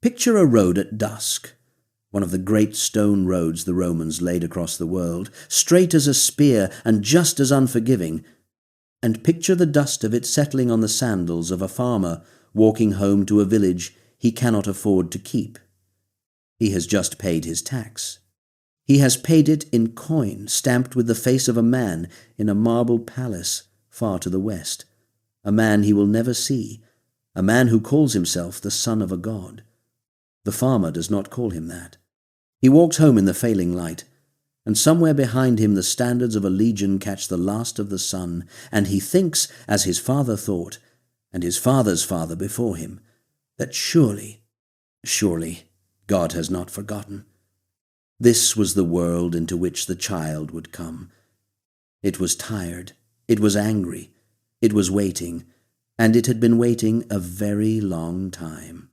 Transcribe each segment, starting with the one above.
Picture a road at dusk, one of the great stone roads the Romans laid across the world, straight as a spear and just as unforgiving, and picture the dust of it settling on the sandals of a farmer walking home to a village he cannot afford to keep. He has just paid his tax. He has paid it in coin stamped with the face of a man in a marble palace far to the west, a man he will never see, a man who calls himself the son of a god. The farmer does not call him that. He walks home in the failing light, and somewhere behind him the standards of a legion catch the last of the sun, and he thinks, as his father thought, and his father's father before him, that surely, God has not forgotten. This was the world into which the child would come. It was tired, it was angry, it was waiting, and it had been waiting a very long time.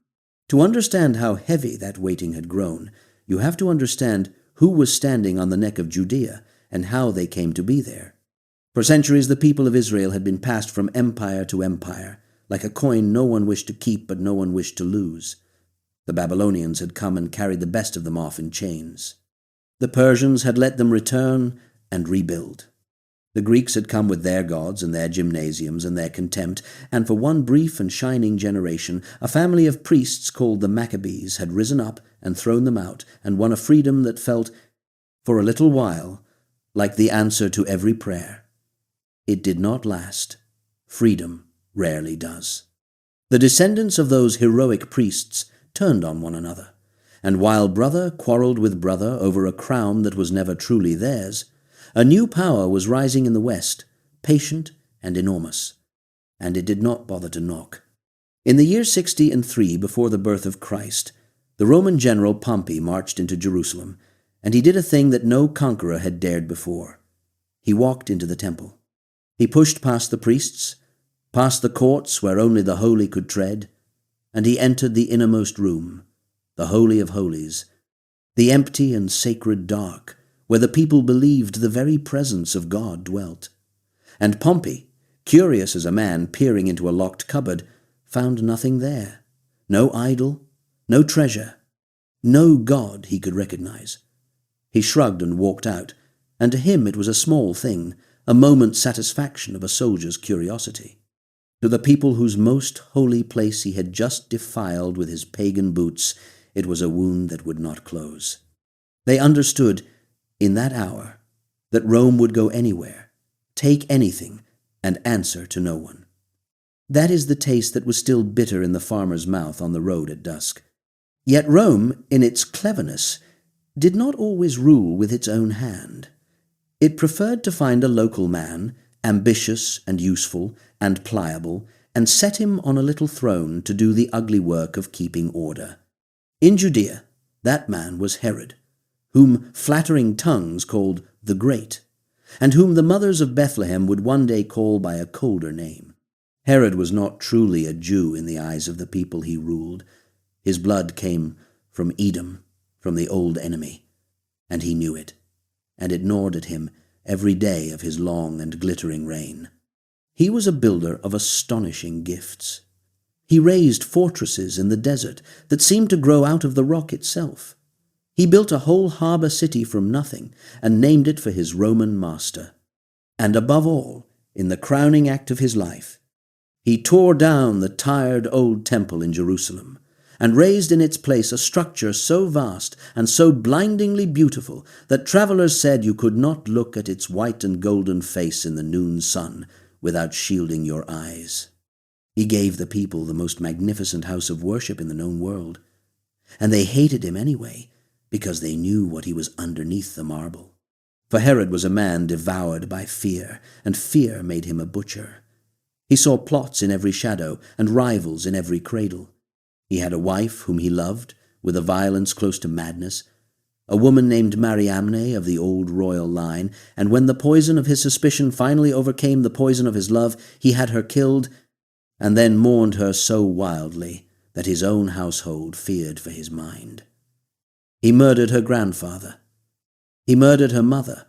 To understand how heavy that waiting had grown, you have to understand who was standing on the neck of Judea and how they came to be there. For centuries the people of Israel had been passed from empire to empire, like a coin no one wished to keep but no one wished to lose. The Babylonians had come and carried the best of them off in chains. The Persians had let them return and rebuild. The Greeks had come with their gods and their gymnasiums and their contempt, and for one brief and shining generation, a family of priests called the Maccabees had risen up and thrown them out and won a freedom that felt, for a little while, like the answer to every prayer. It did not last. Freedom rarely does. The descendants of those heroic priests turned on one another, and while brother quarreled with brother over a crown that was never truly theirs, a new power was rising in the West, patient and enormous, and it did not bother to knock. In the year 63 before the birth of Christ, the Roman general Pompey marched into Jerusalem, and he did a thing that no conqueror had dared before. He walked into the temple. He pushed past the priests, past the courts where only the holy could tread, and he entered the innermost room, the Holy of Holies, the empty and sacred dark, where the people believed the very presence of God dwelt. And Pompey, curious as a man peering into a locked cupboard, found nothing there. No idol, no treasure, no God he could recognize. He shrugged and walked out, and to him it was a small thing, a moment's satisfaction of a soldier's curiosity. To the people whose most holy place he had just defiled with his pagan boots, it was a wound that would not close. They understood in that hour that Rome would go anywhere, take anything, and answer to no one. That is the taste that was still bitter in the farmer's mouth on the road at dusk. Yet Rome, in its cleverness, did not always rule with its own hand. It preferred to find a local man, ambitious and useful and pliable, and set him on a little throne to do the ugly work of keeping order. In Judea, that man was Herod, whom flattering tongues called the Great, and whom the mothers of Bethlehem would one day call by a colder name. Herod was not truly a Jew in the eyes of the people he ruled. His blood came from Edom, from the old enemy, and he knew it, and it gnawed at him every day of his long and glittering reign. He was a builder of astonishing gifts. He raised fortresses in the desert that seemed to grow out of the rock itself. He built a whole harbor city from nothing and named it for his Roman master. And above all, in the crowning act of his life, he tore down the tired old temple in Jerusalem and raised in its place a structure so vast and so blindingly beautiful that travelers said you could not look at its white and golden face in the noon sun without shielding your eyes. He gave the people the most magnificent house of worship in the known world, and they hated him anyway, because they knew what he was underneath the marble. For Herod was a man devoured by fear, and fear made him a butcher. He saw plots in every shadow and rivals in every cradle. He had a wife whom he loved, with a violence close to madness, a woman named Mariamne of the old royal line, and when the poison of his suspicion finally overcame the poison of his love, he had her killed, and then mourned her so wildly that his own household feared for his mind. He murdered her grandfather. He murdered her mother.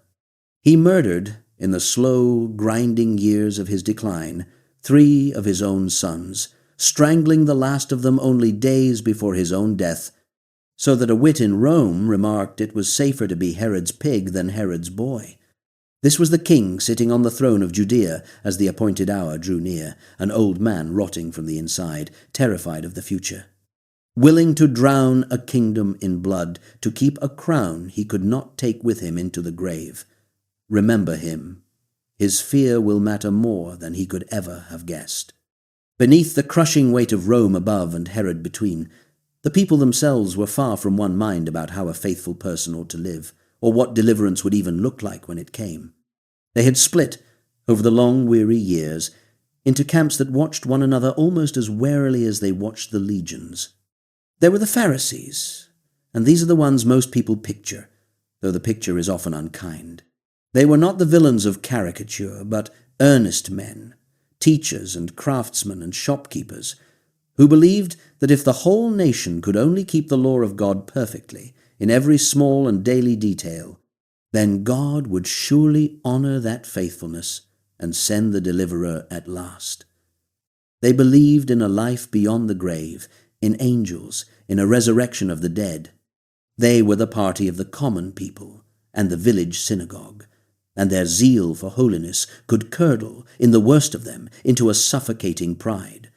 He murdered, in the slow, grinding years of his decline, 3 of his own sons, strangling the last of them only days before his own death, so that a wit in Rome remarked it was safer to be Herod's pig than Herod's boy. This was the king sitting on the throne of Judea as the appointed hour drew near, an old man rotting from the inside, terrified of the future. Willing to drown a kingdom in blood, to keep a crown he could not take with him into the grave. Remember him. His fear will matter more than he could ever have guessed. Beneath the crushing weight of Rome above and Herod between, the people themselves were far from one mind about how a faithful person ought to live, or what deliverance would even look like when it came. They had split, over the long, weary years, into camps that watched one another almost as warily as they watched the legions. There were the Pharisees, and these are the ones most people picture, though the picture is often unkind. They were not the villains of caricature, but earnest men, teachers and craftsmen and shopkeepers, who believed that if the whole nation could only keep the law of God perfectly, in every small and daily detail, then God would surely honor that faithfulness and send the deliverer at last. They believed in a life beyond the grave, in angels, in a resurrection of the dead. They were the party of the common people and the village synagogue, and their zeal for holiness could curdle, in the worst of them, into a suffocating pride.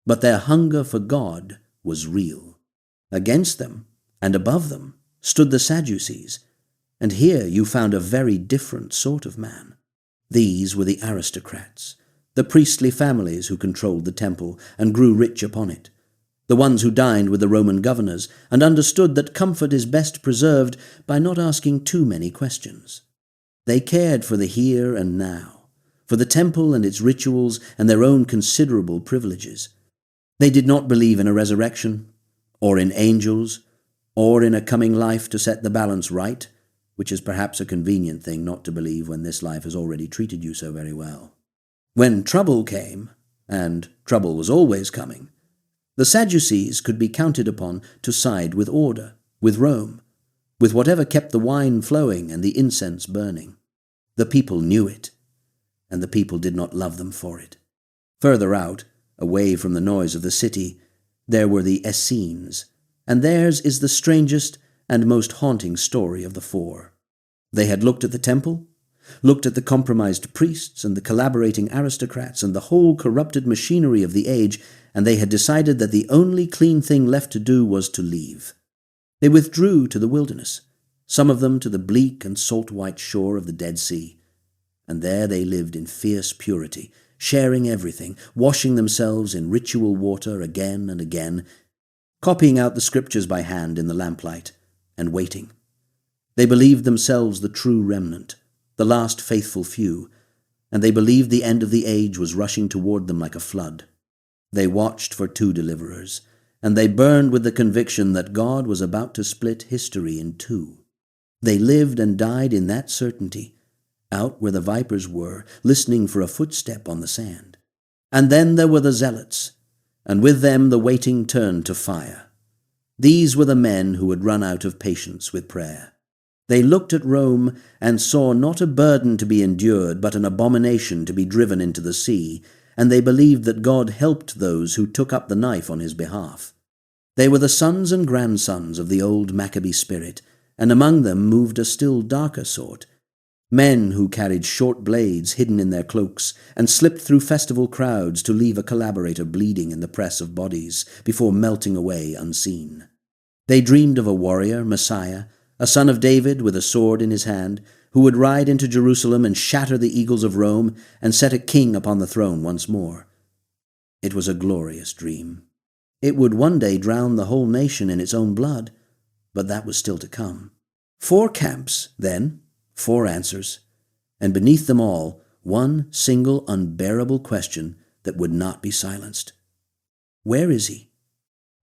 But their hunger for God was real. Against them, and above them, stood the Sadducees, and here you found a very different sort of man. These were the aristocrats, the priestly families who controlled the temple and grew rich upon it, the ones who dined with the Roman governors and understood that comfort is best preserved by not asking too many questions. They cared for the here and now, for the temple and its rituals and their own considerable privileges. They did not believe in a resurrection, or in angels, or in a coming life to set the balance right, which is perhaps a convenient thing not to believe when this life has already treated you so very well. When trouble came, and trouble was always coming, the Sadducees could be counted upon to side with order, with Rome, with whatever kept the wine flowing and the incense burning. The people knew it, and the people did not love them for it. Further out, away from the noise of the city, there were the Essenes, and theirs is the strangest and most haunting story of the four. They had looked at the temple, looked at the compromised priests and the collaborating aristocrats and the whole corrupted machinery of the age, and they had decided that the only clean thing left to do was to leave. They withdrew to the wilderness, some of them to the bleak and salt-white shore of the Dead Sea, and there they lived in fierce purity, sharing everything, washing themselves in ritual water again and again, copying out the scriptures by hand in the lamplight, and waiting. They believed themselves the true remnant, the last faithful few, and they believed the end of the age was rushing toward them like a flood. They watched for two deliverers, and they burned with the conviction that God was about to split history in two. They lived and died in that certainty, out where the vipers were, listening for a footstep on the sand. And then there were the zealots, and with them the waiting turned to fire. These were the men who had run out of patience with prayer. They looked at Rome and saw not a burden to be endured, but an abomination to be driven into the sea, and they believed that God helped those who took up the knife on his behalf. They were the sons and grandsons of the old Maccabee spirit, and among them moved a still darker sort, men who carried short blades hidden in their cloaks and slipped through festival crowds to leave a collaborator bleeding in the press of bodies before melting away unseen. They dreamed of a warrior, Messiah, a son of David with a sword in his hand, who would ride into Jerusalem and shatter the eagles of Rome and set a king upon the throne once more. It was a glorious dream. It would one day drown the whole nation in its own blood, but that was still to come. 4 camps, then, 4 answers, and beneath them all, one single unbearable question that would not be silenced. Where is he?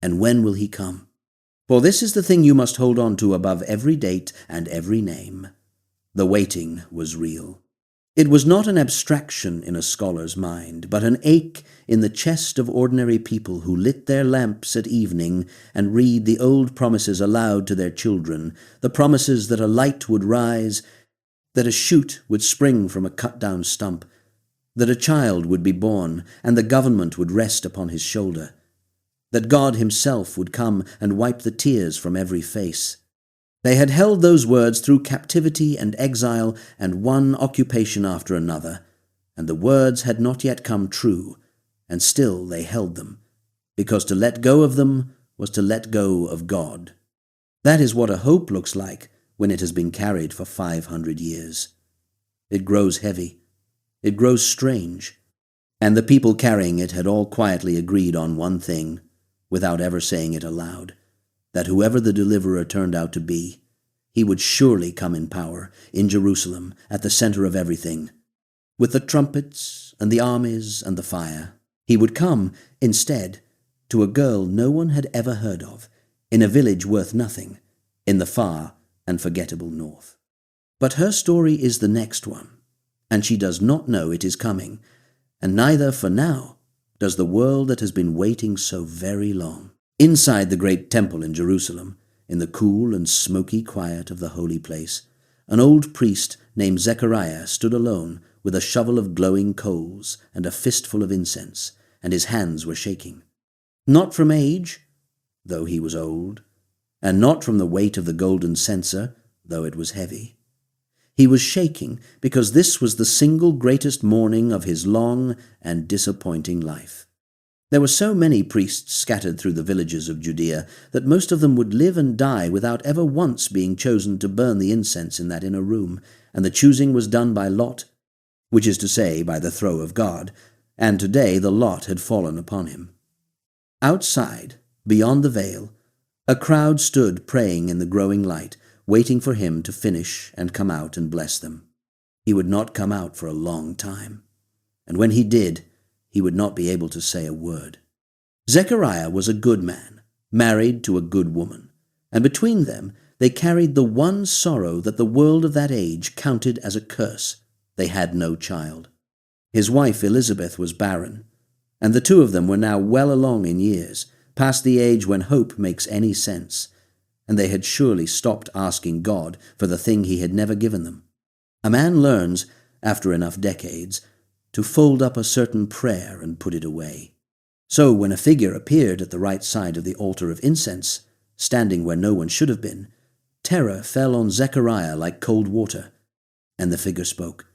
And when will he come? For this is the thing you must hold on to above every date and every name. The waiting was real. It was not an abstraction in a scholar's mind, but an ache in the chest of ordinary people who lit their lamps at evening and read the old promises aloud to their children, the promises that a light would rise, that a shoot would spring from a cut-down stump, that a child would be born, and the government would rest upon his shoulder, that God himself would come and wipe the tears from every face. They had held those words through captivity and exile and one occupation after another, and the words had not yet come true, and still they held them, because to let go of them was to let go of God. That is what a hope looks like when it has been carried for 500 years. It grows heavy. It grows strange. And the people carrying it had all quietly agreed on one thing, without ever saying it aloud, that whoever the deliverer turned out to be, he would surely come in power, in Jerusalem, at the center of everything, with the trumpets and the armies and the fire. He would come, instead, to a girl no one had ever heard of, in a village worth nothing, in the far and forgettable north. But her story is the next one, and she does not know it is coming, and neither, for now, does the world that has been waiting so very long. Inside the great temple in Jerusalem, in the cool and smoky quiet of the holy place, an old priest named Zechariah stood alone with a shovel of glowing coals and a fistful of incense, and his hands were shaking. Not from age, though he was old, and not from the weight of the golden censer, though it was heavy. He was shaking because this was the single greatest morning of his long and disappointing life. There were so many priests scattered through the villages of Judea that most of them would live and die without ever once being chosen to burn the incense in that inner room, and the choosing was done by lot, which is to say, by the throw of God, and today the lot had fallen upon him. Outside, beyond the veil, a crowd stood praying in the growing light, waiting for him to finish and come out and bless them. He would not come out for a long time, and when he did, he would not be able to say a word. Zechariah was a good man, married to a good woman, and between them they carried the one sorrow that the world of that age counted as a curse. They had no child. His wife Elizabeth was barren, and the two of them were now well along in years, past the age when hope makes any sense, and they had surely stopped asking God for the thing he had never given them. A man learns, after enough decades, to fold up a certain prayer and put it away. So when a figure appeared at the right side of the altar of incense, standing where no one should have been, terror fell on Zechariah like cold water, and the figure spoke,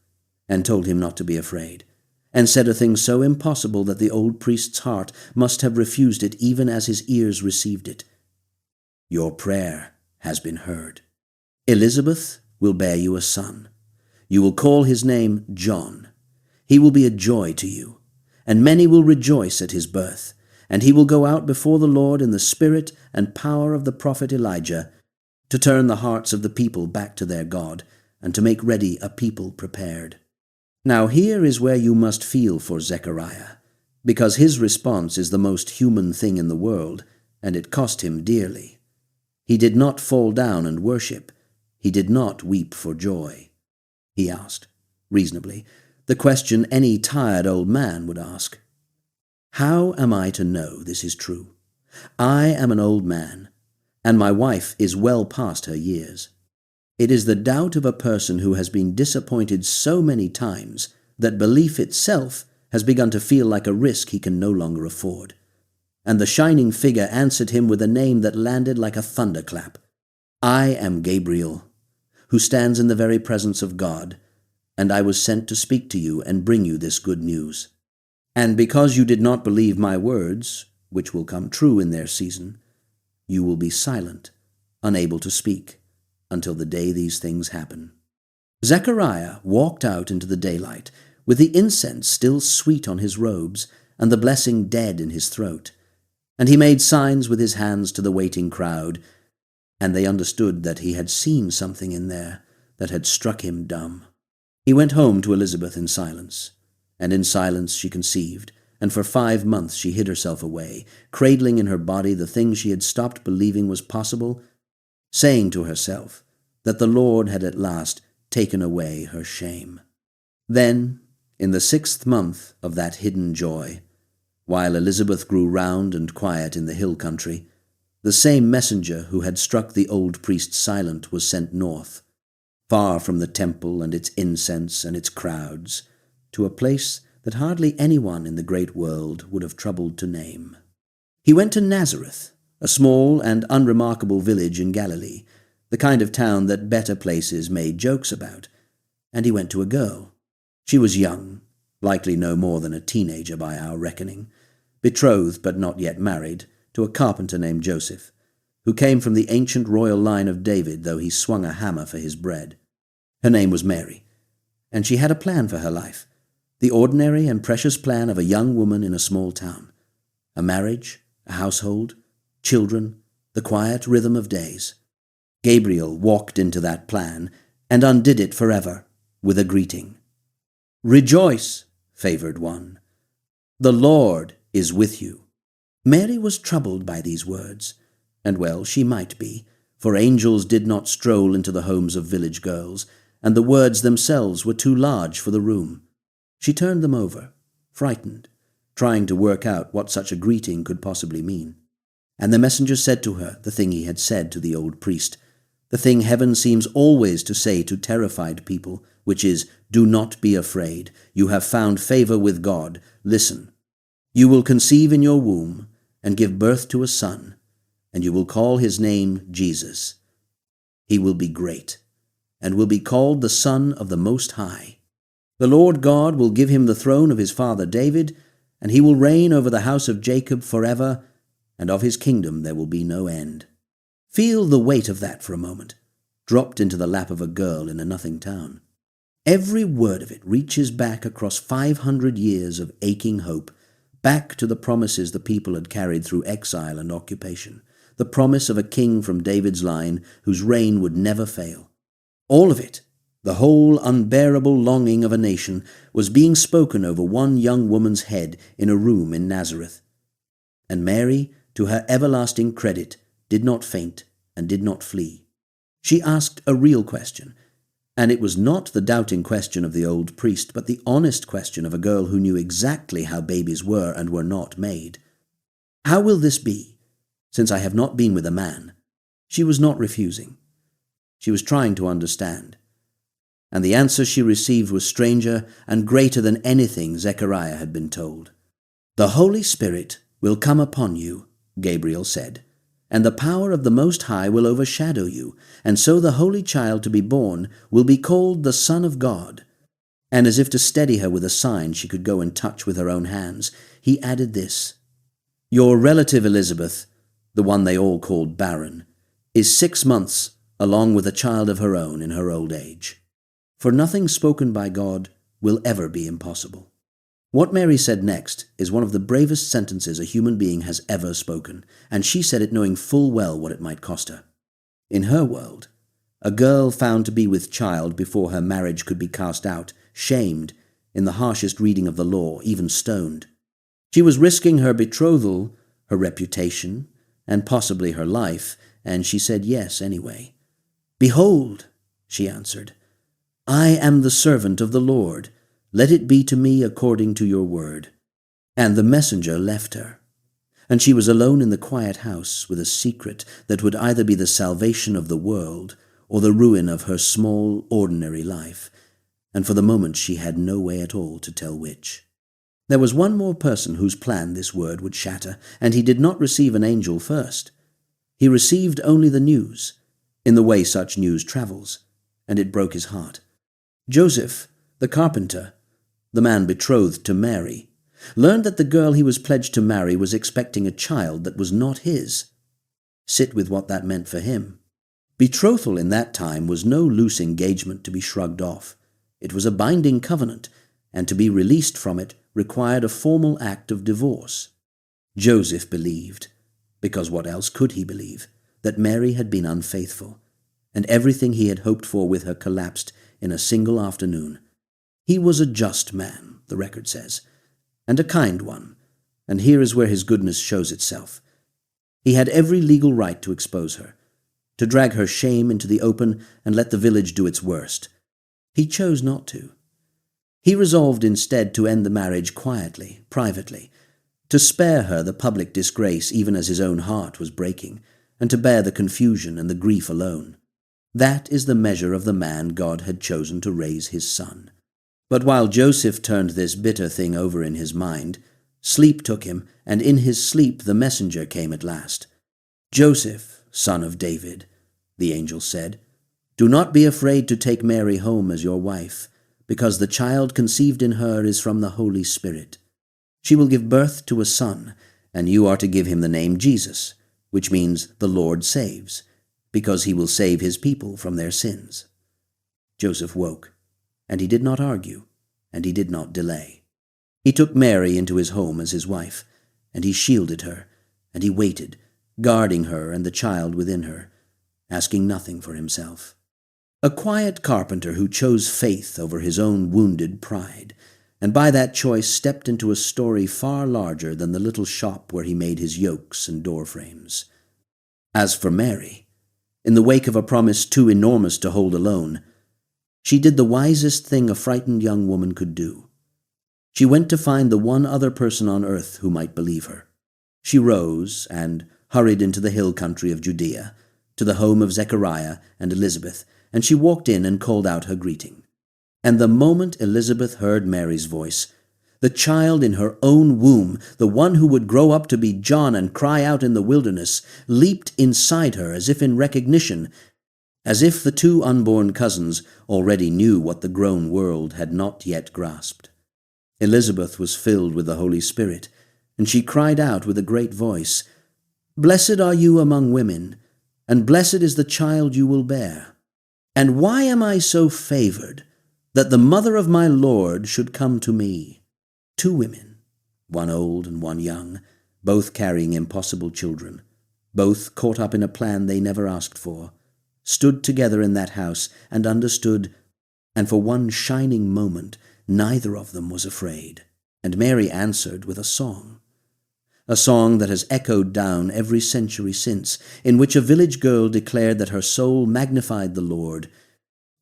and told him not to be afraid, and said a thing so impossible that the old priest's heart must have refused it even as his ears received it. Your prayer has been heard. Elizabeth will bear you a son. You will call his name John. He will be a joy to you, and many will rejoice at his birth, and he will go out before the Lord in the spirit and power of the prophet Elijah, to turn the hearts of the people back to their God, and to make ready a people prepared. Now here is where you must feel for Zechariah, because his response is the most human thing in the world, and it cost him dearly. He did not fall down and worship. He did not weep for joy. He asked, reasonably, the question any tired old man would ask. How am I to know this is true? I am an old man, and my wife is well past her years. It is the doubt of a person who has been disappointed so many times that belief itself has begun to feel like a risk he can no longer afford. And the shining figure answered him with a name that landed like a thunderclap. I am Gabriel, who stands in the very presence of God, and I was sent to speak to you and bring you this good news. And because you did not believe my words, which will come true in their season, you will be silent, unable to speak, until the day these things happen. Zechariah walked out into the daylight, with the incense still sweet on his robes, and the blessing dead in his throat. And he made signs with his hands to the waiting crowd, and they understood that he had seen something in there that had struck him dumb. He went home to Elizabeth in silence, and in silence she conceived, and for 5 months she hid herself away, cradling in her body the thing she had stopped believing was possible, saying to herself that the Lord had at last taken away her shame. Then, in the 6th month of that hidden joy, while Elizabeth grew round and quiet in the hill country, the same messenger who had struck the old priest silent was sent north, far from the temple and its incense and its crowds, to a place that hardly anyone in the great world would have troubled to name. He went to Nazareth, a small and unremarkable village in Galilee, the kind of town that better places made jokes about, and he went to a girl. She was young, likely no more than a teenager by our reckoning, betrothed but not yet married to a carpenter named Joseph, who came from the ancient royal line of David, though he swung a hammer for his bread. Her name was Mary, and she had a plan for her life, the ordinary and precious plan of a young woman in a small town. A marriage, a household, children, the quiet rhythm of days. Gabriel walked into that plan and undid it forever with a greeting. "Rejoice, favored one. The Lord is with you." Mary was troubled by these words, and well she might be, for angels did not stroll into the homes of village girls, and the words themselves were too large for the room. She turned them over, frightened, trying to work out what such a greeting could possibly mean. And the messenger said to her the thing he had said to the old priest, the thing heaven seems always to say to terrified people, which is, "Do not be afraid. You have found favor with God. Listen. You will conceive in your womb and give birth to a son, and you will call his name Jesus. He will be great, and will be called the Son of the Most High. The Lord God will give him the throne of his father David, and he will reign over the house of Jacob forever, and of his kingdom there will be no end." Feel the weight of that for a moment, dropped into the lap of a girl in a nothing town. Every word of it reaches back across 500 years of aching hope, back to the promises the people had carried through exile and occupation, the promise of a king from David's line whose reign would never fail. All of it, the whole unbearable longing of a nation, was being spoken over one young woman's head in a room in Nazareth. And Mary, to her everlasting credit, did not faint and did not flee. She asked a real question, and it was not the doubting question of the old priest, but the honest question of a girl who knew exactly how babies were and were not made. "How will this be, since I have not been with a man?" She was not refusing. She was trying to understand. And the answer she received was stranger and greater than anything Zechariah had been told. "The Holy Spirit will come upon you," Gabriel said, "and the power of the Most High will overshadow you, and so the Holy Child to be born will be called the Son of God." And as if to steady her with a sign she could go and touch with her own hands, he added this, "Your relative Elizabeth, the one they all called barren, is 6 months along with a child of her own in her old age." For nothing spoken by God will ever be impossible. What Mary said next is one of the bravest sentences a human being has ever spoken, and she said it knowing full well what it might cost her. In her world, a girl found to be with child before her marriage could be cast out, shamed, in the harshest reading of the law, even stoned. She was risking her betrothal, her reputation, and possibly her life, and she said yes anyway. "Behold," she answered, "I am the servant of the Lord. Let it be to me according to your word." And the messenger left her, and she was alone in the quiet house with a secret that would either be the salvation of the world or the ruin of her small, ordinary life, and for the moment she had no way at all to tell which. There was one more person whose plan this word would shatter, and he did not receive an angel first. He received only the news, in the way such news travels, and it broke his heart. Joseph, the carpenter, the man betrothed to Mary, learned that the girl he was pledged to marry was expecting a child that was not his. Sit with what that meant for him. Betrothal in that time was no loose engagement to be shrugged off. It was a binding covenant, and to be released from it required a formal act of divorce. Joseph believed, because what else could he believe, that Mary had been unfaithful, and everything he had hoped for with her collapsed in a single afternoon. He was a just man, the record says, and a kind one, and here is where his goodness shows itself. He had every legal right to expose her, to drag her shame into the open and let the village do its worst. He chose not to. He resolved instead to end the marriage quietly, privately, to spare her the public disgrace even as his own heart was breaking, and to bear the confusion and the grief alone. That is the measure of the man God had chosen to raise his son. But while Joseph turned this bitter thing over in his mind, sleep took him, and in his sleep the messenger came at last. "Joseph, son of David," the angel said, "do not be afraid to take Mary home as your wife, because the child conceived in her is from the Holy Spirit. She will give birth to a son, and you are to give him the name Jesus, which means the Lord saves, because he will save his people from their sins." Joseph woke, and he did not argue, and he did not delay. He took Mary into his home as his wife, and he shielded her, and he waited, guarding her and the child within her, asking nothing for himself. A quiet carpenter who chose faith over his own wounded pride, and by that choice stepped into a story far larger than the little shop where he made his yokes and door frames. As for Mary, in the wake of a promise too enormous to hold alone, she did the wisest thing a frightened young woman could do. She went to find the one other person on earth who might believe her. She rose and hurried into the hill country of Judea, to the home of Zechariah and Elizabeth, and she walked in and called out her greeting. And the moment Elizabeth heard Mary's voice, the child in her own womb, the one who would grow up to be John and cry out in the wilderness, leaped inside her as if in recognition, as if the two unborn cousins already knew what the grown world had not yet grasped. Elizabeth was filled with the Holy Spirit, and she cried out with a great voice, "Blessed are you among women, and blessed is the child you will bear. And why am I so favored that the mother of my Lord should come to me?" Two women, one old and one young, both carrying impossible children, both caught up in a plan they never asked for, stood together in that house and understood, and for one shining moment neither of them was afraid. And Mary answered with a song that has echoed down every century since, in which a village girl declared that her soul magnified the Lord,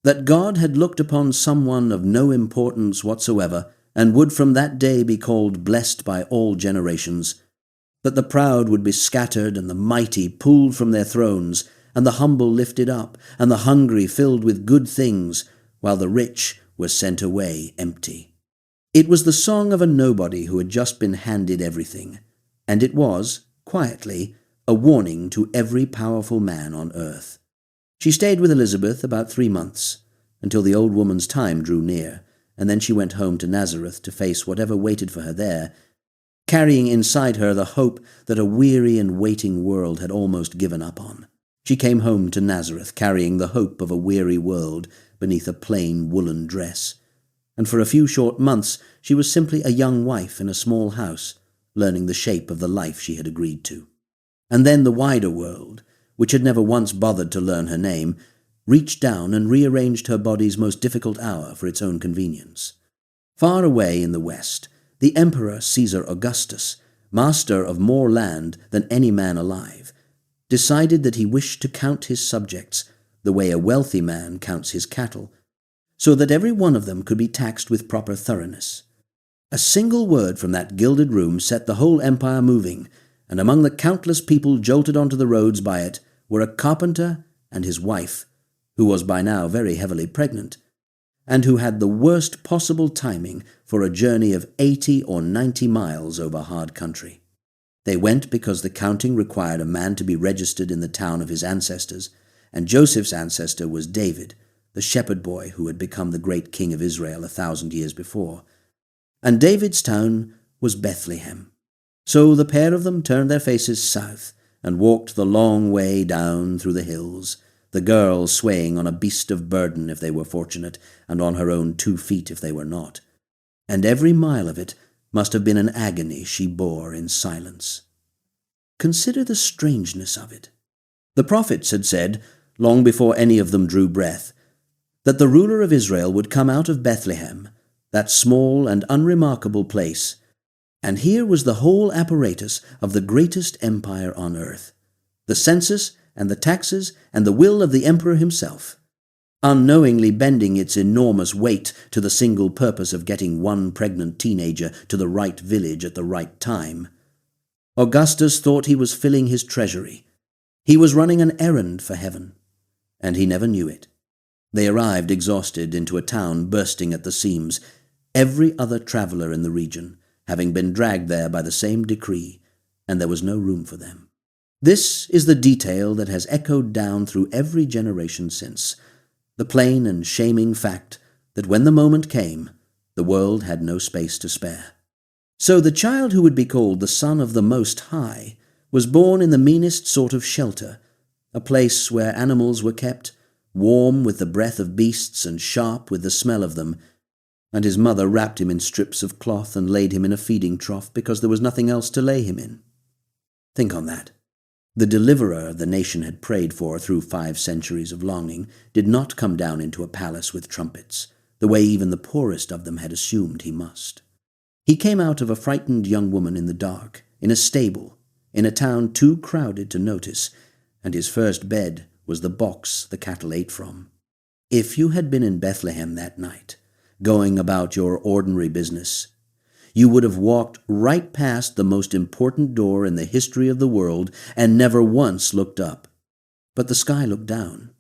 that God had looked upon someone of no importance whatsoever, and would from that day be called blessed by all generations, that the proud would be scattered and the mighty pulled from their thrones, and the humble lifted up, and the hungry filled with good things, while the rich were sent away empty. It was the song of a nobody who had just been handed everything, and it was, quietly, a warning to every powerful man on earth. She stayed with Elizabeth about 3 months, until the old woman's time drew near, and then she went home to Nazareth to face whatever waited for her there, carrying inside her the hope that a weary and waiting world had almost given up on. She came home to Nazareth carrying the hope of a weary world beneath a plain woolen dress, and for a few short months she was simply a young wife in a small house, learning the shape of the life she had agreed to. And then the wider world, which had never once bothered to learn her name, reached down and rearranged her body's most difficult hour for its own convenience. Far away in the west, the Emperor Caesar Augustus, master of more land than any man alive, decided that he wished to count his subjects the way a wealthy man counts his cattle, so that every one of them could be taxed with proper thoroughness. A single word from that gilded room set the whole empire moving, and among the countless people jolted onto the roads by it were a carpenter and his wife, who was by now very heavily pregnant, and who had the worst possible timing for a journey of 80 or 90 miles over hard country. They went because the counting required a man to be registered in the town of his ancestors, and Joseph's ancestor was David, the shepherd boy who had become the great king of Israel 1,000 years before. And David's town was Bethlehem. So the pair of them turned their faces south and walked the long way down through the hills, the girl swaying on a beast of burden if they were fortunate, and on her own 2 feet if they were not. And every mile of it must have been an agony she bore in silence. Consider the strangeness of it. The prophets had said, long before any of them drew breath, that the ruler of Israel would come out of Bethlehem, that small and unremarkable place, and here was the whole apparatus of the greatest empire on earth, the census and the taxes and the will of the emperor himself, unknowingly bending its enormous weight to the single purpose of getting one pregnant teenager to the right village at the right time. Augustus thought he was filling his treasury. He was running an errand for heaven, and he never knew it. They arrived exhausted into a town bursting at the seams, every other traveler in the region, having been dragged there by the same decree, and there was no room for them. This is the detail that has echoed down through every generation since, the plain and shaming fact that when the moment came, the world had no space to spare. So the child who would be called the Son of the Most High was born in the meanest sort of shelter, a place where animals were kept, warm with the breath of beasts and sharp with the smell of them, and his mother wrapped him in strips of cloth and laid him in a feeding trough because there was nothing else to lay him in. Think on that. The deliverer the nation had prayed for through 5 centuries of longing did not come down into a palace with trumpets, the way even the poorest of them had assumed he must. He came out of a frightened young woman in the dark, in a stable, in a town too crowded to notice, and his first bed was the box the cattle ate from. If you had been in Bethlehem that night, going about your ordinary business, you would have walked right past the most important door in the history of the world and never once looked up. But the sky looked down.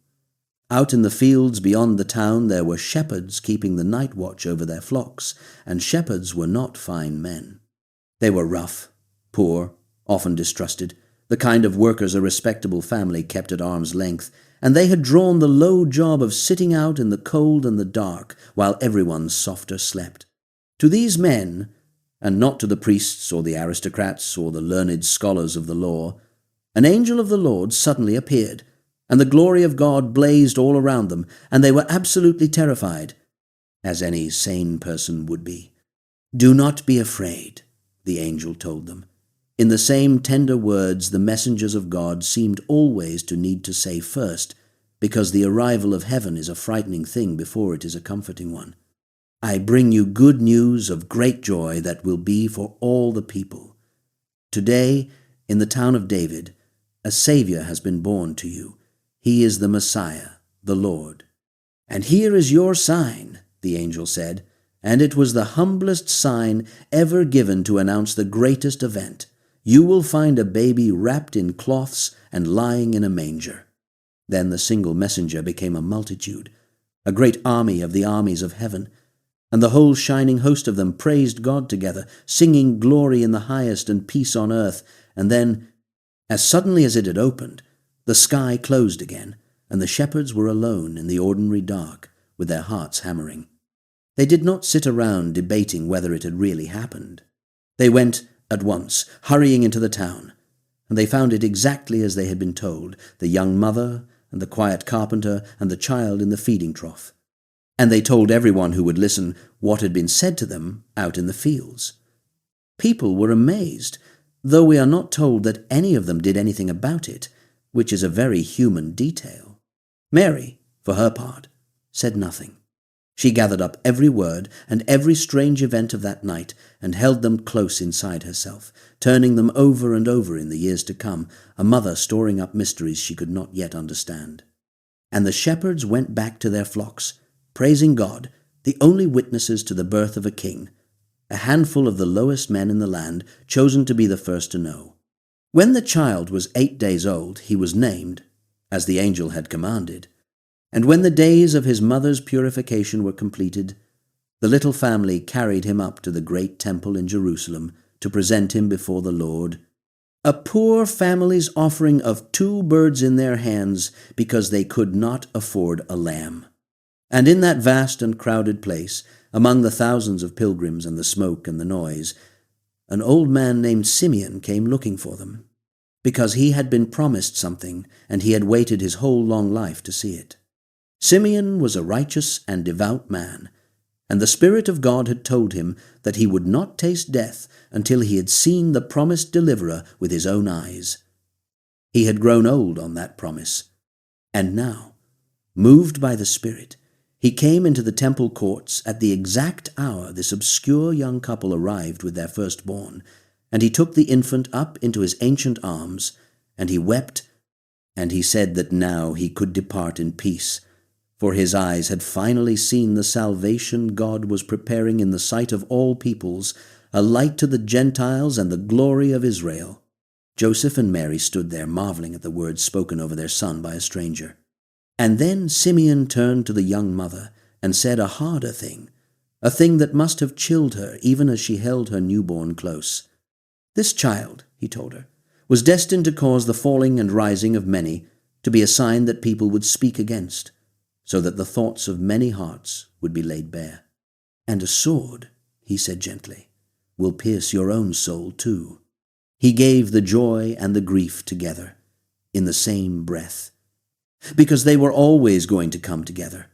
Out in the fields beyond the town there were shepherds keeping the night watch over their flocks, and shepherds were not fine men. They were rough, poor, often distrusted, the kind of workers a respectable family kept at arm's length, and they had drawn the low job of sitting out in the cold and the dark while everyone softer slept. To these men, and not to the priests or the aristocrats or the learned scholars of the law, an angel of the Lord suddenly appeared, and the glory of God blazed all around them, and they were absolutely terrified, as any sane person would be. "Do not be afraid," the angel told them, in the same tender words the messengers of God seemed always to need to say first, because the arrival of heaven is a frightening thing before it is a comforting one. "I bring you good news of great joy that will be for all the people. Today, in the town of David, a Savior has been born to you. He is the Messiah, the Lord. And here is your sign," the angel said, and it was the humblest sign ever given to announce the greatest event. "You will find a baby wrapped in cloths and lying in a manger." Then the single messenger became a multitude, a great army of the armies of heaven, and the whole shining host of them praised God together, singing glory in the highest and peace on earth. And then, as suddenly as it had opened, the sky closed again, and the shepherds were alone in the ordinary dark, with their hearts hammering. They did not sit around debating whether it had really happened. They went at once, hurrying into the town, and they found it exactly as they had been told, the young mother and the quiet carpenter and the child in the feeding trough. And they told everyone who would listen what had been said to them out in the fields. People were amazed, though we are not told that any of them did anything about it, which is a very human detail. Mary, for her part, said nothing. She gathered up every word and every strange event of that night and held them close inside herself, turning them over and over in the years to come, a mother storing up mysteries she could not yet understand. And the shepherds went back to their flocks, praising God, the only witnesses to the birth of a king, a handful of the lowest men in the land, chosen to be the first to know. When the child was 8 days old, he was named, as the angel had commanded. And when the days of his mother's purification were completed, the little family carried him up to the great temple in Jerusalem to present him before the Lord, a poor family's offering of 2 birds in their hands because they could not afford a lamb. And in that vast and crowded place, among the thousands of pilgrims and the smoke and the noise, an old man named Simeon came looking for them, because he had been promised something, and he had waited his whole long life to see it. Simeon was a righteous and devout man, and the Spirit of God had told him that he would not taste death until he had seen the promised deliverer with his own eyes. He had grown old on that promise, and now, moved by the Spirit, he came into the temple courts at the exact hour this obscure young couple arrived with their firstborn, and he took the infant up into his ancient arms, and he wept, and he said that now he could depart in peace, for his eyes had finally seen the salvation God was preparing in the sight of all peoples, a light to the Gentiles and the glory of Israel. Joseph and Mary stood there marveling at the words spoken over their son by a stranger. And then Simeon turned to the young mother and said a harder thing, a thing that must have chilled her even as she held her newborn close. This child, he told her, was destined to cause the falling and rising of many, to be a sign that people would speak against, so that the thoughts of many hearts would be laid bare. And a sword, he said gently, will pierce your own soul too. He gave the joy and the grief together, in the same breath, because they were always going to come together,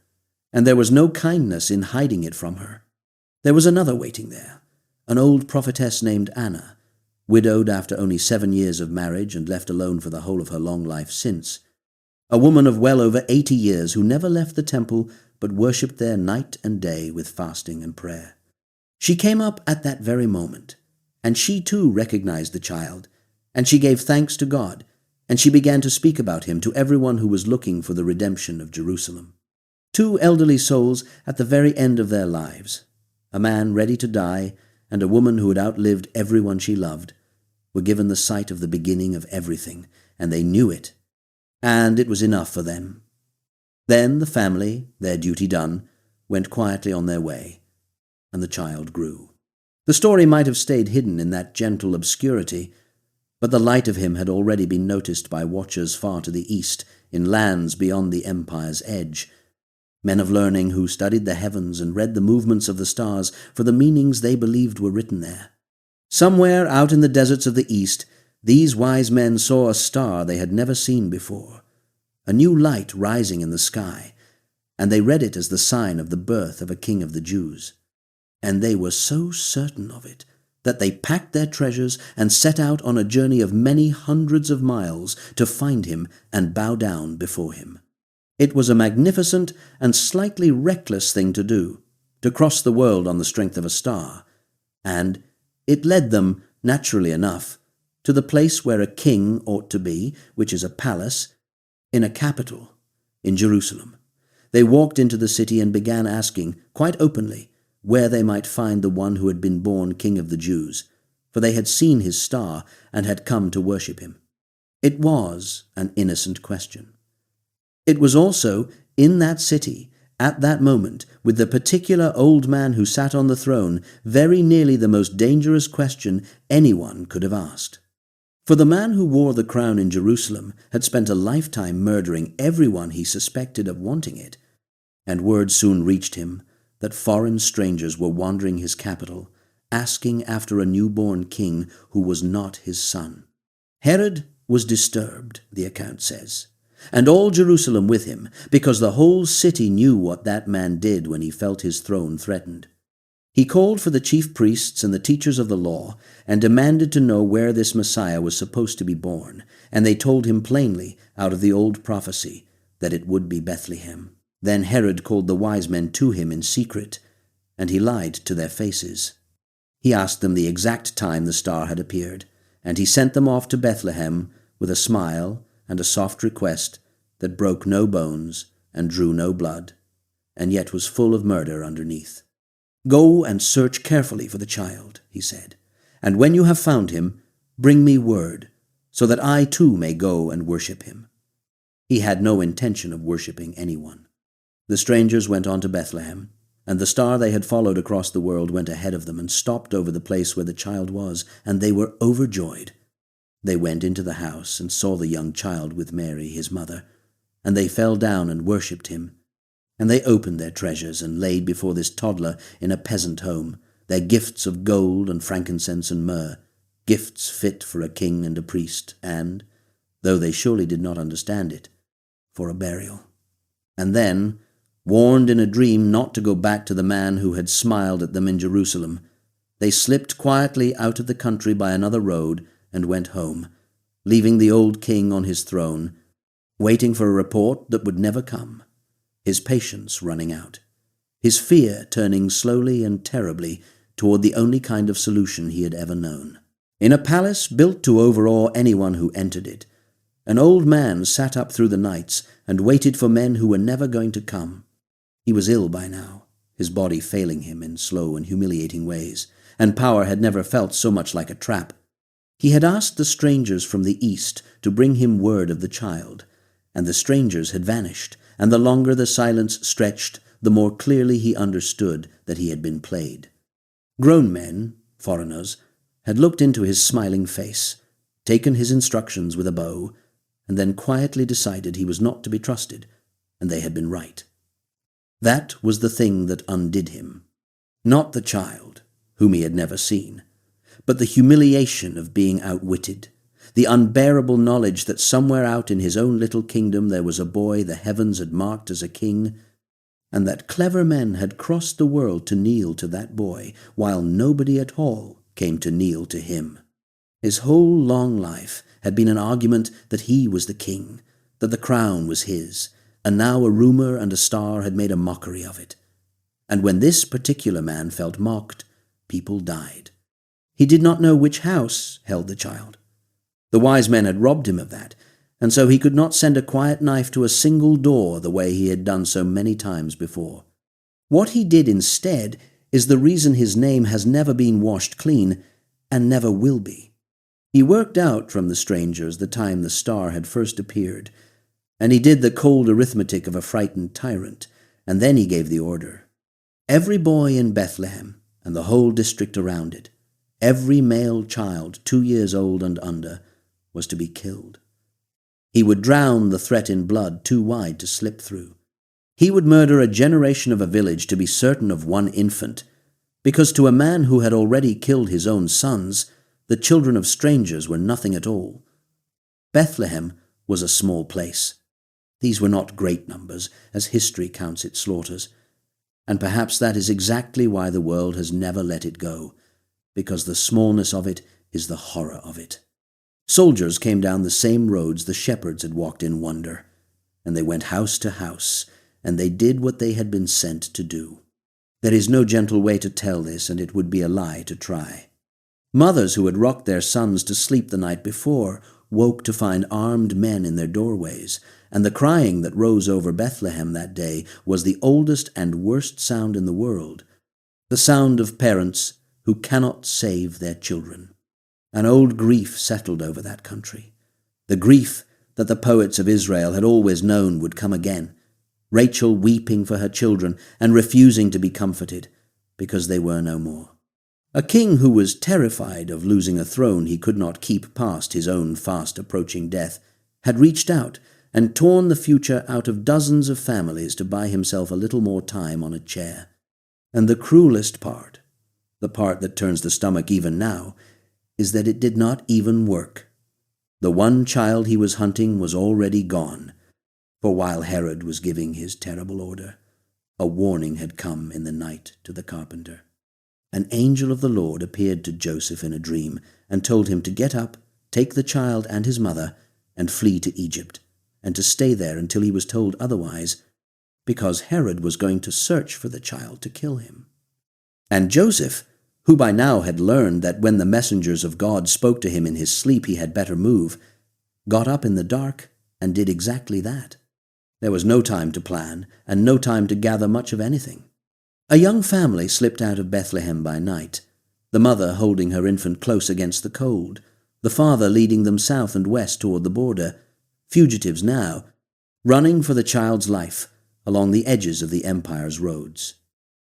and there was no kindness in hiding it from her. There was another waiting there, an old prophetess named Anna, widowed after only 7 years of marriage and left alone for the whole of her long life since, a woman of well over 80 years who never left the temple but worshipped there night and day with fasting and prayer. She came up at that very moment, and she too recognized the child, and she gave thanks to God, and she began to speak about him to everyone who was looking for the redemption of Jerusalem. 2 elderly souls at the very end of their lives, a man ready to die and a woman who had outlived everyone she loved, were given the sight of the beginning of everything, and they knew it, and it was enough for them. Then the family, their duty done, went quietly on their way, and the child grew. The story might have stayed hidden in that gentle obscurity, but the light of him had already been noticed by watchers far to the east, in lands beyond the empire's edge, men of learning who studied the heavens and read the movements of the stars for the meanings they believed were written there. Somewhere out in the deserts of the east, these wise men saw a star they had never seen before, a new light rising in the sky, and they read it as the sign of the birth of a king of the Jews. And they were so certain of it that they packed their treasures and set out on a journey of many hundreds of miles to find him and bow down before him. It was a magnificent and slightly reckless thing to do, to cross the world on the strength of a star, and it led them, naturally enough, to the place where a king ought to be, which is a palace, in a capital, in Jerusalem. They walked into the city and began asking, quite openly, where they might find the one who had been born King of the Jews, for they had seen his star and had come to worship him. It was an innocent question. It was also, in that city, at that moment, with the particular old man who sat on the throne, very nearly the most dangerous question anyone could have asked. For the man who wore the crown in Jerusalem had spent a lifetime murdering everyone he suspected of wanting it, and word soon reached him that foreign strangers were wandering his capital, asking after a newborn king who was not his son. Herod was disturbed, the account says, and all Jerusalem with him, because the whole city knew what that man did when he felt his throne threatened. He called for the chief priests and the teachers of the law, and demanded to know where this Messiah was supposed to be born, and they told him plainly, out of the old prophecy, that it would be Bethlehem. Then Herod called the wise men to him in secret, and he lied to their faces. He asked them the exact time the star had appeared, and he sent them off to Bethlehem with a smile and a soft request that broke no bones and drew no blood, and yet was full of murder underneath. "Go and search carefully for the child," he said, "and when you have found him, bring me word, so that I too may go and worship him." He had no intention of worshipping anyone. The strangers went on to Bethlehem, and the star they had followed across the world went ahead of them and stopped over the place where the child was, and they were overjoyed. They went into the house and saw the young child with Mary, his mother, and they fell down and worshipped him. And they opened their treasures and laid before this toddler in a peasant home their gifts of gold and frankincense and myrrh, gifts fit for a king and a priest, and, though they surely did not understand it, for a burial. And then, warned in a dream not to go back to the man who had smiled at them in Jerusalem, they slipped quietly out of the country by another road and went home, leaving the old king on his throne, waiting for a report that would never come, his patience running out, his fear turning slowly and terribly toward the only kind of solution he had ever known. In a palace built to overawe anyone who entered it, an old man sat up through the nights and waited for men who were never going to come. He was ill by now, his body failing him in slow and humiliating ways, and power had never felt so much like a trap. He had asked the strangers from the east to bring him word of the child, and the strangers had vanished, and the longer the silence stretched, the more clearly he understood that he had been played. Grown men, foreigners, had looked into his smiling face, taken his instructions with a bow, and then quietly decided he was not to be trusted, and they had been right. That was the thing that undid him. Not the child, whom he had never seen, but the humiliation of being outwitted, the unbearable knowledge that somewhere out in his own little kingdom there was a boy the heavens had marked as a king, and that clever men had crossed the world to kneel to that boy, while nobody at all came to kneel to him. His whole long life had been an argument that he was the king, that the crown was his, and now a rumor and a star had made a mockery of it. And when this particular man felt mocked, people died. He did not know which house held the child. The wise men had robbed him of that, and so he could not send a quiet knife to a single door the way he had done so many times before. What he did instead is the reason his name has never been washed clean and never will be. He worked out from the strangers the time the star had first appeared, and he did the cold arithmetic of a frightened tyrant, and then he gave the order. Every boy in Bethlehem and the whole district around it, every male child 2 years old and under, was to be killed. He would drown the threat in blood too wide to slip through. He would murder a generation of a village to be certain of one infant, because to a man who had already killed his own sons, the children of strangers were nothing at all. Bethlehem was a small place. These were not great numbers, as history counts its slaughters, and perhaps that is exactly why the world has never let it go, because the smallness of it is the horror of it. Soldiers came down the same roads the shepherds had walked in wonder, and they went house to house, and they did what they had been sent to do. There is no gentle way to tell this, and it would be a lie to try. Mothers who had rocked their sons to sleep the night before woke to find armed men in their doorways, and the crying that rose over Bethlehem that day was the oldest and worst sound in the world, the sound of parents who cannot save their children. An old grief settled over that country, the grief that the poets of Israel had always known would come again, Rachel weeping for her children and refusing to be comforted because they were no more. A king who was terrified of losing a throne he could not keep past his own fast-approaching death had reached out and torn the future out of dozens of families to buy himself a little more time on a chair. And the cruelest part, the part that turns the stomach even now, is that it did not even work. The one child he was hunting was already gone, for while Herod was giving his terrible order, a warning had come in the night to the carpenter. An angel of the Lord appeared to Joseph in a dream and told him to get up, take the child and his mother, and flee to Egypt, and to stay there until he was told otherwise, because Herod was going to search for the child to kill him. And Joseph, who by now had learned that when the messengers of God spoke to him in his sleep he had better move, got up in the dark and did exactly that. There was no time to plan, and no time to gather much of anything. A young family slipped out of Bethlehem by night, the mother holding her infant close against the cold, the father leading them south and west toward the border, fugitives now, running for the child's life along the edges of the empire's roads.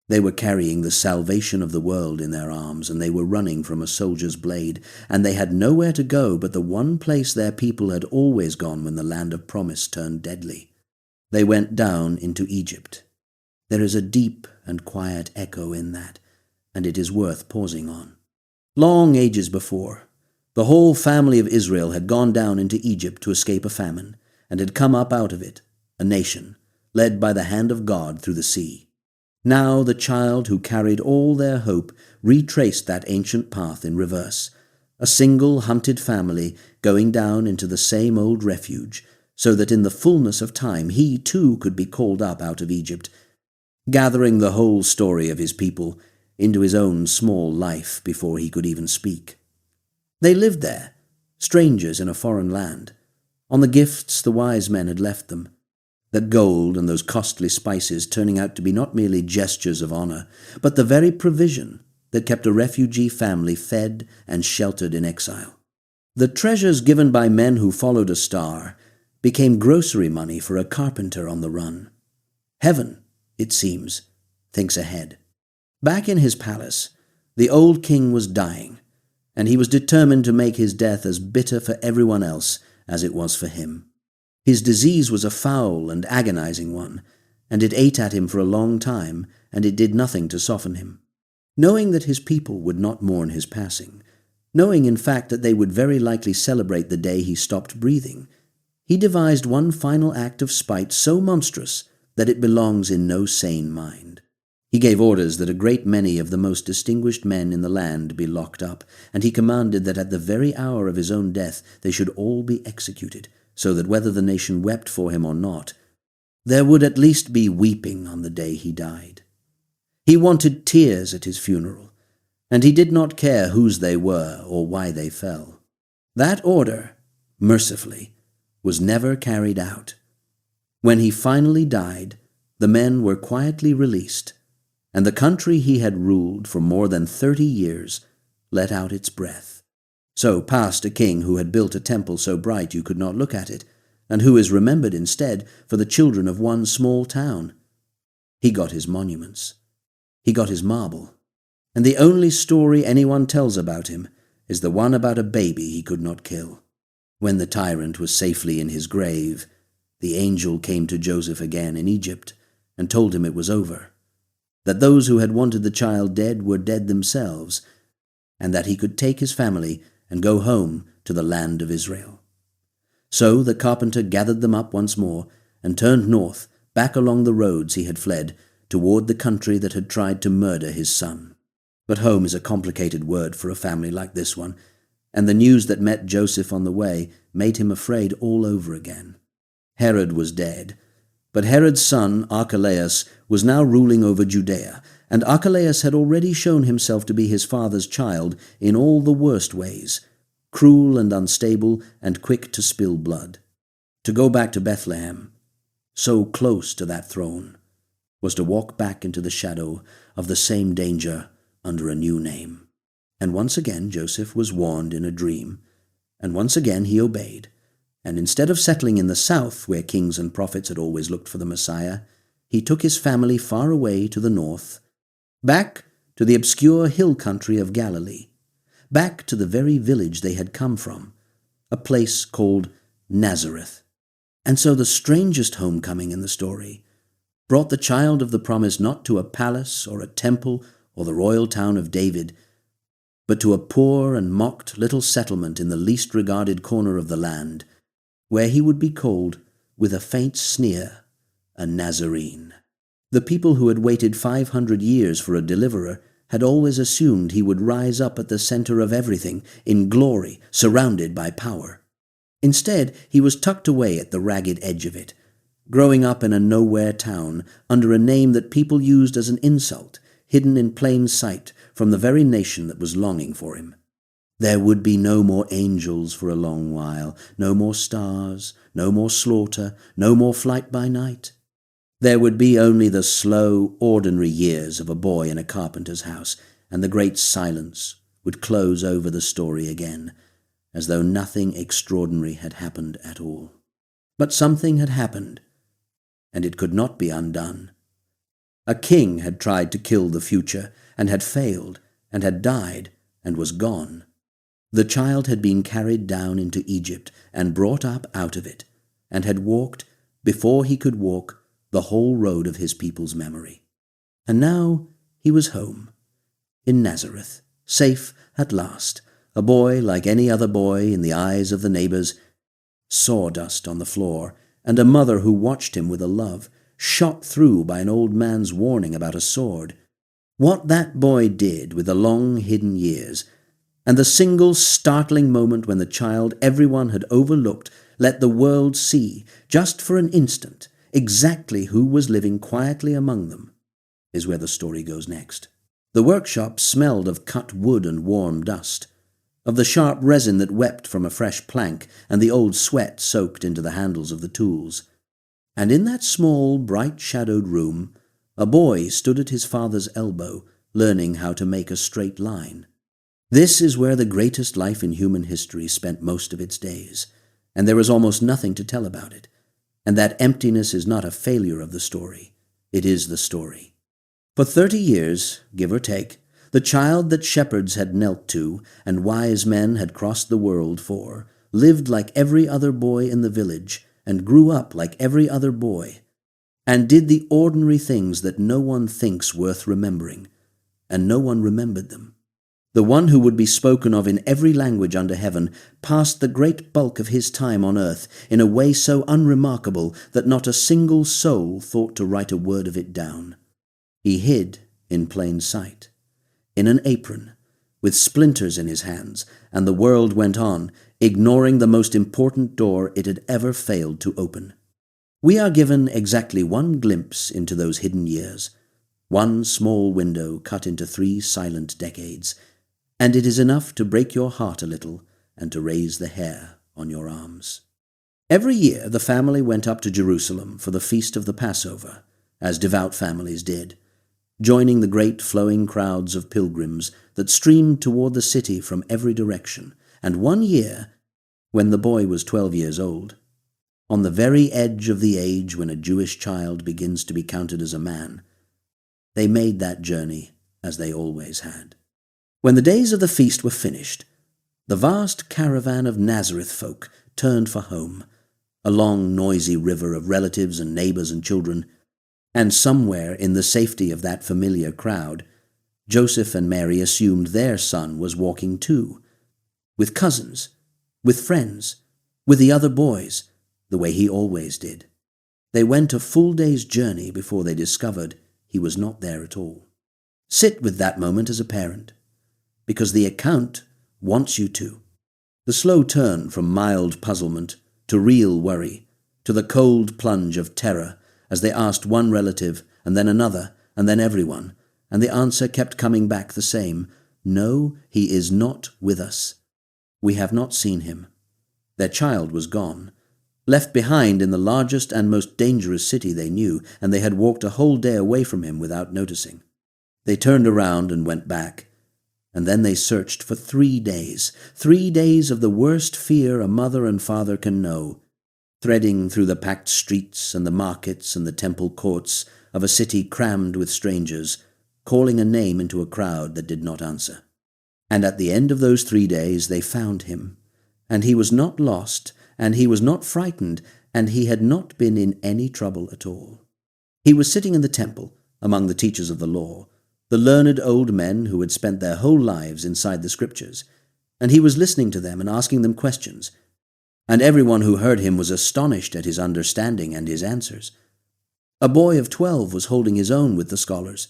They were carrying the salvation of the world in their arms, and they were running from a soldier's blade, and they had nowhere to go but the one place their people had always gone when the land of promise turned deadly. They went down into Egypt. There is a deep and quiet echo in that, and it is worth pausing on. Long ages before, the whole family of Israel had gone down into Egypt to escape a famine, and had come up out of it, a nation, led by the hand of God through the sea. Now the child who carried all their hope retraced that ancient path in reverse, a single hunted family going down into the same old refuge, so that in the fullness of time he too could be called up out of Egypt, gathering the whole story of his people into his own small life before he could even speak. They lived there, strangers in a foreign land, on the gifts the wise men had left them, that gold and those costly spices turning out to be not merely gestures of honor, but the very provision that kept a refugee family fed and sheltered in exile. The treasures given by men who followed a star became grocery money for a carpenter on the run. Heaven it seems, thinks ahead. Back in his palace, the old king was dying, and he was determined to make his death as bitter for everyone else as it was for him. His disease was a foul and agonizing one, and it ate at him for a long time, and it did nothing to soften him. Knowing that his people would not mourn his passing, knowing in fact that they would very likely celebrate the day he stopped breathing, he devised one final act of spite so monstrous that it belongs in no sane mind. He gave orders that a great many of the most distinguished men in the land be locked up, and he commanded that at the very hour of his own death they should all be executed, so that whether the nation wept for him or not, there would at least be weeping on the day he died. He wanted tears at his funeral, and he did not care whose they were or why they fell. That order, mercifully, was never carried out. When he finally died, the men were quietly released, and the country he had ruled for more than 30 years let out its breath. So passed a king who had built a temple so bright you could not look at it, and who is remembered instead for the children of one small town. He got his monuments. He got his marble. And the only story anyone tells about him is the one about a baby he could not kill. When the tyrant was safely in his grave, the angel came to Joseph again in Egypt and told him it was over, that those who had wanted the child dead were dead themselves, and that he could take his family and go home to the land of Israel. So the carpenter gathered them up once more and turned north, back along the roads he had fled, toward the country that had tried to murder his son. But home is a complicated word for a family like this one, and the news that met Joseph on the way made him afraid all over again. Herod was dead, but Herod's son Archelaus was now ruling over Judea, and Archelaus had already shown himself to be his father's child in all the worst ways, cruel and unstable and quick to spill blood. To go back to Bethlehem, so close to that throne, was to walk back into the shadow of the same danger under a new name. And once again Joseph was warned in a dream, and once again he obeyed, and instead of settling in the south, where kings and prophets had always looked for the Messiah, he took his family far away to the north, back to the obscure hill country of Galilee, back to the very village they had come from, a place called Nazareth. And so the strangest homecoming in the story brought the child of the promise not to a palace or a temple or the royal town of David, but to a poor and mocked little settlement in the least regarded corner of the land, where he would be called, with a faint sneer, a Nazarene. The people who had waited 500 years for a deliverer had always assumed he would rise up at the center of everything, in glory, surrounded by power. Instead, he was tucked away at the ragged edge of it, growing up in a nowhere town under a name that people used as an insult, hidden in plain sight from the very nation that was longing for him. There would be no more angels for a long while, no more stars, no more slaughter, no more flight by night. There would be only the slow, ordinary years of a boy in a carpenter's house, and the great silence would close over the story again, as though nothing extraordinary had happened at all. But something had happened, and it could not be undone. A king had tried to kill the future, and had failed, and had died, and was gone. The child had been carried down into Egypt, and brought up out of it, and had walked, before he could walk, the whole road of his people's memory. And now he was home, in Nazareth, safe at last, a boy like any other boy in the eyes of the neighbors, sawdust on the floor, and a mother who watched him with a love, shot through by an old man's warning about a sword. What that boy did with the long hidden years, and the single startling moment when the child everyone had overlooked let the world see, just for an instant, exactly who was living quietly among them, is where the story goes next. The workshop smelled of cut wood and warm dust, of the sharp resin that wept from a fresh plank and the old sweat soaked into the handles of the tools. And in that small, bright-shadowed room, a boy stood at his father's elbow, learning how to make a straight line. This is where the greatest life in human history spent most of its days, and there is almost nothing to tell about it. And that emptiness is not a failure of the story. It is the story. For 30 years, give or take, the child that shepherds had knelt to and wise men had crossed the world for lived like every other boy in the village and grew up like every other boy, and did the ordinary things that no one thinks worth remembering, and no one remembered them. The one who would be spoken of in every language under heaven passed the great bulk of his time on earth in a way so unremarkable that not a single soul thought to write a word of it down. He hid in plain sight, in an apron, with splinters in his hands, and the world went on, ignoring the most important door it had ever failed to open. We are given exactly one glimpse into those hidden years, one small window cut into 3 silent decades, and it is enough to break your heart a little and to raise the hair on your arms. Every year the family went up to Jerusalem for the feast of the Passover, as devout families did, joining the great flowing crowds of pilgrims that streamed toward the city from every direction. And one year, when the boy was 12 years old, on the very edge of the age when a Jewish child begins to be counted as a man, they made that journey as they always had. When the days of the feast were finished, the vast caravan of Nazareth folk turned for home, a long noisy river of relatives and neighbors and children, and somewhere in the safety of that familiar crowd, Joseph and Mary assumed their son was walking too, with cousins, with friends, with the other boys, the way he always did. They went a full day's journey before they discovered he was not there at all. Sit with that moment as a parent, because the account wants you to. The slow turn from mild puzzlement to real worry, to the cold plunge of terror as they asked one relative and then another and then everyone, and the answer kept coming back the same: no, he is not with us. We have not seen him. Their child was gone, left behind in the largest and most dangerous city they knew, and they had walked a whole day away from him without noticing. They turned around and went back, and then they searched for 3 days, 3 days of the worst fear a mother and father can know, threading through the packed streets and the markets and the temple courts of a city crammed with strangers, calling a name into a crowd that did not answer. And at the end of those 3 days they found him, and he was not lost, and he was not frightened, and he had not been in any trouble at all. He was sitting in the temple among the teachers of the law, the learned old men who had spent their whole lives inside the Scriptures, and he was listening to them and asking them questions, and everyone who heard him was astonished at his understanding and his answers. A boy of 12 was holding his own with the scholars,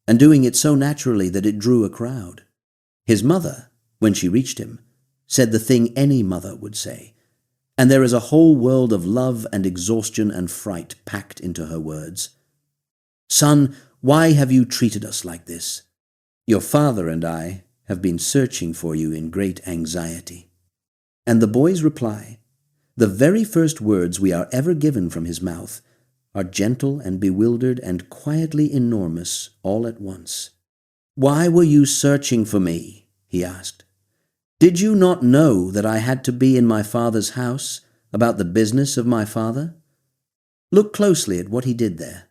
and doing it so naturally that it drew a crowd. His mother, when she reached him, said the thing any mother would say, and there is a whole world of love and exhaustion and fright packed into her words. "Son, why have you treated us like this? Your father and I have been searching for you in great anxiety." And the boy's reply, the very first words we are ever given from his mouth, are gentle and bewildered and quietly enormous all at once. "Why were you searching for me?" he asked. "Did you not know that I had to be in my father's house about the business of my father?" Look closely at what he did there.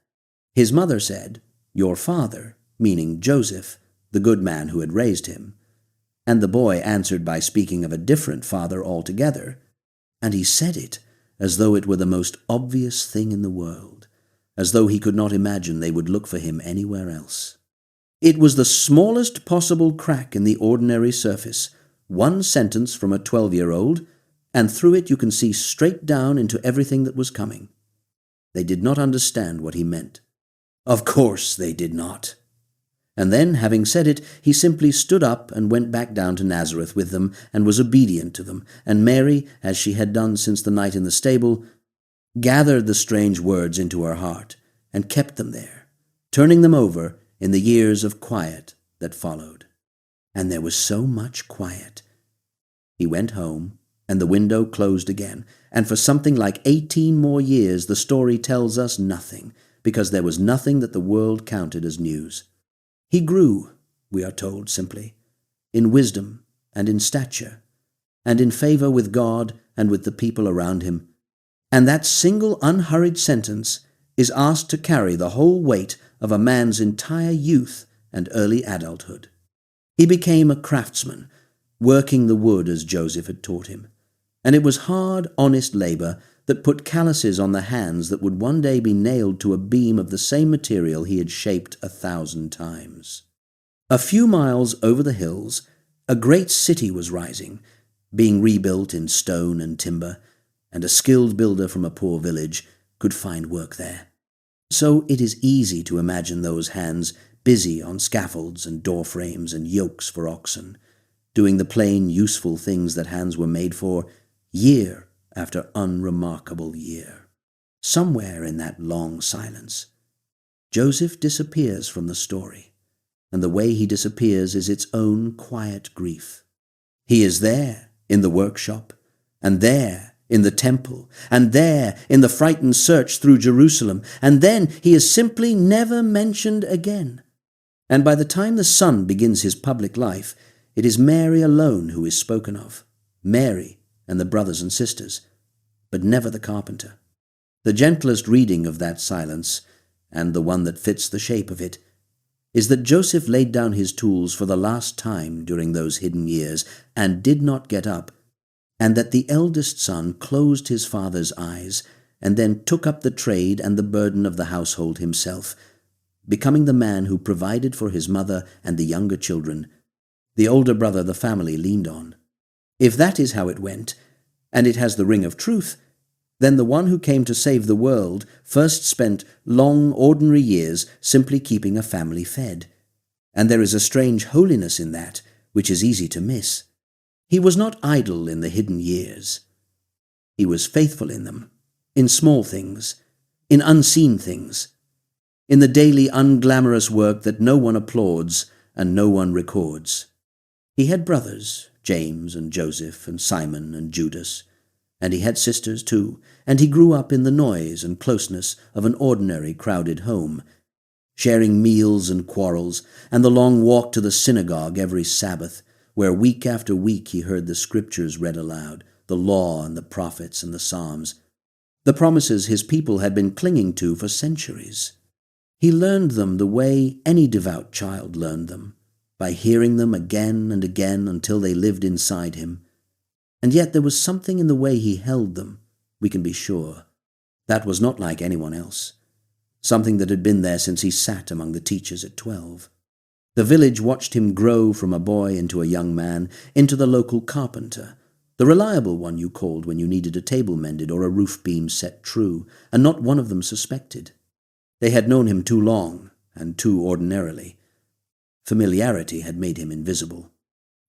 His mother said, "Your father," meaning Joseph, the good man who had raised him. And the boy answered by speaking of a different father altogether, and he said it as though it were the most obvious thing in the world, as though he could not imagine they would look for him anywhere else. It was the smallest possible crack in the ordinary surface, one sentence from a 12-year-old, and through it you can see straight down into everything that was coming. They did not understand what he meant. Of course they did not. And then, having said it, he simply stood up and went back down to Nazareth with them and was obedient to them, and Mary, as she had done since the night in the stable, gathered the strange words into her heart and kept them there, turning them over in the years of quiet that followed. And there was so much quiet. He went home, and the window closed again, and for something like 18 more years the story tells us nothing, because there was nothing that the world counted as news. He grew, we are told simply, in wisdom and in stature, and in favor with God and with the people around him. And that single unhurried sentence is asked to carry the whole weight of a man's entire youth and early adulthood. He became a craftsman, working the wood as Joseph had taught him, and it was hard, honest labor that put calluses on the hands that would one day be nailed to a beam of the same material he had shaped 1,000 times. A few miles over the hills, a great city was rising, being rebuilt in stone and timber, and a skilled builder from a poor village could find work there. So it is easy to imagine those hands busy on scaffolds and door frames and yokes for oxen, doing the plain, useful things that hands were made for, year after unremarkable year. Somewhere in that long silence, Joseph disappears from the story, and the way he disappears is its own quiet grief. He is there in the workshop, and there in the temple, and there in the frightened search through Jerusalem, and then he is simply never mentioned again. And by the time the Son begins his public life, it is Mary alone who is spoken of, Mary and the brothers and sisters, but never the carpenter. The gentlest reading of that silence, and the one that fits the shape of it, is that Joseph laid down his tools for the last time during those hidden years and did not get up, and that the eldest son closed his father's eyes and then took up the trade and the burden of the household himself, becoming the man who provided for his mother and the younger children, the older brother the family leaned on. If that is how it went, and it has the ring of truth, then the one who came to save the world first spent long, ordinary years simply keeping a family fed. And there is a strange holiness in that, which is easy to miss. He was not idle in the hidden years. He was faithful in them, in small things, in unseen things, in the daily unglamorous work that no one applauds and no one records. He had brothers, James and Joseph and Simon and Judas, and he had sisters too, and he grew up in the noise and closeness of an ordinary crowded home, sharing meals and quarrels, and the long walk to the synagogue every Sabbath, where week after week he heard the scriptures read aloud, the law and the prophets and the Psalms, the promises his people had been clinging to for centuries. He learned them the way any devout child learned them, by hearing them again and again until they lived inside him. And yet there was something in the way he held them, we can be sure, that was not like anyone else, something that had been there since he sat among the teachers at 12. The village watched him grow from a boy into a young man, into the local carpenter, the reliable one you called when you needed a table mended or a roof beam set true, and not one of them suspected. They had known him too long, and too ordinarily. Familiarity had made him invisible.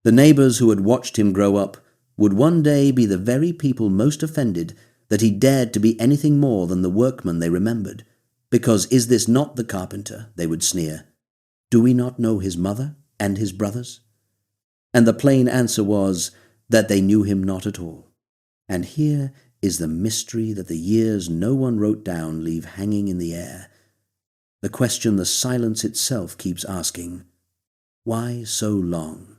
The neighbors who had watched him grow up would one day be the very people most offended that he dared to be anything more than the workman they remembered, because is this not the carpenter, they would sneer. Do we not know his mother and his brothers? And the plain answer was that they knew him not at all. And here is the mystery that the years no one wrote down leave hanging in the air, the question the silence itself keeps asking, why so long?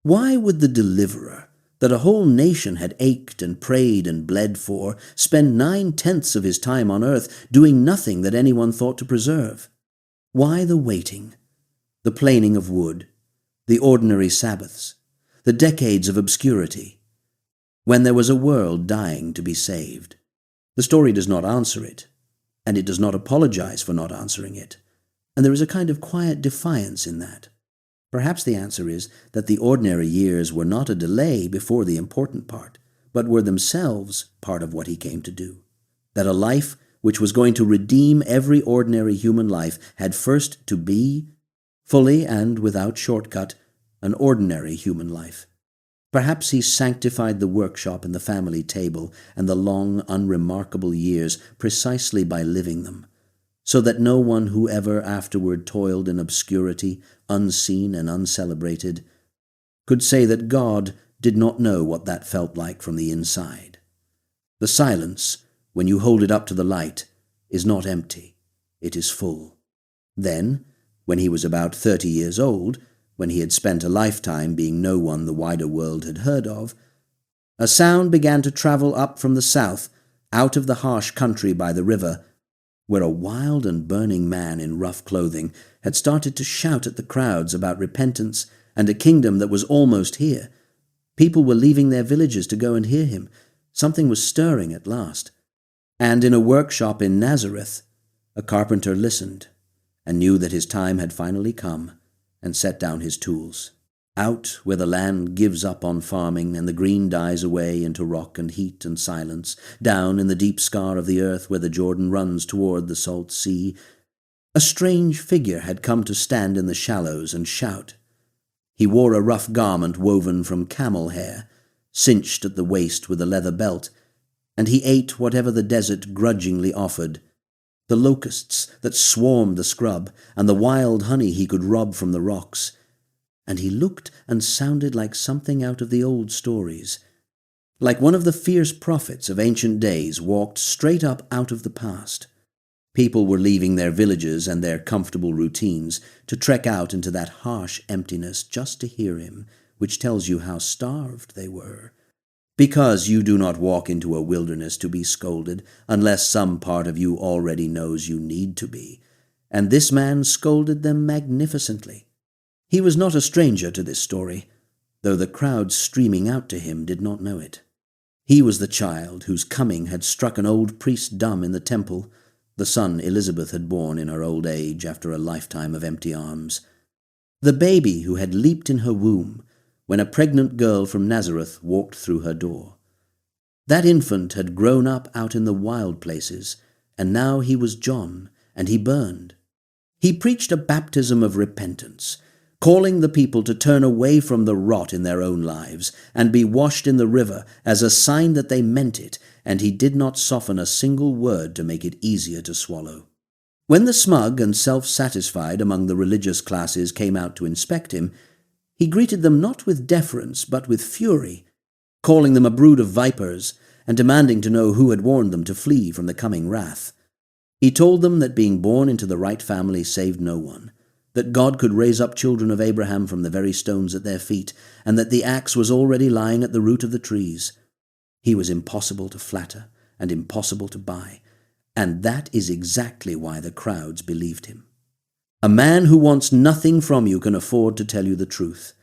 Why would the deliverer, that a whole nation had ached and prayed and bled for, spend 9/10 of his time on earth doing nothing that anyone thought to preserve? Why the waiting, the planing of wood, the ordinary Sabbaths, the decades of obscurity, when there was a world dying to be saved? The story does not answer it, and it does not apologize for not answering it, and there is a kind of quiet defiance in that. Perhaps the answer is that the ordinary years were not a delay before the important part, but were themselves part of what he came to do. That a life which was going to redeem every ordinary human life had first to be, fully and without shortcut, an ordinary human life. Perhaps he sanctified the workshop and the family table and the long, unremarkable years precisely by living them, so that no one who ever afterward toiled in obscurity, unseen and uncelebrated, could say that God did not know what that felt like from the inside. The silence, when you hold it up to the light, is not empty, it is full. Then, when he was about 30 years old, when he had spent a lifetime being no one the wider world had heard of, a sound began to travel up from the south, out of the harsh country by the river, where a wild and burning man in rough clothing had started to shout at the crowds about repentance and a kingdom that was almost here. People were leaving their villages to go and hear him. Something was stirring at last. And in a workshop in Nazareth, a carpenter listened and knew that his time had finally come and set down his tools. Out where the land gives up on farming and the green dies away into rock and heat and silence, down in the deep scar of the earth where the Jordan runs toward the salt sea, a strange figure had come to stand in the shallows and shout. He wore a rough garment woven from camel hair, cinched at the waist with a leather belt, and he ate whatever the desert grudgingly offered, the locusts that swarmed the scrub, and the wild honey he could rob from the rocks. And he looked and sounded like something out of the old stories, like one of the fierce prophets of ancient days walked straight up out of the past. People were leaving their villages and their comfortable routines to trek out into that harsh emptiness just to hear him, which tells you how starved they were. Because you do not walk into a wilderness to be scolded, unless some part of you already knows you need to be. And this man scolded them magnificently. He was not a stranger to this story, though the crowds streaming out to him did not know it. He was the child whose coming had struck an old priest dumb in the temple, the son Elizabeth had borne in her old age after a lifetime of empty arms. The baby who had leaped in her womb when a pregnant girl from Nazareth walked through her door. That infant had grown up out in the wild places, and now he was John, and he burned. He preached a baptism of repentance, calling the people to turn away from the rot in their own lives and be washed in the river as a sign that they meant it, and he did not soften a single word to make it easier to swallow. When the smug and self-satisfied among the religious classes came out to inspect him, he greeted them not with deference but with fury, calling them a brood of vipers and demanding to know who had warned them to flee from the coming wrath. He told them that being born into the right family saved no one, that God could raise up children of Abraham from the very stones at their feet, and that the axe was already lying at the root of the trees. He was impossible to flatter and impossible to buy, and that is exactly why the crowds believed him. A man who wants nothing from you can afford to tell you the truth.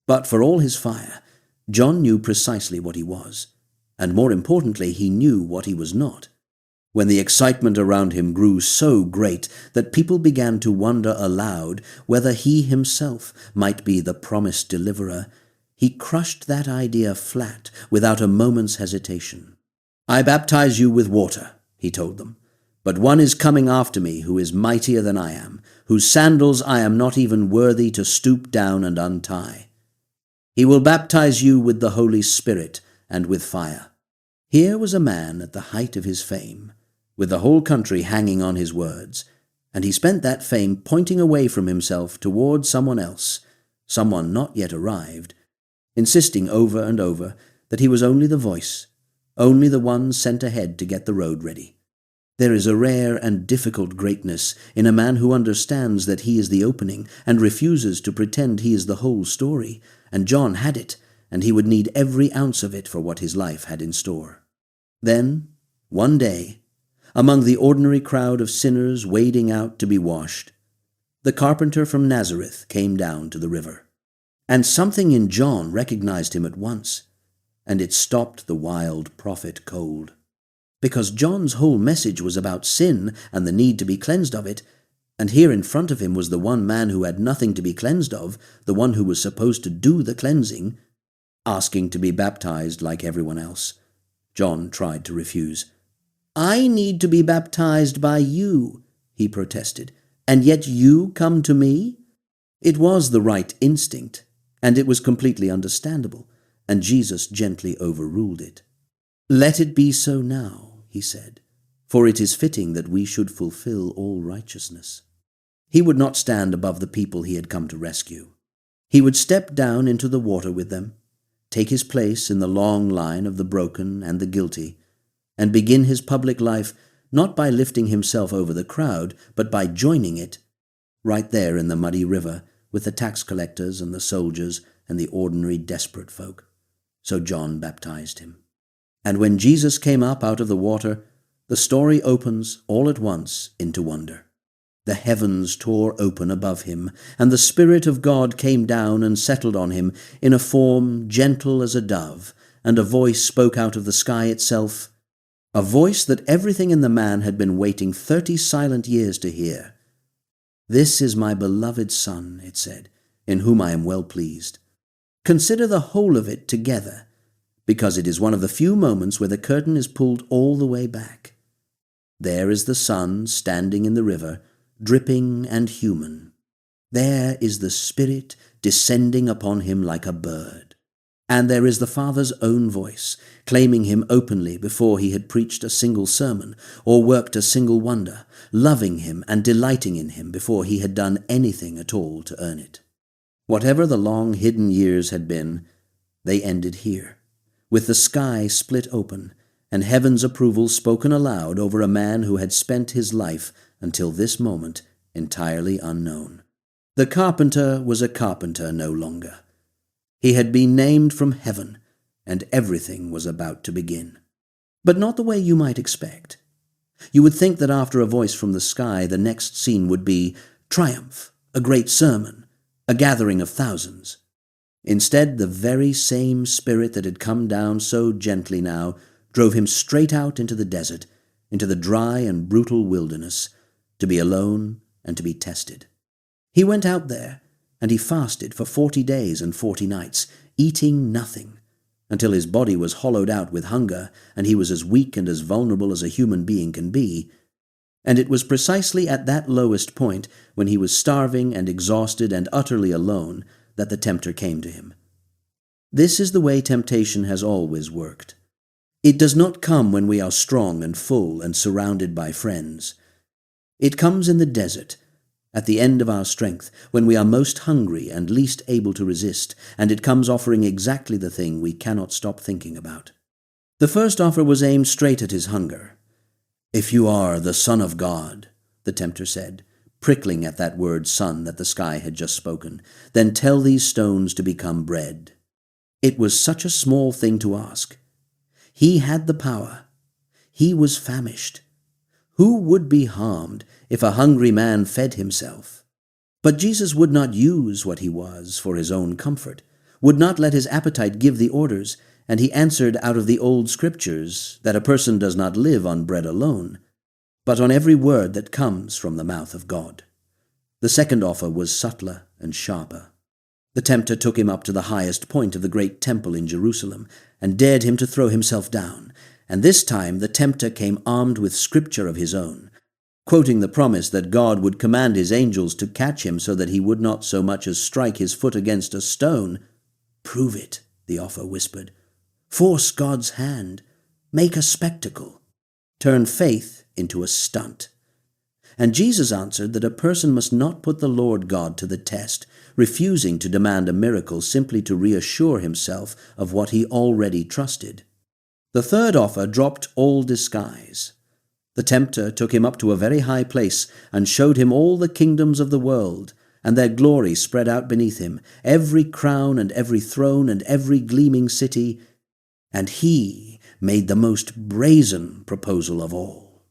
But for all his fire, John knew precisely what he was, and more importantly, he knew what he was not. When the excitement around him grew so great that people began to wonder aloud whether he himself might be the promised deliverer, he crushed that idea flat without a moment's hesitation. "I baptize you with water," he told them, "but one is coming after me who is mightier than I am, whose sandals I am not even worthy to stoop down and untie. He will baptize you with the Holy Spirit and with fire." Here was a man at the height of his fame, with the whole country hanging on his words, and he spent that fame pointing away from himself toward someone else, someone not yet arrived, insisting over and over that he was only the voice, only the one sent ahead to get the road ready. There is a rare and difficult greatness in a man who understands that he is the opening and refuses to pretend he is the whole story, and John had it, and he would need every ounce of it for what his life had in store. Then, one day, among the ordinary crowd of sinners wading out to be washed, the carpenter from Nazareth came down to the river. And something in John recognized him at once, and it stopped the wild prophet cold. Because John's whole message was about sin and the need to be cleansed of it, and here in front of him was the one man who had nothing to be cleansed of, the one who was supposed to do the cleansing, asking to be baptized like everyone else. John tried to refuse. "I need to be baptized by you," he protested, "and yet you come to me?" It was the right instinct, and it was completely understandable, and Jesus gently overruled it. "Let it be so now," he said, "for it is fitting that we should fulfill all righteousness." He would not stand above the people he had come to rescue. He would step down into the water with them, take his place in the long line of the broken and the guilty, and begin his public life not by lifting himself over the crowd, but by joining it, right there in the muddy river with the tax collectors and the soldiers and the ordinary desperate folk. So John baptized him. And when Jesus came up out of the water, The story opens all at once into wonder. The heavens tore open above him, and the Spirit of God came down and settled on him in a form gentle as a dove, and a voice spoke out of the sky itself, a voice that everything in the man had been waiting 30 silent years to hear. "This is my beloved Son," it said, "in whom I am well pleased." Consider the whole of it together, because it is one of the few moments where the curtain is pulled all the way back. There is the Son standing in the river, dripping and human. There is the Spirit descending upon him like a bird. And there is the Father's own voice, claiming him openly before he had preached a single sermon or worked a single wonder, loving him and delighting in him before he had done anything at all to earn it. Whatever the long hidden years had been, they ended here, with the sky split open and heaven's approval spoken aloud over a man who had spent his life until this moment entirely unknown. The carpenter was a carpenter no longer. He had been named from heaven, and everything was about to begin. But not the way you might expect. You would think that after a voice from the sky, the next scene would be triumph, a great sermon, a gathering of thousands. Instead, the very same Spirit that had come down so gently now drove him straight out into the desert, into the dry and brutal wilderness, to be alone and to be tested. He went out there, and he fasted for 40 days and 40 nights, eating nothing, until his body was hollowed out with hunger, and he was as weak and as vulnerable as a human being can be. And it was precisely at that lowest point, when he was starving and exhausted and utterly alone, that the tempter came to him. This is the way temptation has always worked. It does not come when we are strong and full and surrounded by friends. It comes in the desert, at the end of our strength, when we are most hungry and least able to resist, and it comes offering exactly the thing we cannot stop thinking about. The first offer was aimed straight at his hunger. "If you are the Son of God," the tempter said, prickling at that word son that the sky had just spoken, "then tell these stones to become bread." It was such a small thing to ask. He had the power. He was famished. Who would be harmed if a hungry man fed himself? But Jesus would not use what he was for his own comfort, would not let his appetite give the orders, and he answered out of the old Scriptures that a person does not live on bread alone, but on every word that comes from the mouth of God. The second offer was subtler and sharper. The tempter took him up to the highest point of the great temple in Jerusalem and dared him to throw himself down. And this time the tempter came armed with Scripture of his own, quoting the promise that God would command his angels to catch him so that he would not so much as strike his foot against a stone. "Prove it," the offer whispered. "Force God's hand. Make a spectacle. Turn faith into a stunt." And Jesus answered that a person must not put the Lord God to the test, refusing to demand a miracle simply to reassure himself of what he already trusted. The third offer dropped all disguise. The tempter took him up to a very high place and showed him all the kingdoms of the world, and their glory spread out beneath him, every crown and every throne and every gleaming city, and he made the most brazen proposal of all.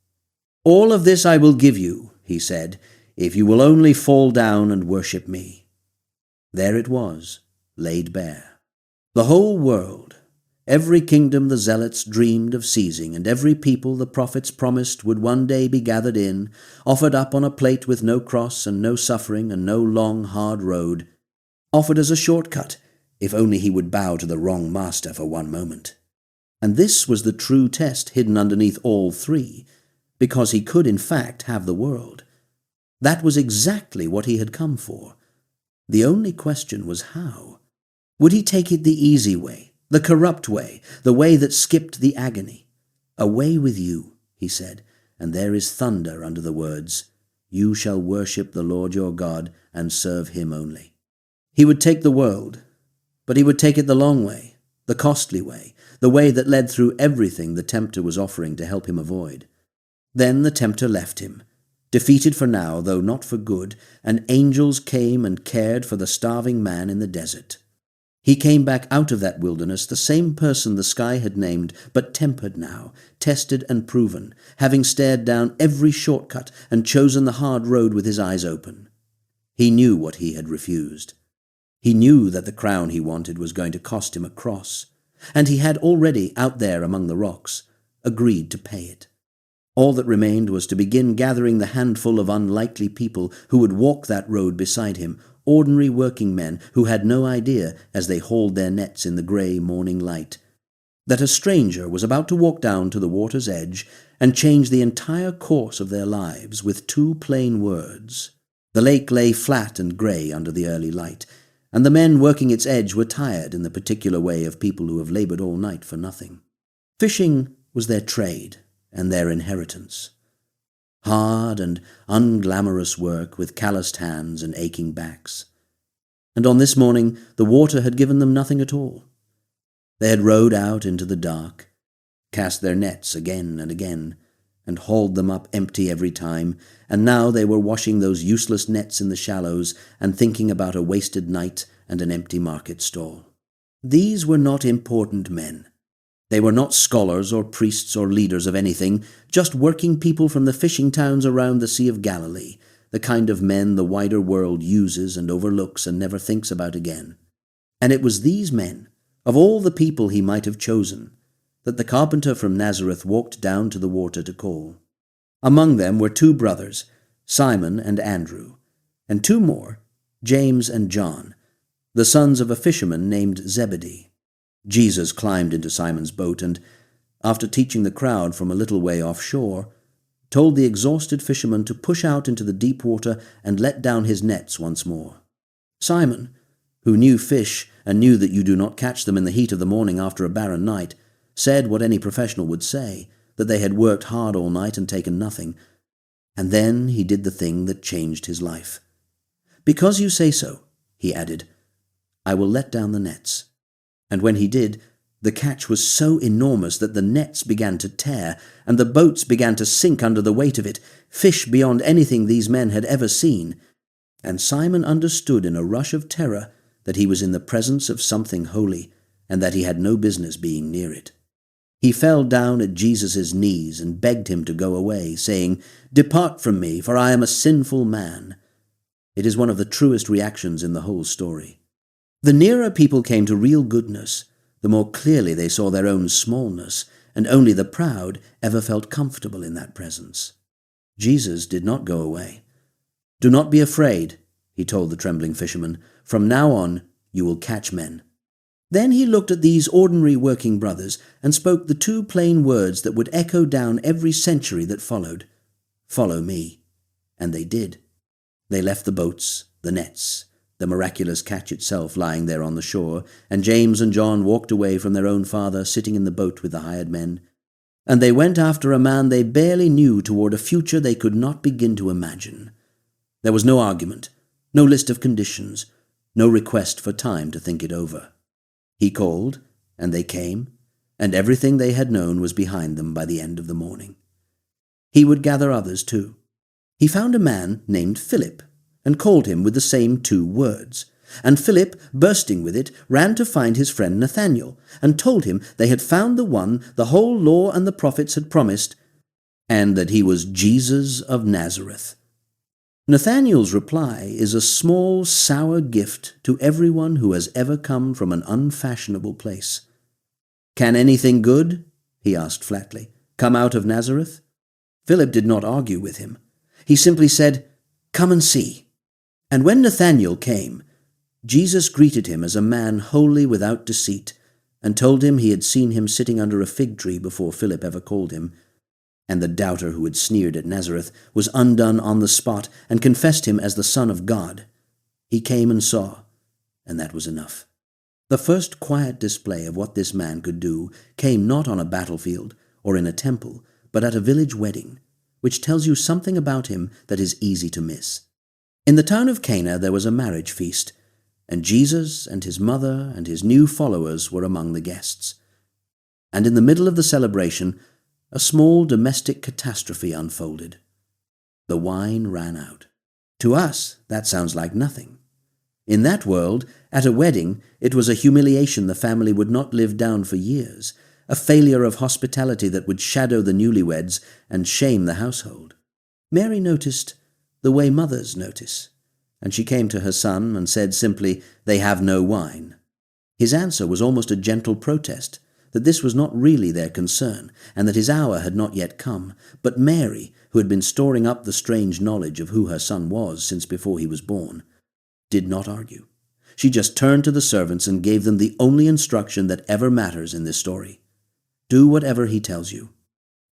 "All of this I will give you," he said, "if you will only fall down and worship me." There it was, laid bare. The whole world, every kingdom the zealots dreamed of seizing, and every people the prophets promised would one day be gathered in, offered up on a plate with no cross and no suffering and no long, hard road, offered as a shortcut, if only he would bow to the wrong master for one moment. And this was the true test hidden underneath all three, because he could in fact have the world. That was exactly what he had come for. The only question was how. Would he take it the easy way, the corrupt way, the way that skipped the agony? "Away with you," he said, and there is thunder under the words, "You shall worship the Lord your God and serve him only." He would take the world, but he would take it the long way, the costly way, the way that led through everything the tempter was offering to help him avoid. Then the tempter left him, defeated for now, though not for good, and angels came and cared for the starving man in the desert. He came back out of that wilderness the same person the sky had named, but tempered now, tested and proven, having stared down every shortcut and chosen the hard road with his eyes open. He knew what he had refused. He knew that the crown he wanted was going to cost him a cross, and he had already, out there among the rocks, agreed to pay it. All that remained was to begin gathering the handful of unlikely people who would walk that road beside him, ordinary working men who had no idea, as they hauled their nets in the grey morning light, that a stranger was about to walk down to the water's edge and change the entire course of their lives with two plain words. The lake lay flat and grey under the early light, and the men working its edge were tired in the particular way of people who have laboured all night for nothing. Fishing was their trade and their inheritance. Hard and unglamorous work with calloused hands and aching backs. And on this morning the water had given them nothing at all. They had rowed out into the dark, cast their nets again and again, and hauled them up empty every time, and now they were washing those useless nets in the shallows and thinking about a wasted night and an empty market stall. These were not important men. They were not scholars or priests or leaders of anything, just working people from the fishing towns around the Sea of Galilee, the kind of men the wider world uses and overlooks and never thinks about again. And it was these men, of all the people he might have chosen, that the carpenter from Nazareth walked down to the water to call. Among them were two brothers, Simon and Andrew, and two more, James and John, the sons of a fisherman named Zebedee. Jesus climbed into Simon's boat and, after teaching the crowd from a little way offshore, told the exhausted fisherman to push out into the deep water and let down his nets once more. Simon, who knew fish and knew that you do not catch them in the heat of the morning after a barren night, said what any professional would say, that they had worked hard all night and taken nothing. And then he did the thing that changed his life. "Because you say so," he added, "I will let down the nets." And when he did, the catch was so enormous that the nets began to tear, and the boats began to sink under the weight of it, fish beyond anything these men had ever seen. And Simon understood in a rush of terror that he was in the presence of something holy, and that he had no business being near it. He fell down at Jesus' knees and begged him to go away, saying, "Depart from me, for I am a sinful man." It is one of the truest reactions in the whole story. The nearer people came to real goodness, the more clearly they saw their own smallness, and only the proud ever felt comfortable in that presence. Jesus did not go away. "Do not be afraid," he told the trembling fisherman. "From now on you will catch men." Then he looked at these ordinary working brothers and spoke the two plain words that would echo down every century that followed. "Follow me." And they did. They left the boats, the nets, the miraculous catch itself lying there on the shore, and James and John walked away from their own father sitting in the boat with the hired men. And they went after a man they barely knew toward a future they could not begin to imagine. There was no argument, no list of conditions, no request for time to think it over. He called, and they came, and everything they had known was behind them by the end of the morning. He would gather others too. He found a man named Philip, and called him with the same two words. And Philip, bursting with it, ran to find his friend Nathanael, and told him they had found the one the whole law and the prophets had promised, and that he was Jesus of Nazareth. Nathanael's reply is a small, sour gift to everyone who has ever come from an unfashionable place. "Can anything good," he asked flatly, "come out of Nazareth?" Philip did not argue with him. He simply said, "Come and see." And when Nathanael came, Jesus greeted him as a man wholly without deceit, and told him he had seen him sitting under a fig tree before Philip ever called him. And the doubter who had sneered at Nazareth was undone on the spot and confessed him as the Son of God. He came and saw, and that was enough. The first quiet display of what this man could do came not on a battlefield or in a temple, but at a village wedding, which tells you something about him that is easy to miss. In the town of Cana there was a marriage feast, and Jesus and his mother and his new followers were among the guests. And in the middle of the celebration, a small domestic catastrophe unfolded. The wine ran out. To us, that sounds like nothing. In that world, at a wedding, it was a humiliation the family would not live down for years, a failure of hospitality that would shadow the newlyweds and shame the household. Mary noticed the way mothers notice, and she came to her son and said simply, "They have no wine." His answer was almost a gentle protest, that this was not really their concern, and that his hour had not yet come. But Mary, who had been storing up the strange knowledge of who her son was since before he was born, did not argue. She just turned to the servants and gave them the only instruction that ever matters in this story. Do whatever he tells you.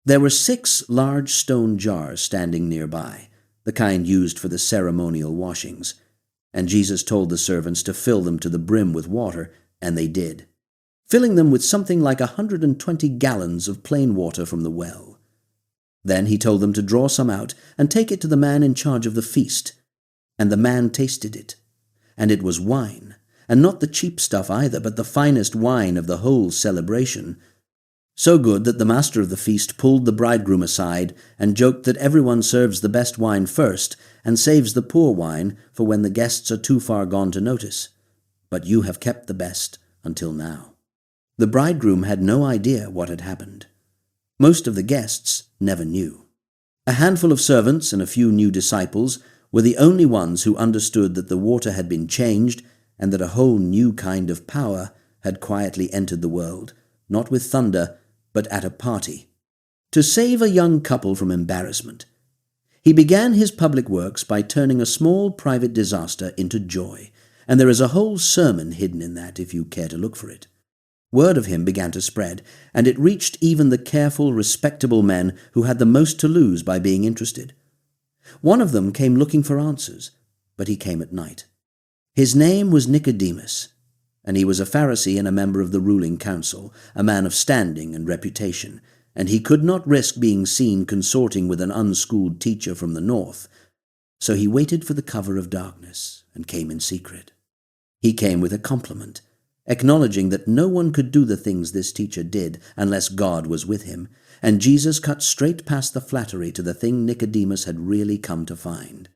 There were 6 large stone jars standing nearby, the kind used for the ceremonial washings, and Jesus told the servants to fill them to the brim with water, and they did, filling them with something like 120 gallons of plain water from the well. Then he told them to draw some out and take it to the man in charge of the feast, and the man tasted it. And it was wine, and not the cheap stuff either, but the finest wine of the whole celebration, so good that the master of the feast pulled the bridegroom aside and joked that everyone serves the best wine first and saves the poor wine for when the guests are too far gone to notice. But you have kept the best until now. The bridegroom had no idea what had happened. Most of the guests never knew. A handful of servants and a few new disciples were the only ones who understood that the water had been changed and that a whole new kind of power had quietly entered the world, not with thunder, but at a party, to save a young couple from embarrassment. He began his public works by turning a small private disaster into joy, and there is a whole sermon hidden in that if you care to look for it. Word of him began to spread, and it reached even the careful, respectable men who had the most to lose by being interested. One of them came looking for answers, but he came at night. His name was Nicodemus, and he was a Pharisee and a member of the ruling council, a man of standing and reputation, and he could not risk being seen consorting with an unschooled teacher from the north, so he waited for the cover of darkness and came in secret. He came with a compliment, acknowledging that no one could do the things this teacher did unless God was with him, and Jesus cut straight past the flattery to the thing Nicodemus had really come to find.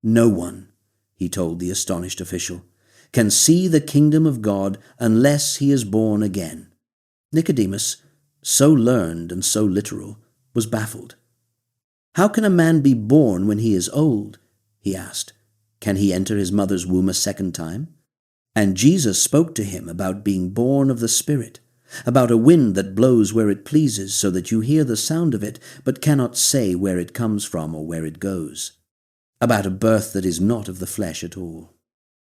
"No one," he told the astonished official, "can see the kingdom of God unless he is born again." Nicodemus, so learned and so literal, was baffled. "How can a man be born when he is old?" he asked. "Can he enter his mother's womb a second time?" And Jesus spoke to him about being born of the Spirit, about a wind that blows where it pleases so that you hear the sound of it but cannot say where it comes from or where it goes, about a birth that is not of the flesh at all.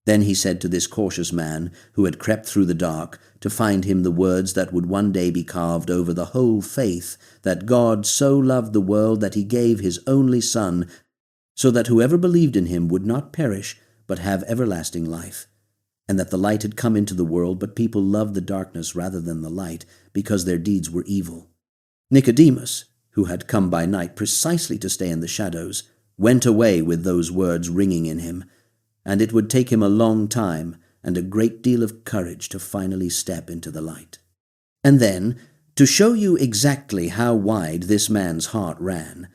Then he said to this cautious man who had crept through the dark to find him the words that would one day be carved over the whole faith, that God so loved the world that he gave his only Son, so that whoever believed in him would not perish but have everlasting life, and that the light had come into the world, but people loved the darkness rather than the light, because their deeds were evil. Nicodemus, who had come by night precisely to stay in the shadows, went away with those words ringing in him, and it would take him a long time and a great deal of courage to finally step into the light. And then, to show you exactly how wide this man's heart ran,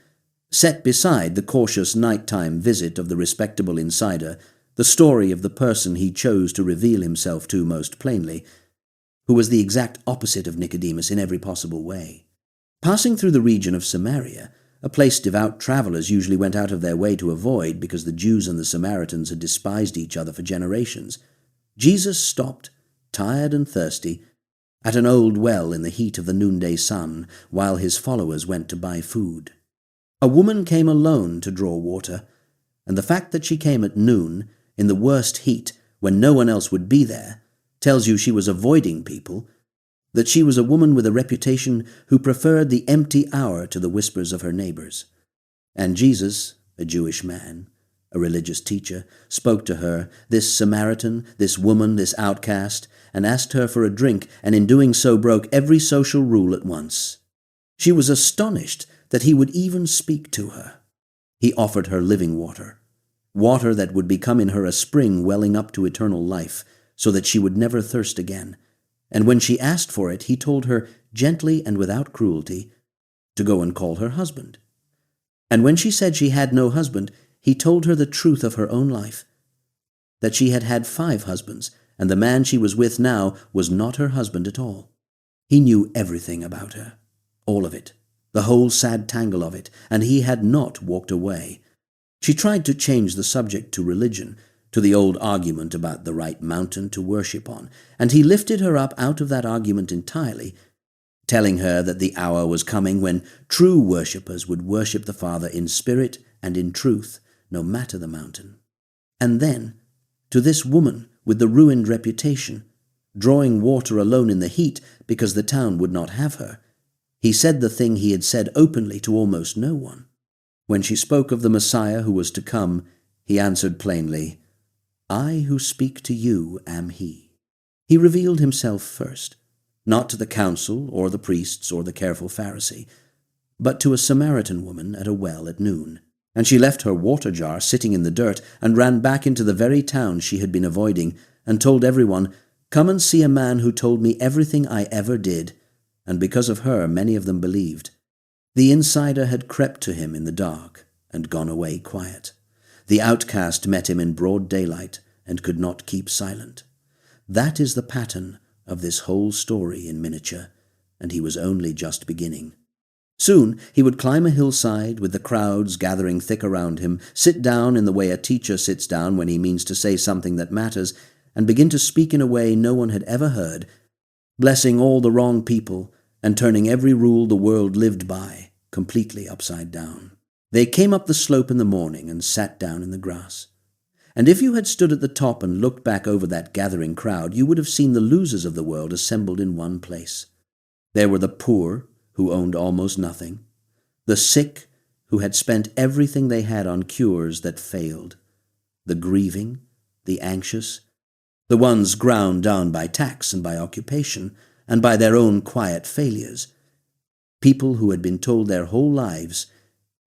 set beside the cautious nighttime visit of the respectable insider, the story of the person he chose to reveal himself to most plainly, who was the exact opposite of Nicodemus in every possible way. Passing through the region of Samaria, a place devout travelers usually went out of their way to avoid because the Jews and the Samaritans had despised each other for generations, Jesus stopped, tired and thirsty, at an old well in the heat of the noonday sun, while his followers went to buy food. A woman came alone to draw water, and the fact that she came at noon, in the worst heat, when no one else would be there, tells you she was avoiding people, that she was a woman with a reputation who preferred the empty hour to the whispers of her neighbors. And Jesus, a Jewish man, a religious teacher, spoke to her, this Samaritan, this woman, this outcast, and asked her for a drink, and in doing so broke every social rule at once. She was astonished that he would even speak to her. He offered her living water, water that would become in her a spring welling up to eternal life, so that she would never thirst again. And when she asked for it, he told her, gently and without cruelty, to go and call her husband. And when she said she had no husband, he told her the truth of her own life. that she had had 5 husbands, and the man she was with now was not her husband at all. He knew everything about her, all of it, the whole sad tangle of it, and he had not walked away. She tried to change the subject to religion, to the old argument about the right mountain to worship on, and he lifted her up out of that argument entirely, telling her that the hour was coming when true worshippers would worship the Father in spirit and in truth, no matter the mountain. And then, to this woman with the ruined reputation, drawing water alone in the heat because the town would not have her, he said the thing he had said openly to almost no one. When she spoke of the Messiah who was to come, he answered plainly, "I who speak to you am he." He revealed himself first, not to the council or the priests or the careful Pharisee, but to a Samaritan woman at a well at noon. And she left her water jar sitting in the dirt and ran back into the very town she had been avoiding and told everyone, "Come and see a man who told me everything I ever did." And because of her, many of them believed. The insider had crept to him in the dark and gone away quiet. The outcast met him in broad daylight and could not keep silent. That is the pattern of this whole story in miniature, and he was only just beginning. Soon he would climb a hillside with the crowds gathering thick around him, sit down in the way a teacher sits down when he means to say something that matters, and begin to speak in a way no one had ever heard, blessing all the wrong people and turning every rule the world lived by completely upside down. They came up the slope in the morning and sat down in the grass. And if you had stood at the top and looked back over that gathering crowd, you would have seen the losers of the world assembled in one place. There were the poor, who owned almost nothing, the sick, who had spent everything they had on cures that failed, the grieving, the anxious, the ones ground down by tax and by occupation, and by their own quiet failures, people who had been told their whole lives,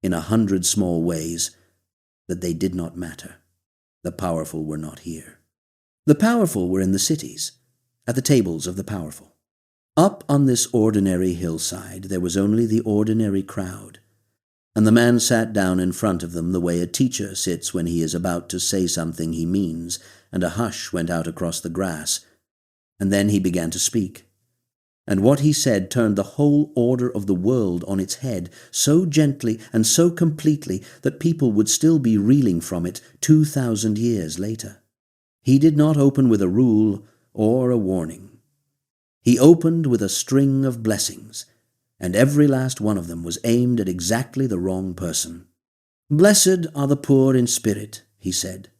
in 100 small ways, that they did not matter. The powerful were not here. The powerful were in the cities, at the tables of the powerful. Up on this ordinary hillside there was only the ordinary crowd, and the man sat down in front of them the way a teacher sits when he is about to say something he means, and a hush went out across the grass, and then he began to speak. And what he said turned the whole order of the world on its head so gently and so completely that people would still be reeling from it 2,000 years later. He did not open with a rule or a warning. He opened with a string of blessings, and every last one of them was aimed at exactly the wrong person. "Blessed are the poor in spirit," he said,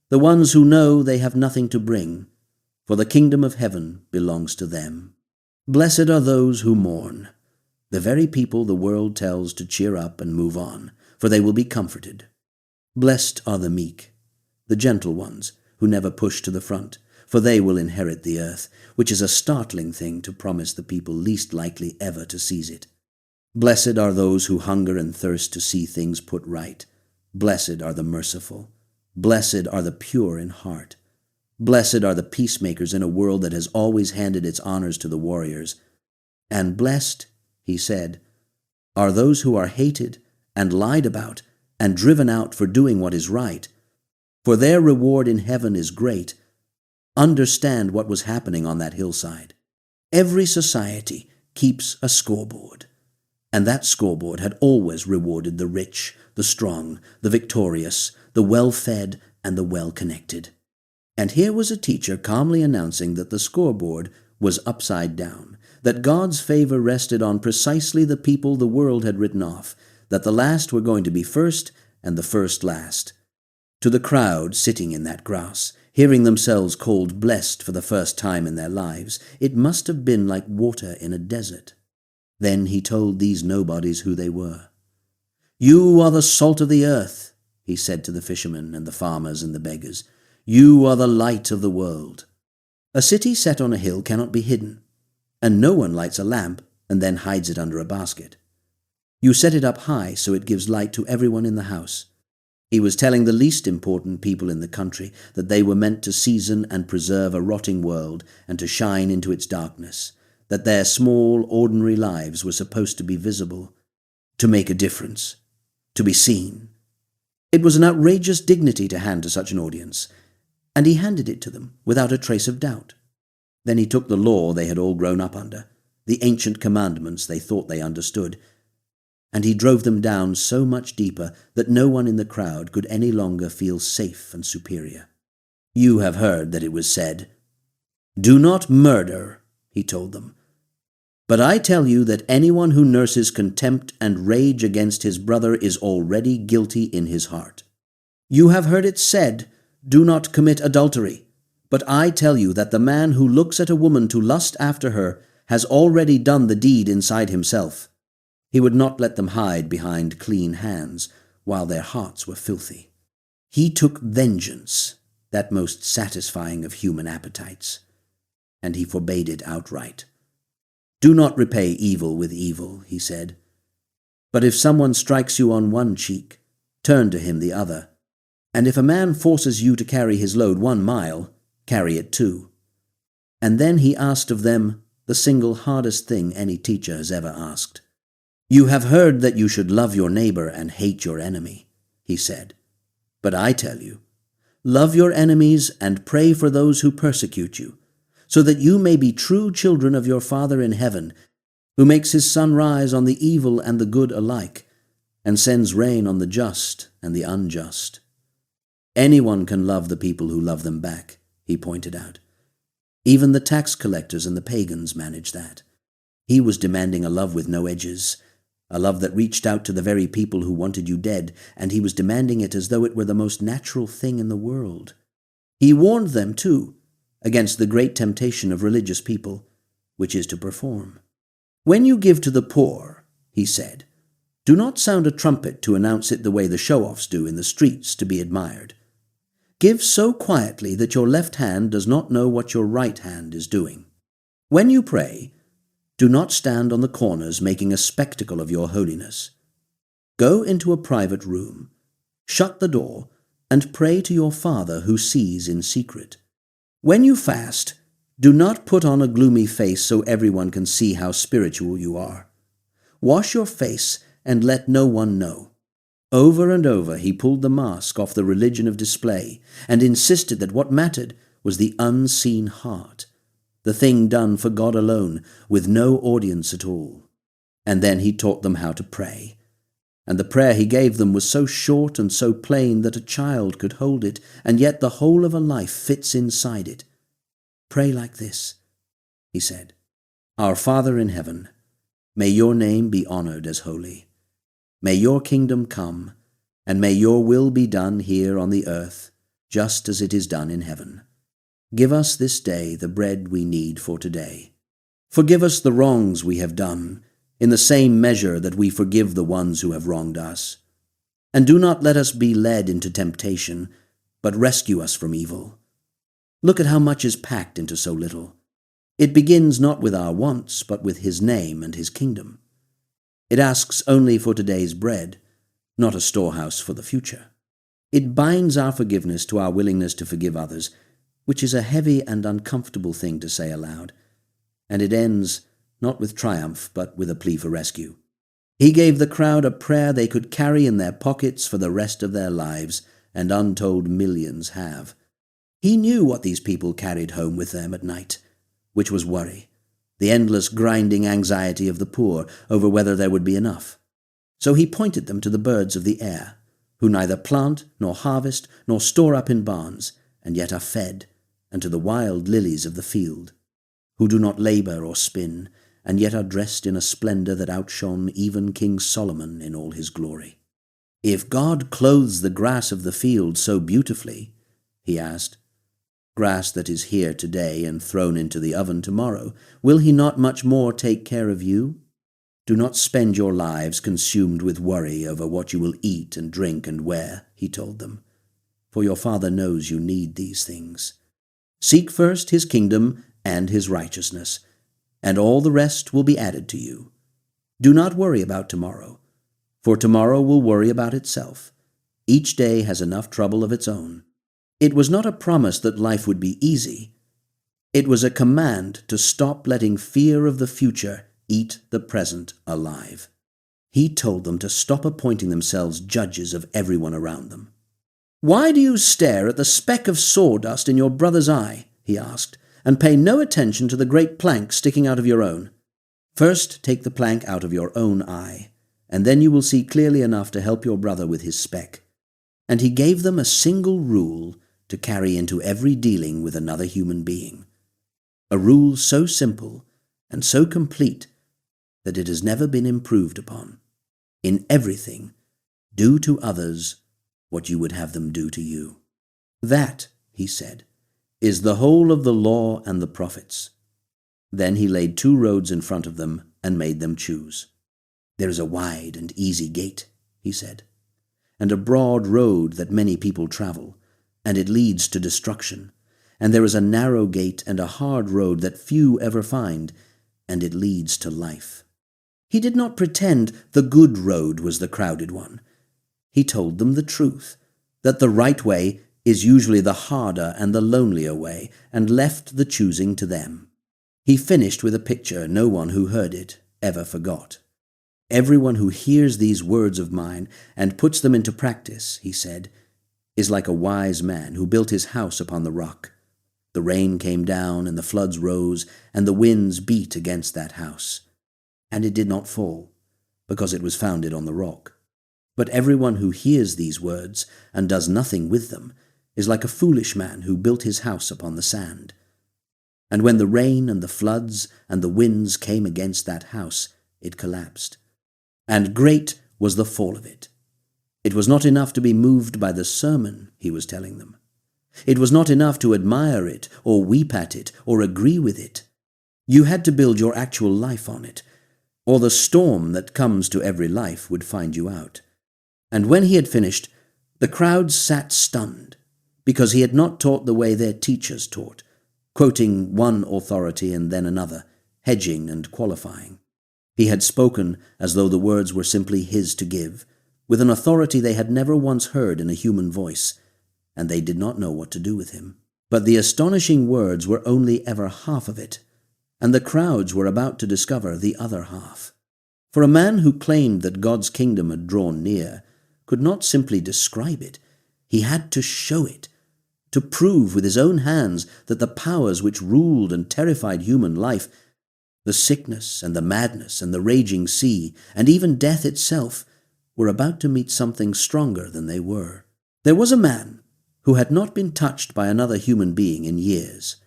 "the ones who know they have nothing to bring, for the kingdom of heaven belongs to them. Blessed are those who mourn," the very people the world tells to cheer up and move on, for they will be comforted. "Blessed are the meek, the gentle ones, who never push to the front, for they will inherit the earth," which is a startling thing to promise the people least likely ever to seize it. "Blessed are those who hunger and thirst to see things put right. Blessed are the merciful. Blessed are the pure in heart. Blessed are the peacemakers in a world that has always handed its honors to the warriors. And blessed," he said, "are those who are hated and lied about and driven out for doing what is right, for their reward in heaven is great." Understand what was happening on that hillside. Every society keeps a scoreboard, and that scoreboard had always rewarded the rich, the strong, the victorious, the well-fed, and the well-connected. And here was a teacher calmly announcing that the scoreboard was upside down, that God's favor rested on precisely the people the world had written off, that the last were going to be first and the first last. To the crowd sitting in that grass, hearing themselves called blessed for the first time in their lives, it must have been like water in a desert. Then he told these nobodies who they were. "You are the salt of the earth," he said to the fishermen and the farmers and the beggars. "You are the light of the world." A city set on a hill cannot be hidden, and no one lights a lamp and then hides it under a basket. You set it up high so it gives light to everyone in the house. He was telling the least important people in the country that they were meant to season and preserve a rotting world and to shine into its darkness, that their small, ordinary lives were supposed to be visible, to make a difference, to be seen. It was an outrageous dignity to hand to such an audience, And he handed it to them without a trace of doubt. Then he took the law they had all grown up under, the ancient commandments they thought they understood, and he drove them down so much deeper that no one in the crowd could any longer feel safe and superior. "You have heard that it was said, 'Do not murder,'" he told them. "But I tell you that anyone who nurses contempt and rage against his brother is already guilty in his heart. You have heard it said, 'Do not commit adultery.' But I tell you that the man who looks at a woman to lust after her has already done the deed inside himself." He would not let them hide behind clean hands while their hearts were filthy. He took vengeance, that most satisfying of human appetites, and he forbade it outright. "Do not repay evil with evil," he said. "But if someone strikes you on one cheek, turn to him the other. And if a man forces you to carry his load 1 mile, carry it 2. And then he asked of them the single hardest thing any teacher has ever asked. "You have heard that you should love your neighbor and hate your enemy," he said. "But I tell you, love your enemies and pray for those who persecute you, so that you may be true children of your Father in heaven, who makes his sun rise on the evil and the good alike, and sends rain on the just and the unjust. Anyone can love the people who love them back," he pointed out. "Even the tax collectors and the pagans manage that." He was demanding a love with no edges, a love that reached out to the very people who wanted you dead, and he was demanding it as though it were the most natural thing in the world. He warned them, too, against the great temptation of religious people, which is to perform. "When you give to the poor," he said, "do not sound a trumpet to announce it the way the show-offs do in the streets to be admired. Give so quietly that your left hand does not know what your right hand is doing. When you pray, do not stand on the corners making a spectacle of your holiness. Go into a private room, shut the door, and pray to your Father who sees in secret. When you fast, do not put on a gloomy face so everyone can see how spiritual you are. Wash your face and let no one know." Over and over he pulled the mask off the religion of display and insisted that what mattered was the unseen heart, the thing done for God alone, with no audience at all. And then he taught them how to pray. And the prayer he gave them was so short and so plain that a child could hold it, and yet the whole of a life fits inside it. "Pray like this," he said. "Our Father in heaven, may your name be honored as holy. May your kingdom come, and may your will be done here on the earth, just as it is done in heaven. Give us this day the bread we need for today. Forgive us the wrongs we have done, in the same measure that we forgive the ones who have wronged us. And do not let us be led into temptation, but rescue us from evil." Look at how much is packed into so little. It begins not with our wants, but with his name and his kingdom. It asks only for today's bread, not a storehouse for the future. It binds our forgiveness to our willingness to forgive others, which is a heavy and uncomfortable thing to say aloud, and it ends not with triumph, but with a plea for rescue. He gave the crowd a prayer they could carry in their pockets for the rest of their lives, and untold millions have. He knew what these people carried home with them at night, which was worry, the endless grinding anxiety of the poor over whether there would be enough. So he pointed them to the birds of the air, who neither plant nor harvest nor store up in barns, and yet are fed, and to the wild lilies of the field, who do not labor or spin, and yet are dressed in a splendor that outshone even King Solomon in all his glory. "If God clothes the grass of the field so beautifully," he asked, "grass that is here today and thrown into the oven tomorrow, will he not much more take care of you? Do not spend your lives consumed with worry over what you will eat and drink and wear," he told them, "for your Father knows you need these things. Seek first his kingdom and his righteousness, and all the rest will be added to you. Do not worry about tomorrow, for tomorrow will worry about itself. Each day has enough trouble of its own." It was not a promise that life would be easy. It was a command to stop letting fear of the future eat the present alive. He told them to stop appointing themselves judges of everyone around them. "Why do you stare at the speck of sawdust in your brother's eye," he asked, "and pay no attention to the great plank sticking out of your own? First take the plank out of your own eye, and then you will see clearly enough to help your brother with his speck." And he gave them a single rule to carry into every dealing with another human being. A rule so simple and so complete that it has never been improved upon. In everything, do to others what you would have them do to you. That, he said, is the whole of the law and the prophets. Then he laid 2 roads in front of them and made them choose. "There is a wide and easy gate," he said, "and a broad road that many people travel, and it leads to destruction. And there is a narrow gate and a hard road that few ever find, and it leads to life." He did not pretend the good road was the crowded one. He told them the truth, that the right way is usually the harder and the lonelier way, and left the choosing to them. He finished with a picture no one who heard it ever forgot. "Everyone who hears these words of mine and puts them into practice," he said, "is like a wise man who built his house upon the rock. The rain came down, and the floods rose, and the winds beat against that house. And it did not fall, because it was founded on the rock. But everyone who hears these words and does nothing with them is like a foolish man who built his house upon the sand. And when the rain and the floods and the winds came against that house, it collapsed. And great was the fall of it." It was not enough to be moved by the sermon, he was telling them. It was not enough to admire it or weep at it or agree with it. You had to build your actual life on it, or the storm that comes to every life would find you out. And when he had finished, the crowds sat stunned, because he had not taught the way their teachers taught, quoting one authority and then another, hedging and qualifying. He had spoken as though the words were simply his to give, with an authority they had never once heard in a human voice, and they did not know what to do with him. But the astonishing words were only ever half of it, and the crowds were about to discover the other half. For a man who claimed that God's kingdom had drawn near could not simply describe it. He had to show it, to prove with his own hands that the powers which ruled and terrified human life, the sickness and the madness and the raging sea, and even death itself, were about to meet something stronger than they were. There was a man who had not been touched by another human being in years.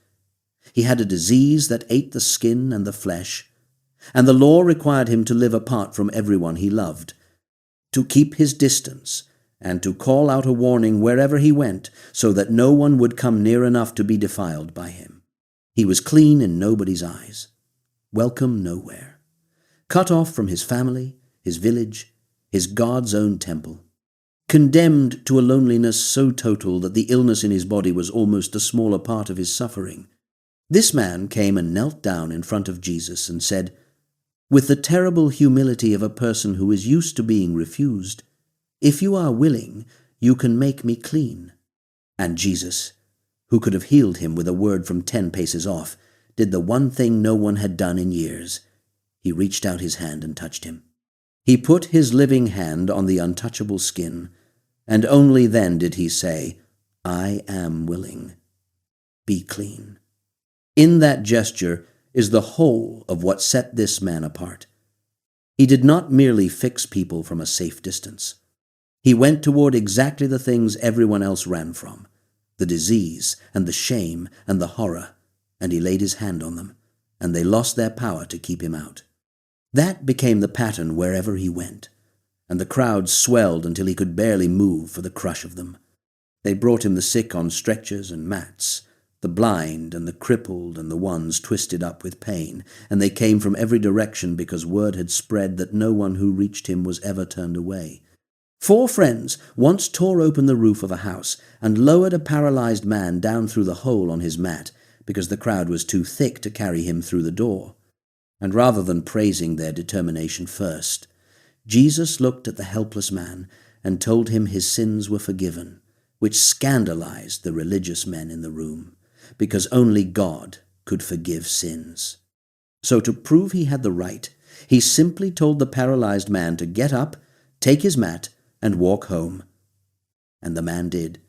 He had a disease that ate the skin and the flesh, and the law required him to live apart from everyone he loved, to keep his distance, and to call out a warning wherever he went, so that no one would come near enough to be defiled by him. He was clean in nobody's eyes, welcome nowhere, cut off from his family, his village, his God's own temple, condemned to a loneliness so total that the illness in his body was almost a smaller part of his suffering. This man came and knelt down in front of Jesus and said, with the terrible humility of a person who is used to being refused, "If you are willing, you can make me clean." And Jesus, who could have healed him with a word from 10 paces off, did the one thing no one had done in years. He reached out his hand and touched him. He put his living hand on the untouchable skin, and only then did he say, "I am willing. Be clean." In that gesture is the whole of what set this man apart. He did not merely fix people from a safe distance. He went toward exactly the things everyone else ran from, the disease and the shame and the horror, and he laid his hand on them, and they lost their power to keep him out. That became the pattern wherever he went, and the crowds swelled until he could barely move for the crush of them. They brought him the sick on stretchers and mats, the blind and the crippled and the ones twisted up with pain, and they came from every direction because word had spread that no one who reached him was ever turned away. 4 friends once tore open the roof of a house and lowered a paralyzed man down through the hole on his mat because the crowd was too thick to carry him through the door. And rather than praising their determination first, Jesus looked at the helpless man and told him his sins were forgiven, which scandalized the religious men in the room, because only God could forgive sins. So to prove he had the right, he simply told the paralyzed man to get up, take his mat, and walk home. And the man did,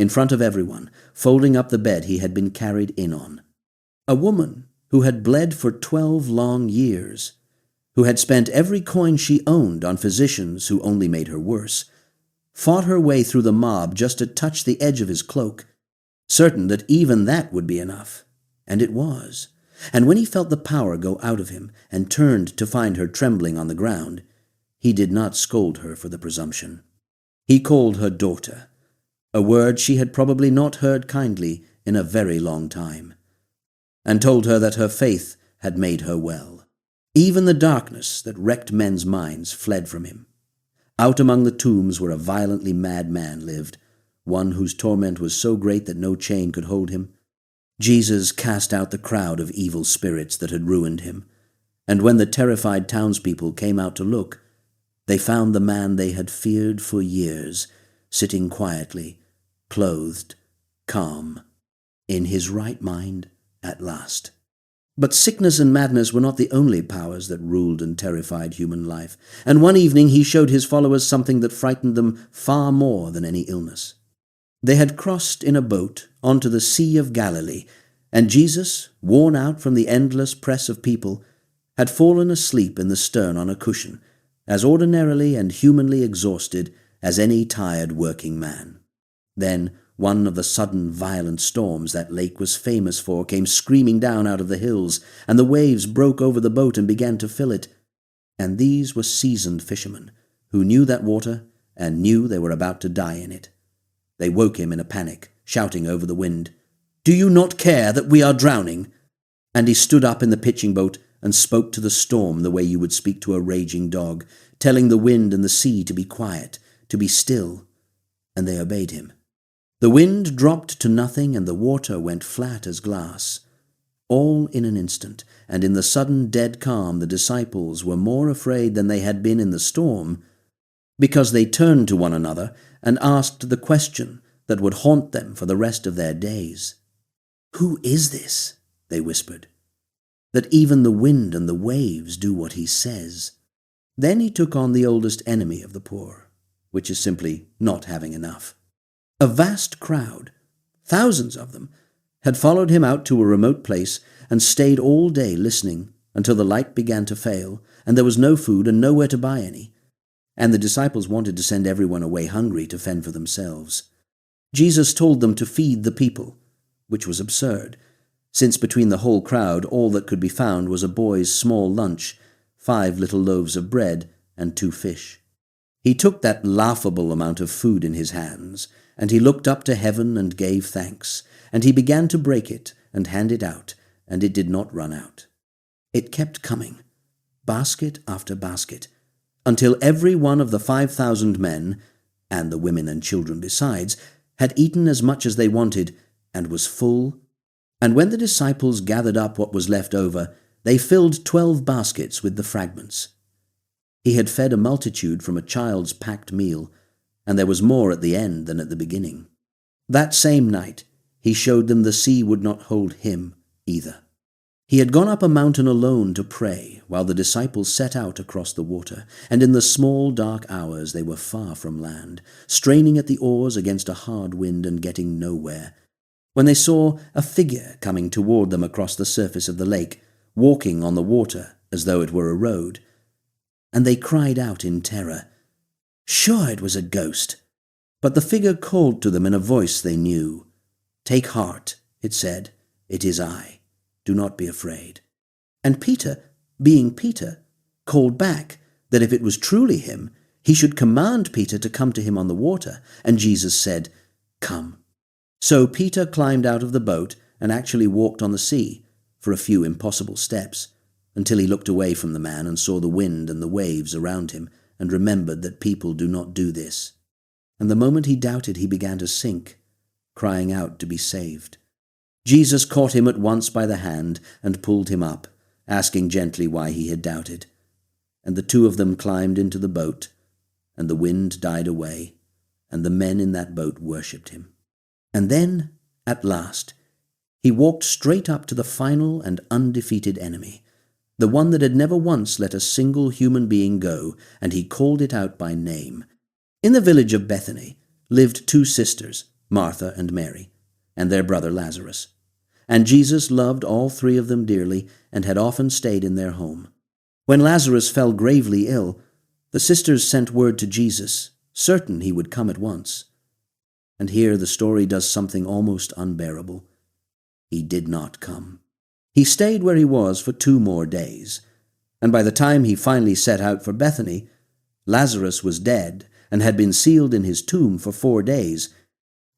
in front of everyone, folding up the bed he had been carried in on. A woman who had bled for 12 long years, who had spent every coin she owned on physicians who only made her worse, fought her way through the mob just to touch the edge of his cloak, certain that even that would be enough. And it was. And when he felt the power go out of him and turned to find her trembling on the ground, he did not scold her for the presumption. He called her daughter, a word she had probably not heard kindly in a very long time, and told her that her faith had made her well. Even the darkness that wrecked men's minds fled from him. Out among the tombs where a violently mad man lived, one whose torment was so great that no chain could hold him, Jesus cast out the crowd of evil spirits that had ruined him, and when the terrified townspeople came out to look, they found the man they had feared for years, sitting quietly, clothed, calm, in his right mind at last. But sickness and madness were not the only powers that ruled and terrified human life, and one evening he showed his followers something that frightened them far more than any illness. They had crossed in a boat onto the Sea of Galilee, and Jesus, worn out from the endless press of people, had fallen asleep in the stern on a cushion, as ordinarily and humanly exhausted as any tired working man. Then one of the sudden violent storms that lake was famous for came screaming down out of the hills, and the waves broke over the boat and began to fill it. And these were seasoned fishermen, who knew that water and knew they were about to die in it. They woke him in a panic, shouting over the wind, "Do you not care that we are drowning?" And he stood up in the pitching boat and spoke to the storm the way you would speak to a raging dog, telling the wind and the sea to be quiet, to be still, and they obeyed him. The wind dropped to nothing and the water went flat as glass. All in an instant, and in the sudden dead calm the disciples were more afraid than they had been in the storm, because they turned to one another and asked the question that would haunt them for the rest of their days. "Who is this?" they whispered, "that even the wind and the waves do what he says?" Then he took on the oldest enemy of the poor, which is simply not having enough. A vast crowd, thousands of them, had followed him out to a remote place and stayed all day listening until the light began to fail and there was no food and nowhere to buy any. And the disciples wanted to send everyone away hungry to fend for themselves. Jesus told them to feed the people, which was absurd, since between the whole crowd all that could be found was a boy's small lunch, 5 little loaves of bread and 2 fish. He took that laughable amount of food in his hands, and he looked up to heaven and gave thanks, and he began to break it and hand it out, and it did not run out. It kept coming, basket after basket, until every one of the 5,000 men, and the women and children besides, had eaten as much as they wanted, and was full. And when the disciples gathered up what was left over, they filled 12 baskets with the fragments. He had fed a multitude from a child's packed meal, and there was more at the end than at the beginning. That same night, he showed them the sea would not hold him either. He had gone up a mountain alone to pray, while the disciples set out across the water, and in the small dark hours they were far from land, straining at the oars against a hard wind and getting nowhere, when they saw a figure coming toward them across the surface of the lake, walking on the water as though it were a road. And they cried out in terror. Sure, it was a ghost. But the figure called to them in a voice they knew. "Take heart," it said, "it is I. Do not be afraid." And Peter, being Peter, called back that if it was truly him, he should command Peter to come to him on the water. And Jesus said, "Come." So Peter climbed out of the boat and actually walked on the sea for a few impossible steps, until he looked away from the man and saw the wind and the waves around him and remembered that people do not do this. And the moment he doubted, he began to sink, crying out to be saved. Jesus caught him at once by the hand and pulled him up, asking gently why he had doubted. And the two of them climbed into the boat, and the wind died away, and the men in that boat worshipped him. And then, at last, he walked straight up to the final and undefeated enemy, the one that had never once let a single human being go, and he called it out by name. In the village of Bethany lived 2 sisters, Martha and Mary, and their brother Lazarus. And Jesus loved all three of them dearly and had often stayed in their home. When Lazarus fell gravely ill, the sisters sent word to Jesus, certain he would come at once. And here the story does something almost unbearable. He did not come. He stayed where he was for 2 more days, and by the time he finally set out for Bethany, Lazarus was dead and had been sealed in his tomb for 4 days,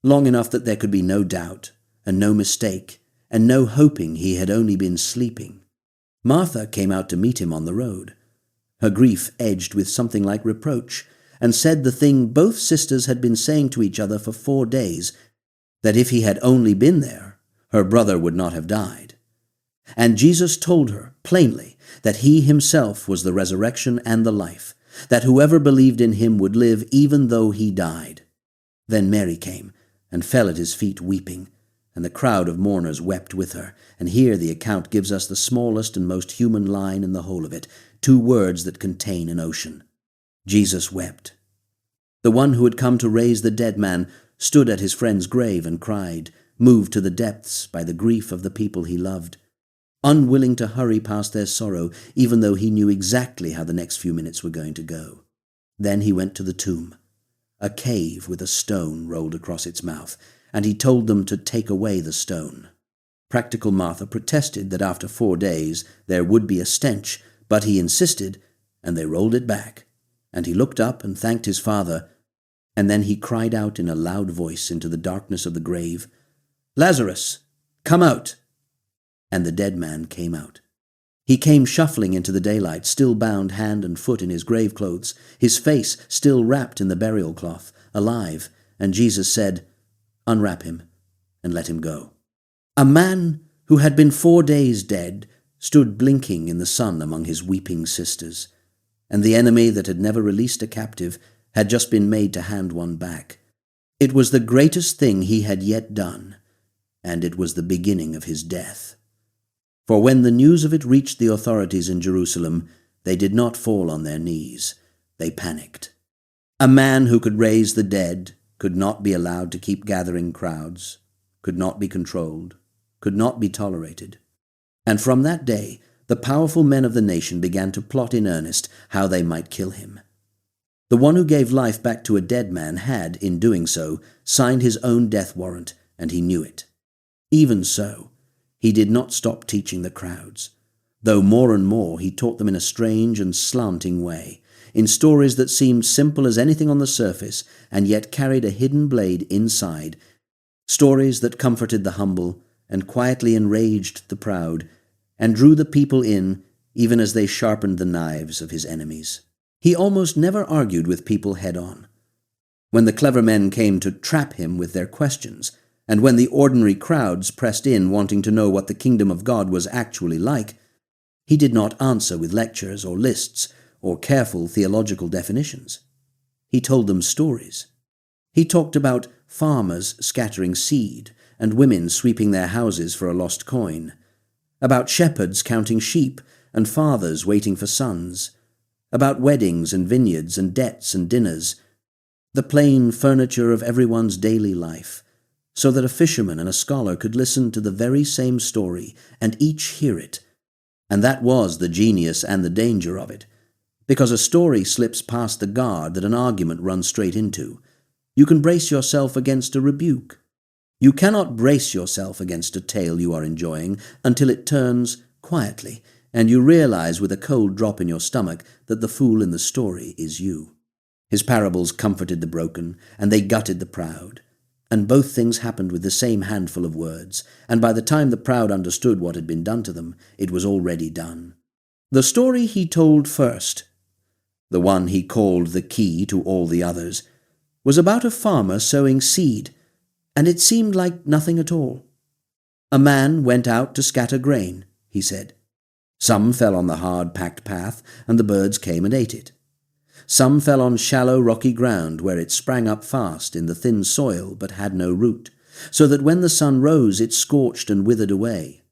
long enough that there could be no doubt and no mistake and no hoping he had only been sleeping. Martha came out to meet him on the road, her grief edged with something like reproach, and said the thing both sisters had been saying to each other for 4 days, that if he had only been there, her brother would not have died. And Jesus told her plainly that he himself was the resurrection and the life, that whoever believed in him would live even though he died. Then Mary came and fell at his feet weeping, and the crowd of mourners wept with her. And here the account gives us the smallest and most human line in the whole of it, 2 words that contain an ocean. Jesus wept. The one who had come to raise the dead man stood at his friend's grave and cried, moved to the depths by the grief of the people he loved, unwilling to hurry past their sorrow, even though he knew exactly how the next few minutes were going to go. Then he went to the tomb, a cave with a stone rolled across its mouth, and he told them to take away the stone. Practical Martha protested that after 4 days there would be a stench, but he insisted, and they rolled it back. And he looked up and thanked his Father, and then he cried out in a loud voice into the darkness of the grave, "Lazarus, come out!" And the dead man came out. He came shuffling into the daylight, still bound hand and foot in his grave clothes, his face still wrapped in the burial cloth, alive, and Jesus said, "Unwrap him and let him go." A man who had been 4 days dead stood blinking in the sun among his weeping sisters, and the enemy that had never released a captive had just been made to hand one back. It was the greatest thing he had yet done, and it was the beginning of his death. For when the news of it reached the authorities in Jerusalem, they did not fall on their knees. They panicked. A man who could raise the dead could not be allowed to keep gathering crowds, could not be controlled, could not be tolerated. And from that day, the powerful men of the nation began to plot in earnest how they might kill him. The one who gave life back to a dead man had, in doing so, signed his own death warrant, and he knew it. Even so, he did not stop teaching the crowds, though more and more he taught them in a strange and slanting way, in stories that seemed simple as anything on the surface, and yet carried a hidden blade inside, stories that comforted the humble and quietly enraged the proud, and drew the people in even as they sharpened the knives of his enemies. He almost never argued with people head-on. When the clever men came to trap him with their questions, and when the ordinary crowds pressed in wanting to know what the kingdom of God was actually like, he did not answer with lectures or lists or careful theological definitions. He told them stories. He talked about farmers scattering seed and women sweeping their houses for a lost coin, about shepherds counting sheep and fathers waiting for sons, about weddings and vineyards and debts and dinners, the plain furniture of everyone's daily life, so that a fisherman and a scholar could listen to the very same story and each hear it. And that was the genius and the danger of it, because a story slips past the guard that an argument runs straight into. You can brace yourself against a rebuke. You cannot brace yourself against a tale you are enjoying until it turns quietly, and you realize with a cold drop in your stomach that the fool in the story is you. His parables comforted the broken, and they gutted the proud. And both things happened with the same handful of words, and by the time the proud understood what had been done to them, it was already done. The story he told first, the one he called the key to all the others, was about a farmer sowing seed, and it seemed like nothing at all. A man went out to scatter grain, he said. Some fell on the hard packed path, and the birds came and ate it. Some fell on shallow rocky ground where it sprang up fast in the thin soil but had no root, so that when the sun rose it scorched and withered away.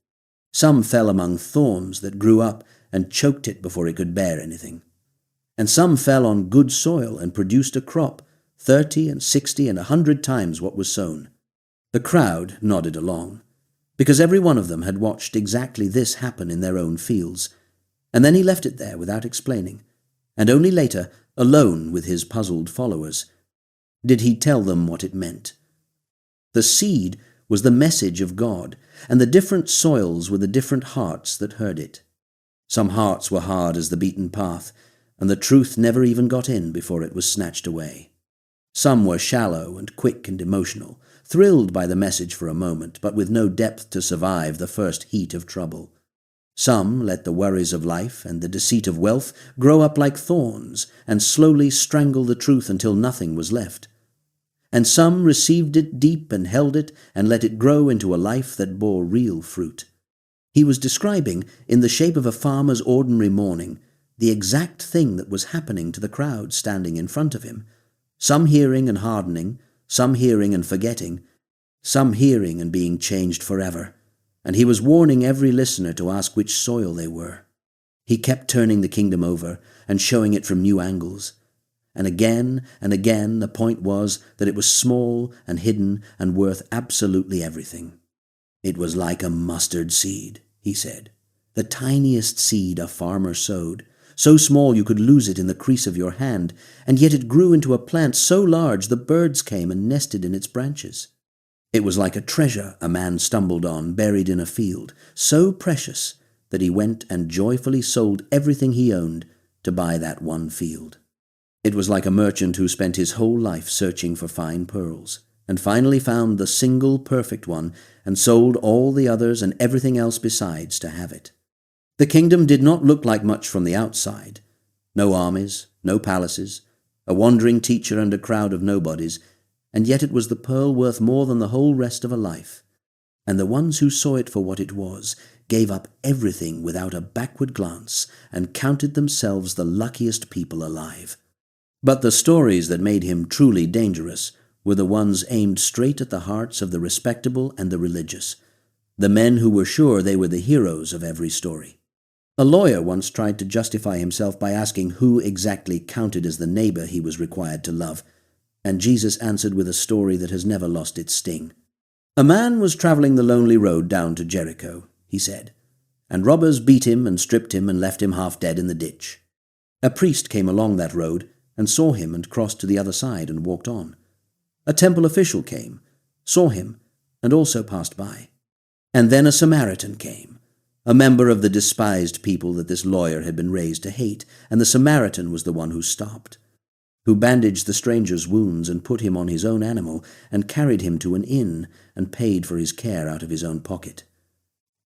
Some fell among thorns that grew up and choked it before it could bear anything. And some fell on good soil and produced a crop, 30 and 60 and 100 times what was sown. The crowd nodded along, because every one of them had watched exactly this happen in their own fields. And then he left it there without explaining, and only later, alone with his puzzled followers, did he tell them what it meant. The seed was the message of God, and the different soils were the different hearts that heard it. Some hearts were hard as the beaten path, and the truth never even got in before it was snatched away. Some were shallow and quick and emotional, thrilled by the message for a moment, but with no depth to survive the first heat of trouble. Some let the worries of life and the deceit of wealth grow up like thorns and slowly strangle the truth until nothing was left. And some received it deep and held it and let it grow into a life that bore real fruit. He was describing, in the shape of a farmer's ordinary morning, the exact thing that was happening to the crowd standing in front of him, some hearing and hardening, some hearing and forgetting, some hearing and being changed forever. And he was warning every listener to ask which soil they were. He kept turning the kingdom over and showing it from new angles. And again the point was that it was small and hidden and worth absolutely everything. It was like a mustard seed, he said, the tiniest seed a farmer sowed, so small you could lose it in the crease of your hand, and yet it grew into a plant so large the birds came and nested in its branches. It was like a treasure a man stumbled on, buried in a field, so precious that he went and joyfully sold everything he owned to buy that one field. It was like a merchant who spent his whole life searching for fine pearls, and finally found the single perfect one, and sold all the others and everything else besides to have it. The kingdom did not look like much from the outside. No armies, no palaces, a wandering teacher and a crowd of nobodies, and yet it was the pearl worth more than the whole rest of a life. And the ones who saw it for what it was gave up everything without a backward glance and counted themselves the luckiest people alive. But the stories that made him truly dangerous were the ones aimed straight at the hearts of the respectable and the religious, the men who were sure they were the heroes of every story. A lawyer once tried to justify himself by asking who exactly counted as the neighbor he was required to love, and Jesus answered with a story that has never lost its sting. A man was traveling the lonely road down to Jericho, he said, and robbers beat him and stripped him and left him half dead in the ditch. A priest came along that road and saw him and crossed to the other side and walked on. A temple official came, saw him, and also passed by. And then a Samaritan came, a member of the despised people that this lawyer had been raised to hate, and the Samaritan was the one who stopped, who bandaged the stranger's wounds and put him on his own animal and carried him to an inn and paid for his care out of his own pocket.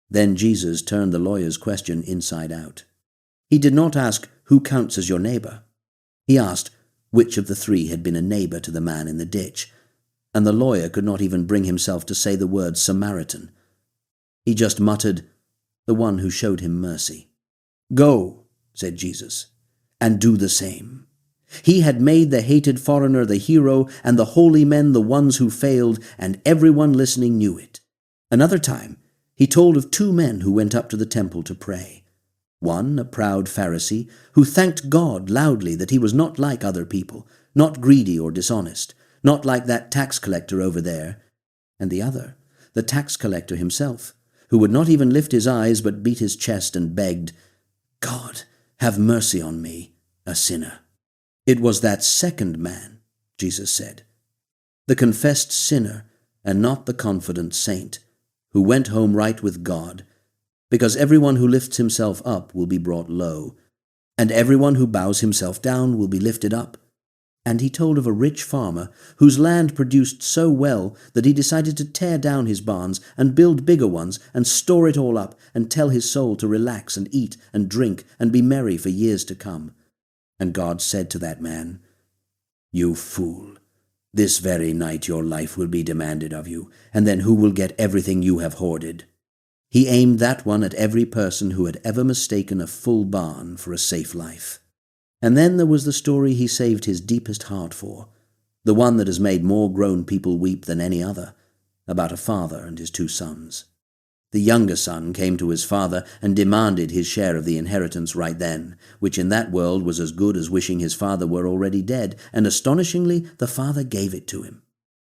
Then Jesus turned the lawyer's question inside out. He did not ask, "Who counts as your neighbor?" He asked which of the three had been a neighbor to the man in the ditch, and the lawyer could not even bring himself to say the word Samaritan. He just muttered, "The one who showed him mercy." "Go," said Jesus, "and do the same." He had made the hated foreigner the hero and the holy men the ones who failed, and everyone listening knew it. Another time, he told of two men who went up to the temple to pray. One, a proud Pharisee, who thanked God loudly that he was not like other people, not greedy or dishonest, not like that tax collector over there. And the other, the tax collector himself, who would not even lift his eyes but beat his chest and begged, "God, have mercy on me, a sinner." It was that second man, Jesus said, the confessed sinner and not the confident saint, who went home right with God, because everyone who lifts himself up will be brought low, and everyone who bows himself down will be lifted up. And he told of a rich farmer whose land produced so well that he decided to tear down his barns and build bigger ones and store it all up and tell his soul to relax and eat and drink and be merry for years to come. And God said to that man, "You fool, this very night your life will be demanded of you, and then who will get everything you have hoarded?" He aimed that one at every person who had ever mistaken a full barn for a safe life. And then there was the story he saved his deepest heart for, the one that has made more grown people weep than any other, about a father and his two sons. The younger son came to his father and demanded his share of the inheritance right then, which in that world was as good as wishing his father were already dead, and astonishingly the father gave it to him.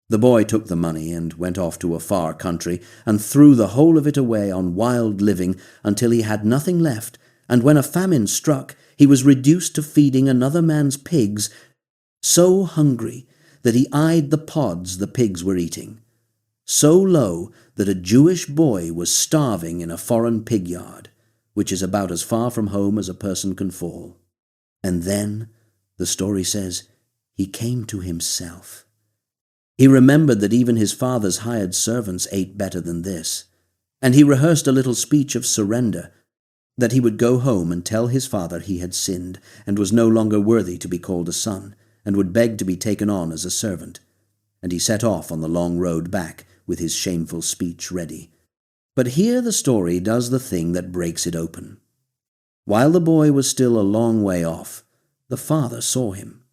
The boy took the money and went off to a far country and threw the whole of it away on wild living until he had nothing left, and when a famine struck, he was reduced to feeding another man's pigs, so hungry that he eyed the pods the pigs were eating, so low that a Jewish boy was starving in a foreign pig yard, which is about as far from home as a person can fall. And then, the story says, he came to himself. He remembered that even his father's hired servants ate better than this, and he rehearsed a little speech of surrender, that he would go home and tell his father he had sinned and was no longer worthy to be called a son, and would beg to be taken on as a servant. And he set off on the long road back with his shameful speech ready. But here the story does the thing that breaks it open. While the boy was still a long way off, the father saw him,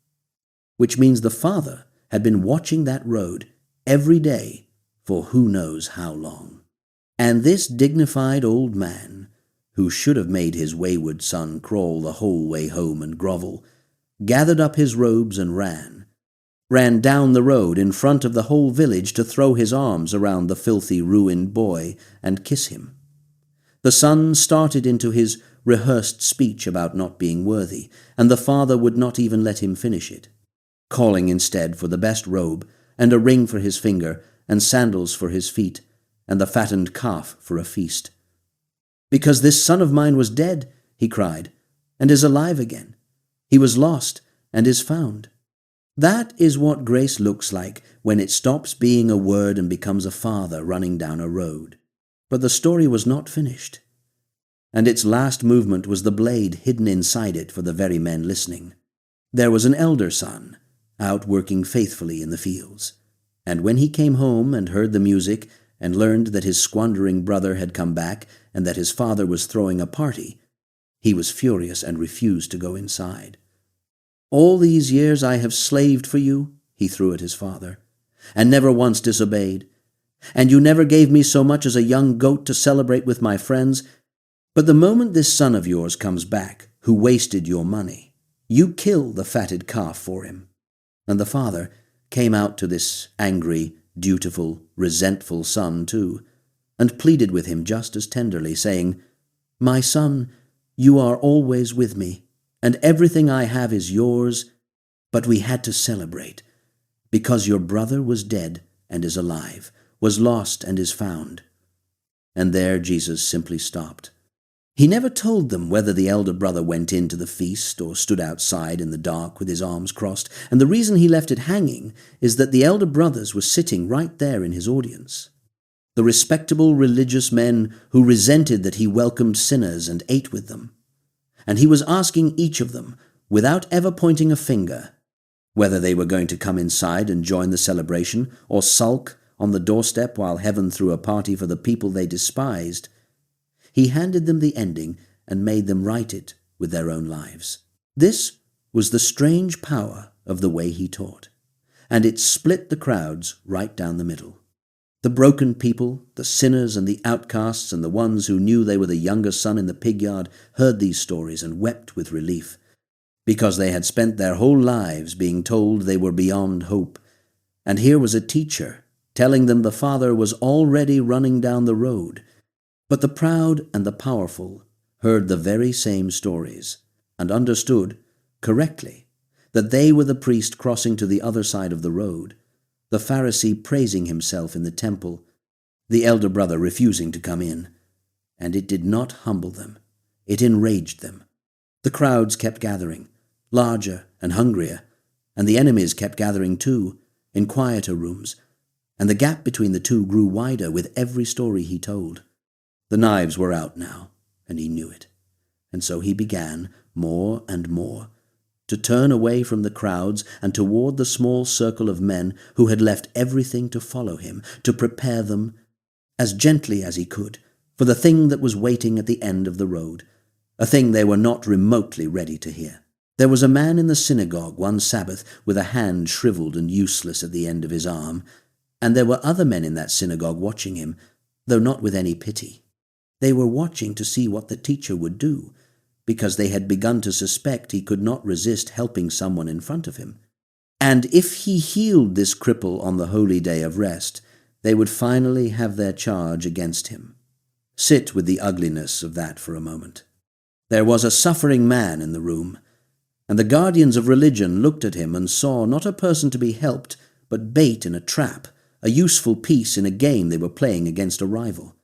which means the father had been watching that road every day for who knows how long. And this dignified old man, who should have made his wayward son crawl the whole way home and grovel, gathered up his robes and ran down the road in front of the whole village to throw his arms around the filthy, ruined boy and kiss him. The son started into his rehearsed speech about not being worthy, and the father would not even let him finish it, calling instead for the best robe, and a ring for his finger, and sandals for his feet, and the fattened calf for a feast. "Because this son of mine was dead," he cried, "and is alive again. He was lost and is found." That is what grace looks like when it stops being a word and becomes a father running down a road. But the story was not finished, and its last movement was the blade hidden inside it for the very men listening. There was an elder son, out working faithfully in the fields, and when he came home and heard the music and learned that his squandering brother had come back and that his father was throwing a party, he was furious and refused to go inside. "All these years I have slaved for you," he threw at his father, "and never once disobeyed. And you never gave me so much as a young goat to celebrate with my friends. But the moment this son of yours comes back, who wasted your money, you kill the fatted calf for him." And the father came out to this angry, dutiful, resentful son too, and pleaded with him just as tenderly, saying, "My son, you are always with me, and everything I have is yours, but we had to celebrate, because your brother was dead and is alive, was lost and is found." And there Jesus simply stopped. He never told them whether the elder brother went into the feast or stood outside in the dark with his arms crossed, and the reason he left it hanging is that the elder brothers were sitting right there in his audience. The respectable religious men who resented that he welcomed sinners and ate with them. And he was asking each of them, without ever pointing a finger, whether they were going to come inside and join the celebration or sulk on the doorstep while heaven threw a party for the people they despised. He handed them the ending and made them write it with their own lives. This was the strange power of the way he taught, and it split the crowds right down the middle. The broken people, the sinners and the outcasts and the ones who knew they were the younger son in the pig yard heard these stories and wept with relief, because they had spent their whole lives being told they were beyond hope. And here was a teacher telling them the Father was already running down the road. But the proud and the powerful heard the very same stories and understood, correctly, that they were the priest crossing to the other side of the road, the Pharisee praising himself in the temple, the elder brother refusing to come in. And it did not humble them. It enraged them. The crowds kept gathering, larger and hungrier, and the enemies kept gathering too, in quieter rooms, and the gap between the two grew wider with every story he told. The knives were out now, and he knew it. And so he began, more and more, to turn away from the crowds and toward the small circle of men who had left everything to follow him, to prepare them, as gently as he could, for the thing that was waiting at the end of the road, a thing they were not remotely ready to hear. There was a man in the synagogue one Sabbath with a hand shriveled and useless at the end of his arm, and there were other men in that synagogue watching him, though not with any pity. They were watching to see what the teacher would do, because they had begun to suspect he could not resist helping someone in front of him. And if he healed this cripple on the holy day of rest, they would finally have their charge against him. Sit with the ugliness of that for a moment. There was a suffering man in the room, and the guardians of religion looked at him and saw not a person to be helped, but bait in a trap, a useful piece in a game they were playing against a rival.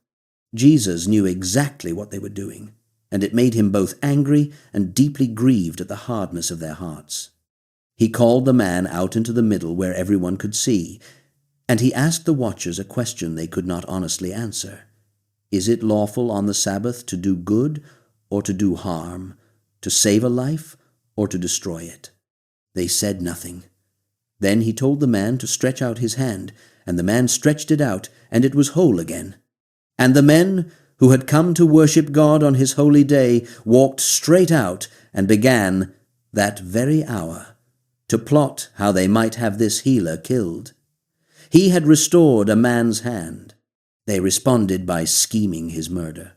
Jesus knew exactly what they were doing, and it made him both angry and deeply grieved at the hardness of their hearts. He called the man out into the middle where everyone could see, and he asked the watchers a question they could not honestly answer. Is it lawful on the Sabbath to do good or to do harm, to save a life or to destroy it? They said nothing. Then he told the man to stretch out his hand, and the man stretched it out, and it was whole again. And the men who had come to worship God on his holy day walked straight out and began, that very hour, to plot how they might have this healer killed. He had restored a man's hand. They responded by scheming his murder.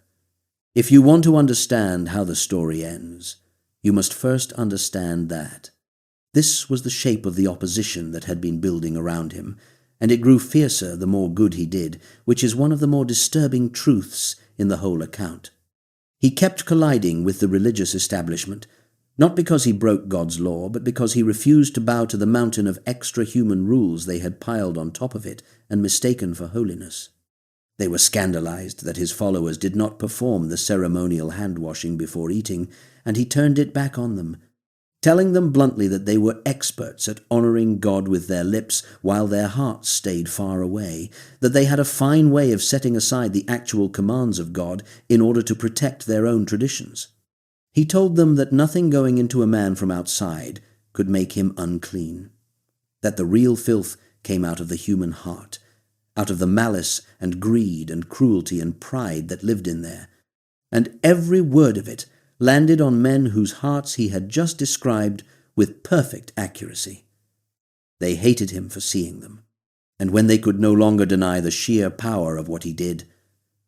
If you want to understand how the story ends, you must first understand that. This was the shape of the opposition that had been building around him, and it grew fiercer the more good he did, which is one of the more disturbing truths in the whole account. He kept colliding with the religious establishment, not because he broke God's law, but because he refused to bow to the mountain of extra-human rules they had piled on top of it and mistaken for holiness. They were scandalized that his followers did not perform the ceremonial hand-washing before eating, and he turned it back on them, telling them bluntly that they were experts at honoring God with their lips while their hearts stayed far away, that they had a fine way of setting aside the actual commands of God in order to protect their own traditions. He told them that nothing going into a man from outside could make him unclean, that the real filth came out of the human heart, out of the malice and greed and cruelty and pride that lived in there, and every word of it landed on men whose hearts he had just described with perfect accuracy. They hated him for seeing them, and when they could no longer deny the sheer power of what he did,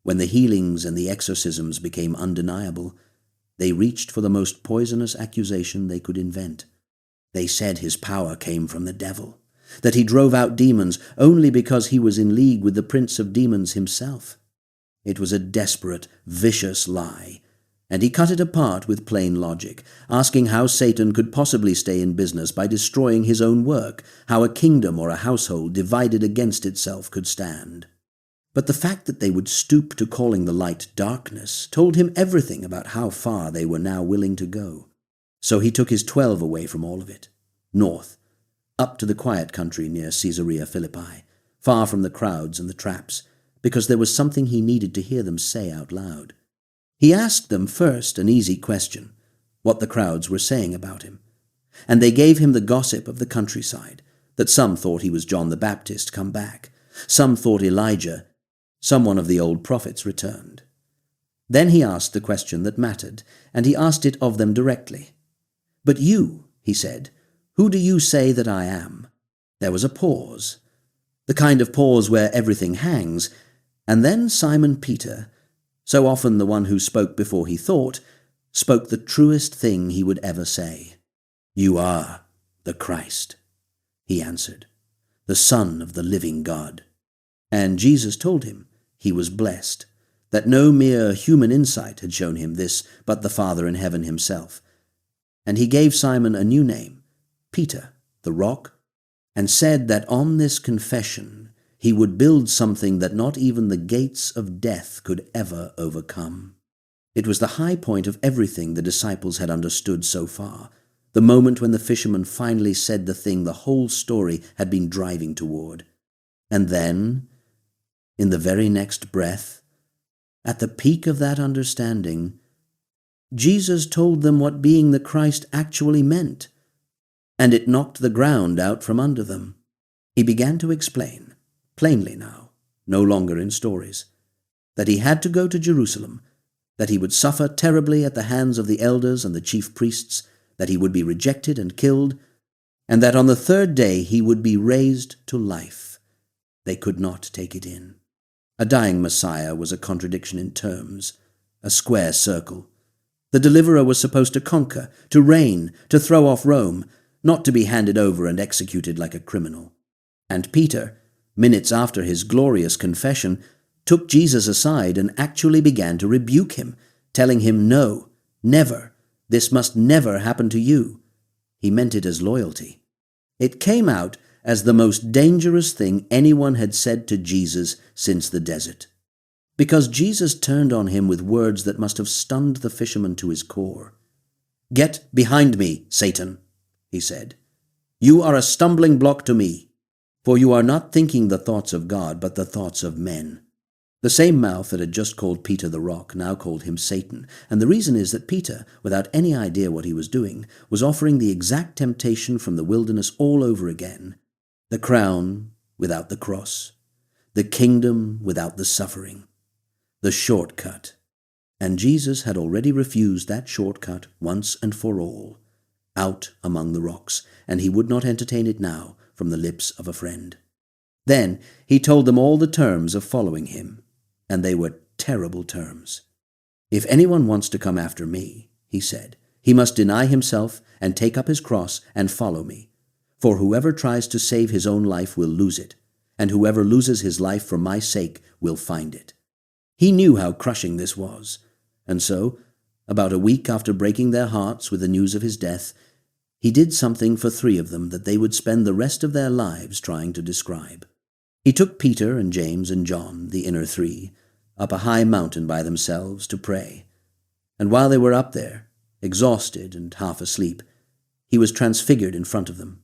when the healings and the exorcisms became undeniable, they reached for the most poisonous accusation they could invent. They said his power came from the devil, that he drove out demons only because he was in league with the prince of demons himself. It was a desperate, vicious lie, and he cut it apart with plain logic, asking how Satan could possibly stay in business by destroying his own work, how a kingdom or a household divided against itself could stand. But the fact that they would stoop to calling the light darkness told him everything about how far they were now willing to go. So he took his 12 away from all of it, north, up to the quiet country near Caesarea Philippi, far from the crowds and the traps, because there was something he needed to hear them say out loud. He asked them first an easy question, what the crowds were saying about him, and they gave him the gossip of the countryside, that some thought he was John the Baptist come back, some thought Elijah, some one of the old prophets returned. Then he asked the question that mattered, and he asked it of them directly. "But you," he said, "who do you say that I am?" There was a pause, the kind of pause where everything hangs, and then Simon Peter, so often the one who spoke before he thought, spoke the truest thing he would ever say. "You are the Christ," he answered, "the Son of the living God." And Jesus told him he was blessed, that no mere human insight had shown him this, but the Father in heaven himself. And he gave Simon a new name, Peter, the rock, and said that on this confession he would build something that not even the gates of death could ever overcome. It was the high point of everything the disciples had understood so far, the moment when the fisherman finally said the thing the whole story had been driving toward. And then, in the very next breath, at the peak of that understanding, Jesus told them what being the Christ actually meant, and it knocked the ground out from under them. He began to explain, plainly now, no longer in stories, that he had to go to Jerusalem, that he would suffer terribly at the hands of the elders and the chief priests, that he would be rejected and killed, and that on the third day he would be raised to life. They could not take it in. A dying Messiah was a contradiction in terms, a square circle. The deliverer was supposed to conquer, to reign, to throw off Rome, not to be handed over and executed like a criminal. And Peter, minutes after his glorious confession, took Jesus aside and actually began to rebuke him, telling him, "No, never, this must never happen to you." He meant it as loyalty. It came out as the most dangerous thing anyone had said to Jesus since the desert, because Jesus turned on him with words that must have stunned the fisherman to his core. "Get behind me, Satan," he said. "You are a stumbling block to me, for you are not thinking the thoughts of God, but the thoughts of men." The same mouth that had just called Peter the rock now called him Satan, and the reason is that Peter, without any idea what he was doing, was offering the exact temptation from the wilderness all over again. The crown without the cross, the kingdom without the suffering, the shortcut. And Jesus had already refused that shortcut once and for all, out among the rocks, and he would not entertain it now from the lips of a friend. Then he told them all the terms of following him, and they were terrible terms. "If anyone wants to come after me," he said, "he must deny himself and take up his cross and follow me. For whoever tries to save his own life will lose it, and whoever loses his life for my sake will find it." He knew how crushing this was, and so, about a week after breaking their hearts with the news of his death, he did something for 3 of them that they would spend the rest of their lives trying to describe. He took Peter and James and John, the inner 3, up a high mountain by themselves to pray. And while they were up there, exhausted and half asleep, he was transfigured in front of them.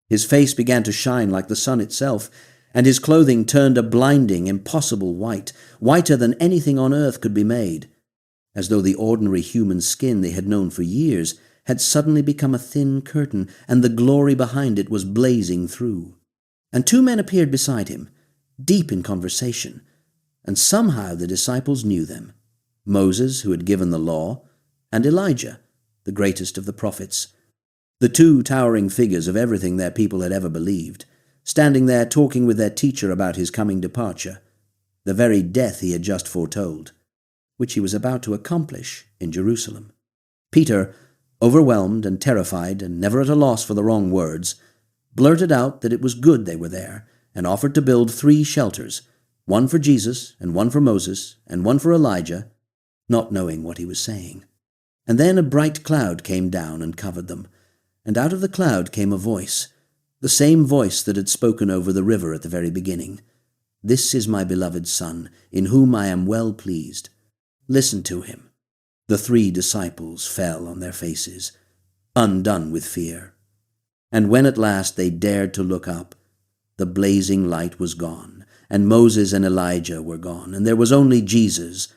His face began to shine like the sun itself, and his clothing turned a blinding, impossible white, whiter than anything on earth could be made, as though the ordinary human skin they had known for years had suddenly become a thin curtain, and the glory behind it was blazing through. And 2 men appeared beside him, deep in conversation, and somehow the disciples knew them: Moses, who had given the law, and Elijah, the greatest of the prophets, the 2 towering figures of everything their people had ever believed, standing there talking with their teacher about his coming departure, the very death he had just foretold, which he was about to accomplish in Jerusalem. Peter, overwhelmed and terrified and never at a loss for the wrong words, blurted out that it was good they were there, and offered to build 3 shelters, one for Jesus, and one for Moses, and one for Elijah, not knowing what he was saying. And then a bright cloud came down and covered them, and out of the cloud came a voice, the same voice that had spoken over the river at the very beginning. "This is my beloved Son, in whom I am well pleased. Listen to him." The 3 disciples fell on their faces, undone with fear. And when at last they dared to look up, the blazing light was gone, and Moses and Elijah were gone, and there was only Jesus,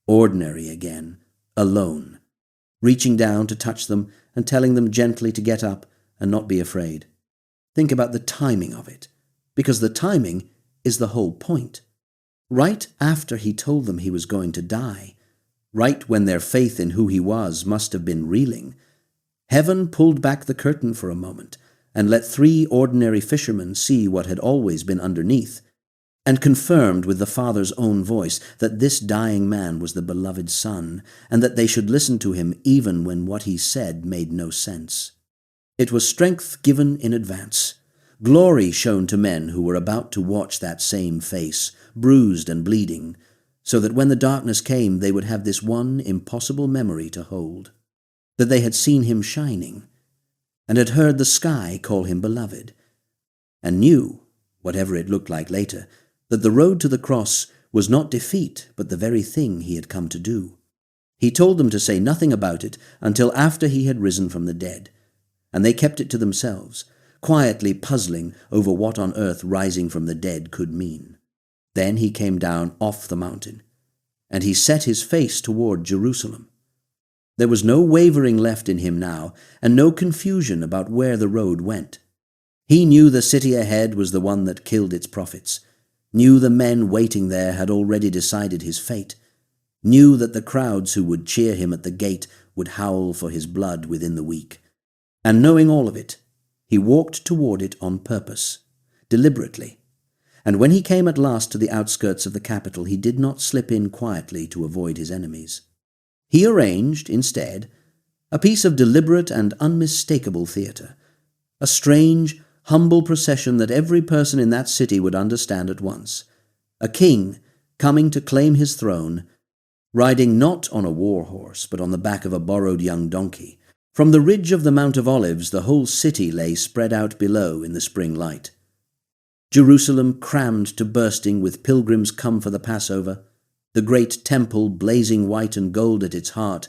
ordinary again, alone, reaching down to touch them and telling them gently to get up and not be afraid. Think about the timing of it, because the timing is the whole point. Right after he told them he was going to die, right when their faith in who he was must have been reeling, heaven pulled back the curtain for a moment and let 3 ordinary fishermen see what had always been underneath, and confirmed with the Father's own voice that this dying man was the beloved Son, and that they should listen to him even when what he said made no sense. It was strength given in advance, glory shown to men who were about to watch that same face, bruised and bleeding, so that when the darkness came they would have this one impossible memory to hold, that they had seen him shining, and had heard the sky call him beloved, and knew, whatever it looked like later, that the road to the cross was not defeat, but the very thing he had come to do. He told them to say nothing about it until after he had risen from the dead, and they kept it to themselves, quietly puzzling over what on earth rising from the dead could mean. Then he came down off the mountain, and he set his face toward Jerusalem. There was no wavering left in him now, and no confusion about where the road went. He knew the city ahead was the one that killed its prophets, knew the men waiting there had already decided his fate, knew that the crowds who would cheer him at the gate would howl for his blood within the week. And knowing all of it, he walked toward it on purpose, deliberately, And when he came at last to the outskirts of the capital, he did not slip in quietly to avoid his enemies. He arranged, instead, a piece of deliberate and unmistakable theatre, a strange, humble procession that every person in that city would understand at once, a king coming to claim his throne, riding not on a war horse, but on the back of a borrowed young donkey. From the ridge of the Mount of Olives, the whole city lay spread out below in the spring light. Jerusalem crammed to bursting with pilgrims come for the Passover, the great temple blazing white and gold at its heart,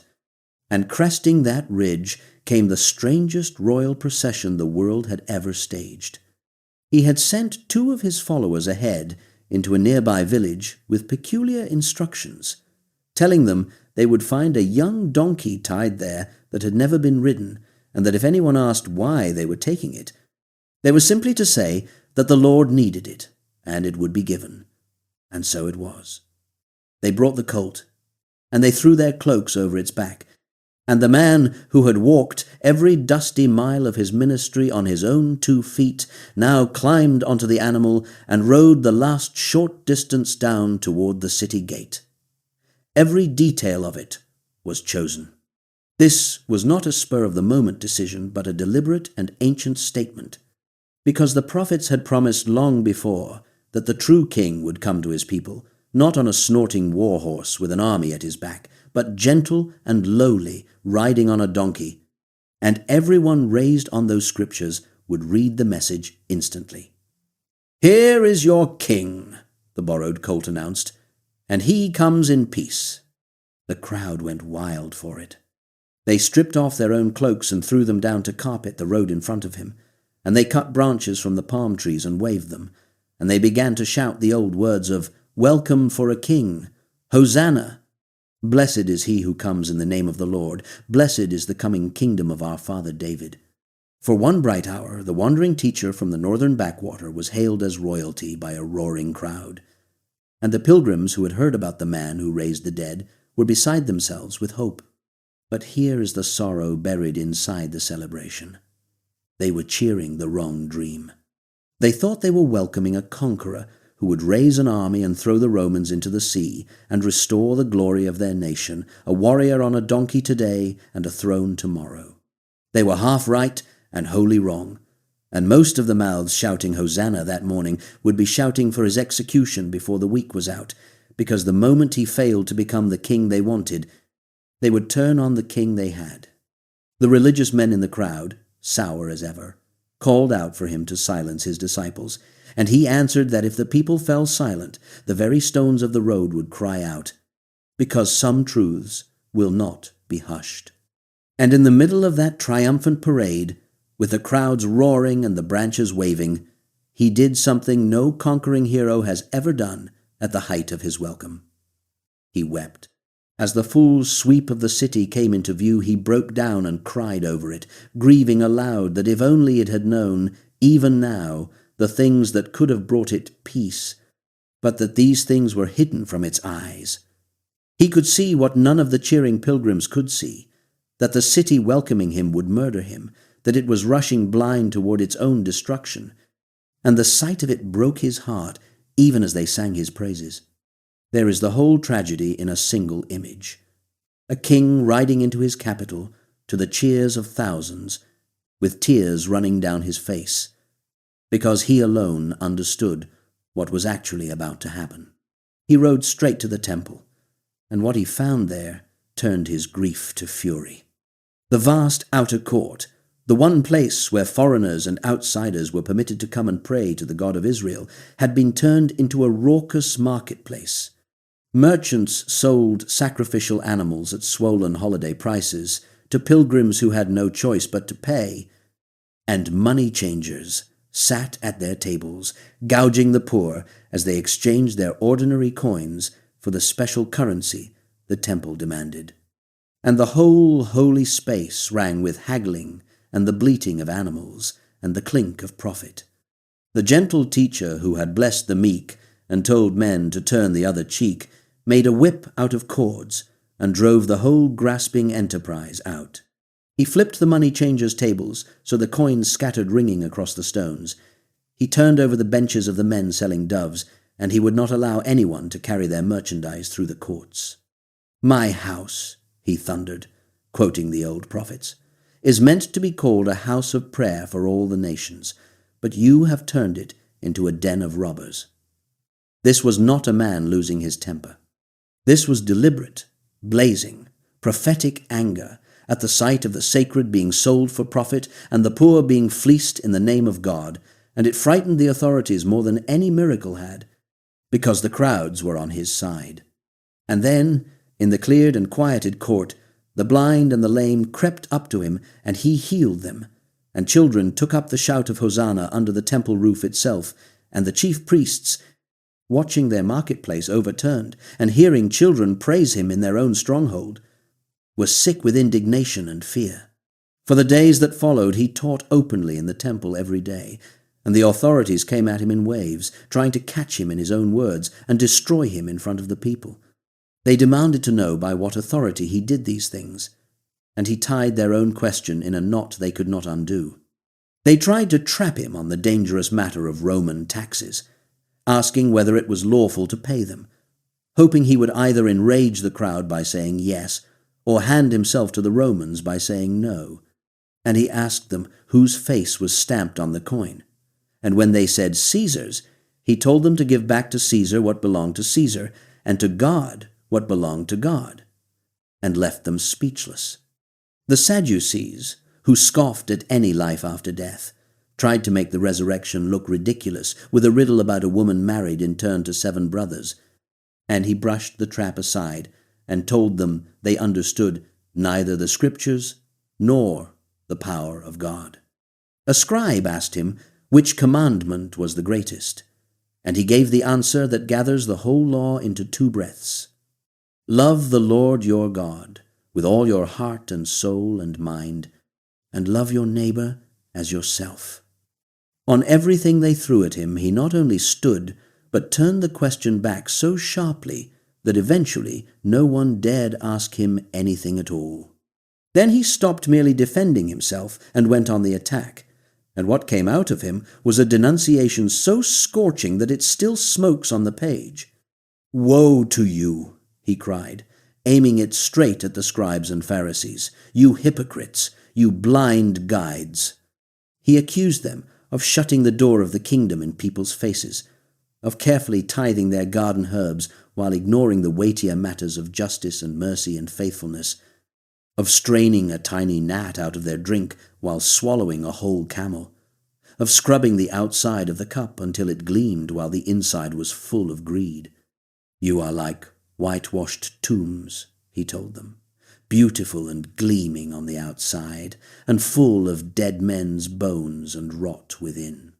and cresting that ridge came the strangest royal procession the world had ever staged. He had sent 2 of his followers ahead into a nearby village with peculiar instructions, telling them they would find a young donkey tied there that had never been ridden, and that if anyone asked why they were taking it, they were simply to say that the Lord needed it, and it would be given. And so it was. They brought the colt, and they threw their cloaks over its back, and the man who had walked every dusty mile of his ministry on his own 2 feet now climbed onto the animal and rode the last short distance down toward the city gate. Every detail of it was chosen. This was not a spur-of-the-moment decision, but a deliberate and ancient statement, because the prophets had promised long before that the true king would come to his people, not on a snorting war horse with an army at his back, but gentle and lowly, riding on a donkey, and everyone raised on those scriptures would read the message instantly. "Here is your king," the borrowed colt announced, "and he comes in peace." The crowd went wild for it. They stripped off their own cloaks and threw them down to carpet the road in front of him, and they cut branches from the palm trees and waved them, and they began to shout the old words of "Welcome for a king! Hosanna! Blessed is he who comes in the name of the Lord. Blessed is the coming kingdom of our father David." For one bright hour, the wandering teacher from the northern backwater was hailed as royalty by a roaring crowd, and the pilgrims who had heard about the man who raised the dead were beside themselves with hope. But here is the sorrow buried inside the celebration. They were cheering the wrong dream. They thought they were welcoming a conqueror who would raise an army and throw the Romans into the sea and restore the glory of their nation, a warrior on a donkey today and a throne tomorrow. They were half right and wholly wrong, and most of the mouths shouting Hosanna that morning would be shouting for his execution before the week was out, because the moment he failed to become the king they wanted, they would turn on the king they had. The religious men in the crowd, sour as ever, called out for him to silence his disciples, and he answered that if the people fell silent, the very stones of the road would cry out, because some truths will not be hushed. And in the middle of that triumphant parade, with the crowds roaring and the branches waving, he did something no conquering hero has ever done at the height of his welcome. He wept. As the full sweep of the city came into view, he broke down and cried over it, grieving aloud that if only it had known, even now, the things that could have brought it peace, but that these things were hidden from its eyes. He could see what none of the cheering pilgrims could see, that the city welcoming him would murder him, that it was rushing blind toward its own destruction, and the sight of it broke his heart, even as they sang his praises. There is the whole tragedy in a single image. A king riding into his capital to the cheers of thousands, with tears running down his face, because he alone understood what was actually about to happen. He rode straight to the temple, and what he found there turned his grief to fury. The vast outer court, the one place where foreigners and outsiders were permitted to come and pray to the God of Israel, had been turned into a raucous marketplace. Merchants sold sacrificial animals at swollen holiday prices to pilgrims who had no choice but to pay, and money changers sat at their tables, gouging the poor as they exchanged their ordinary coins for the special currency the temple demanded. And the whole holy space rang with haggling and the bleating of animals and the clink of profit. The gentle teacher who had blessed the meek and told men to turn the other cheek made a whip out of cords and drove the whole grasping enterprise out. He flipped the money changers' tables so the coins scattered ringing across the stones. He turned over the benches of the men selling doves, and he would not allow anyone to carry their merchandise through the courts. "My house," he thundered, quoting the old prophets, "is meant to be called a house of prayer for all the nations, but you have turned it into a den of robbers." This was not a man losing his temper. This was deliberate, blazing, prophetic anger at the sight of the sacred being sold for profit and the poor being fleeced in the name of God, and it frightened the authorities more than any miracle had, because the crowds were on his side. And then, in the cleared and quieted court, the blind and the lame crept up to him, and he healed them, and children took up the shout of Hosanna under the temple roof itself, and the chief priests, watching their marketplace overturned, and hearing children praise him in their own stronghold, were sick with indignation and fear. For the days that followed he taught openly in the temple every day, and the authorities came at him in waves, trying to catch him in his own words and destroy him in front of the people. They demanded to know by what authority he did these things, and he tied their own question in a knot they could not undo. They tried to trap him on the dangerous matter of Roman taxes, asking whether it was lawful to pay them, hoping he would either enrage the crowd by saying yes, or hand himself to the Romans by saying no. And he asked them whose face was stamped on the coin. And when they said Caesar's, he told them to give back to Caesar what belonged to Caesar, and to God what belonged to God, and left them speechless. The Sadducees, who scoffed at any life after death, tried to make the resurrection look ridiculous with a riddle about a woman married in turn to 7 brothers, and he brushed the trap aside and told them they understood neither the Scriptures nor the power of God. A scribe asked him which commandment was the greatest, and he gave the answer that gathers the whole law into 2 breaths. Love the Lord your God with all your heart and soul and mind, and love your neighbor as yourself. On everything they threw at him, he not only stood, but turned the question back so sharply that eventually no one dared ask him anything at all. Then he stopped merely defending himself and went on the attack, and what came out of him was a denunciation so scorching that it still smokes on the page. "Woe to you," he cried, aiming it straight at the scribes and Pharisees, "you hypocrites, you blind guides." He accused them of shutting the door of the kingdom in people's faces, of carefully tithing their garden herbs while ignoring the weightier matters of justice and mercy and faithfulness, of straining a tiny gnat out of their drink while swallowing a whole camel, of scrubbing the outside of the cup until it gleamed while the inside was full of greed. "You are like whitewashed tombs," he told them, "beautiful and gleaming on the outside, and full of dead men's bones and rot within."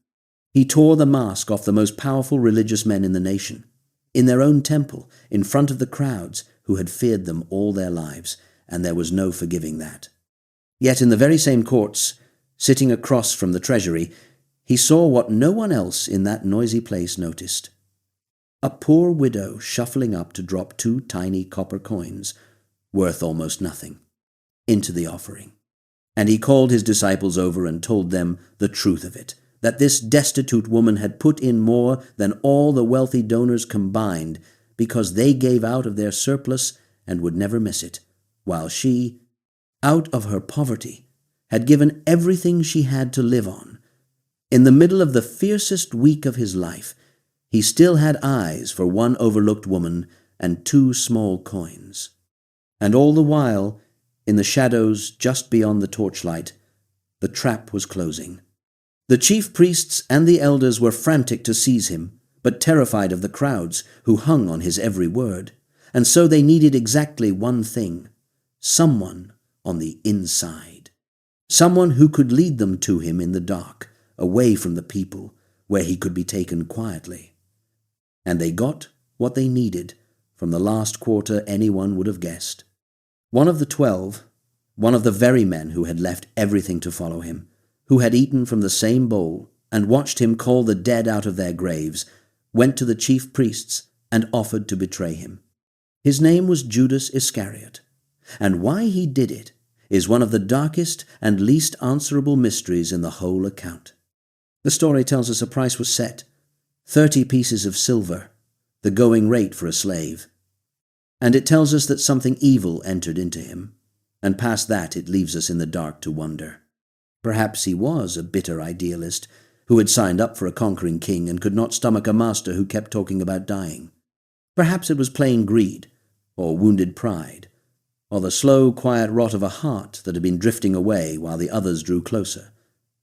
He tore the mask off the most powerful religious men in the nation, in their own temple, in front of the crowds who had feared them all their lives, and there was no forgiving that. Yet in the very same courts, sitting across from the treasury, he saw what no one else in that noisy place noticed. A poor widow shuffling up to drop 2 tiny copper coins, worth almost nothing, into the offering. And he called his disciples over and told them the truth of it, that this destitute woman had put in more than all the wealthy donors combined, because they gave out of their surplus and would never miss it, while she, out of her poverty, had given everything she had to live on. In the middle of the fiercest week of his life, he still had eyes for 1 overlooked woman and 2 small coins. And all the while, in the shadows just beyond the torchlight, the trap was closing. The chief priests and the elders were frantic to seize him, but terrified of the crowds who hung on his every word, and so they needed exactly one thing: someone on the inside. Someone who could lead them to him in the dark, away from the people, where he could be taken quietly. And they got what they needed from the last quarter anyone would have guessed. One of the 12, one of the very men who had left everything to follow him, who had eaten from the same bowl and watched him call the dead out of their graves, went to the chief priests and offered to betray him. His name was Judas Iscariot, and why he did it is one of the darkest and least answerable mysteries in the whole account. The story tells us a price was set, 30 pieces of silver, the going rate for a slave. And it tells us that something evil entered into him, and past that it leaves us in the dark to wonder. Perhaps he was a bitter idealist who had signed up for a conquering king and could not stomach a master who kept talking about dying. Perhaps it was plain greed, or wounded pride, or the slow, quiet rot of a heart that had been drifting away while the others drew closer,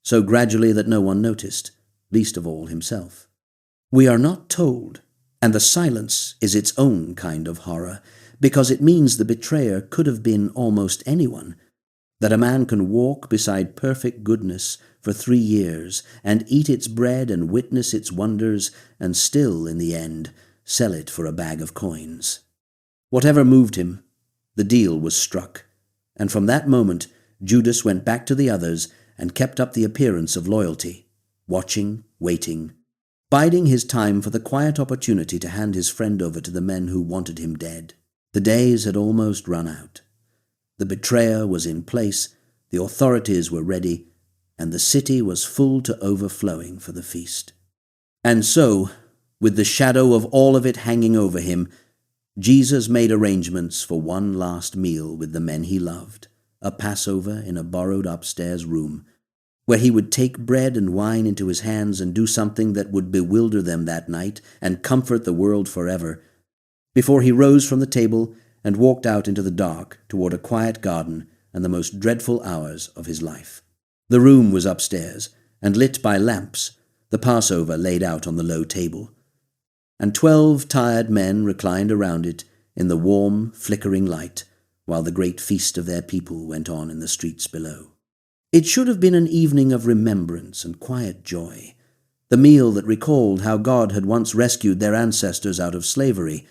so gradually that no one noticed, least of all himself. We are not told, and the silence is its own kind of horror, because it means the betrayer could have been almost anyone, that a man can walk beside perfect goodness for 3 years and eat its bread and witness its wonders and still, in the end, sell it for a bag of coins. Whatever moved him, the deal was struck, and from that moment Judas went back to the others and kept up the appearance of loyalty, watching, waiting, biding his time for the quiet opportunity to hand his friend over to the men who wanted him dead. The days had almost run out. The betrayer was in place, the authorities were ready, and the city was full to overflowing for the feast. And so, with the shadow of all of it hanging over him, Jesus made arrangements for one last meal with the men he loved, a Passover in a borrowed upstairs room, where he would take bread and wine into his hands and do something that would bewilder them that night and comfort the world forever, before he rose from the table and walked out into the dark toward a quiet garden and the most dreadful hours of his life. The room was upstairs and lit by lamps, the Passover laid out on the low table, and 12 tired men reclined around it in the warm, flickering light, while the great feast of their people went on in the streets below. It should have been an evening of remembrance and quiet joy, the meal that recalled how God had once rescued their ancestors out of slavery,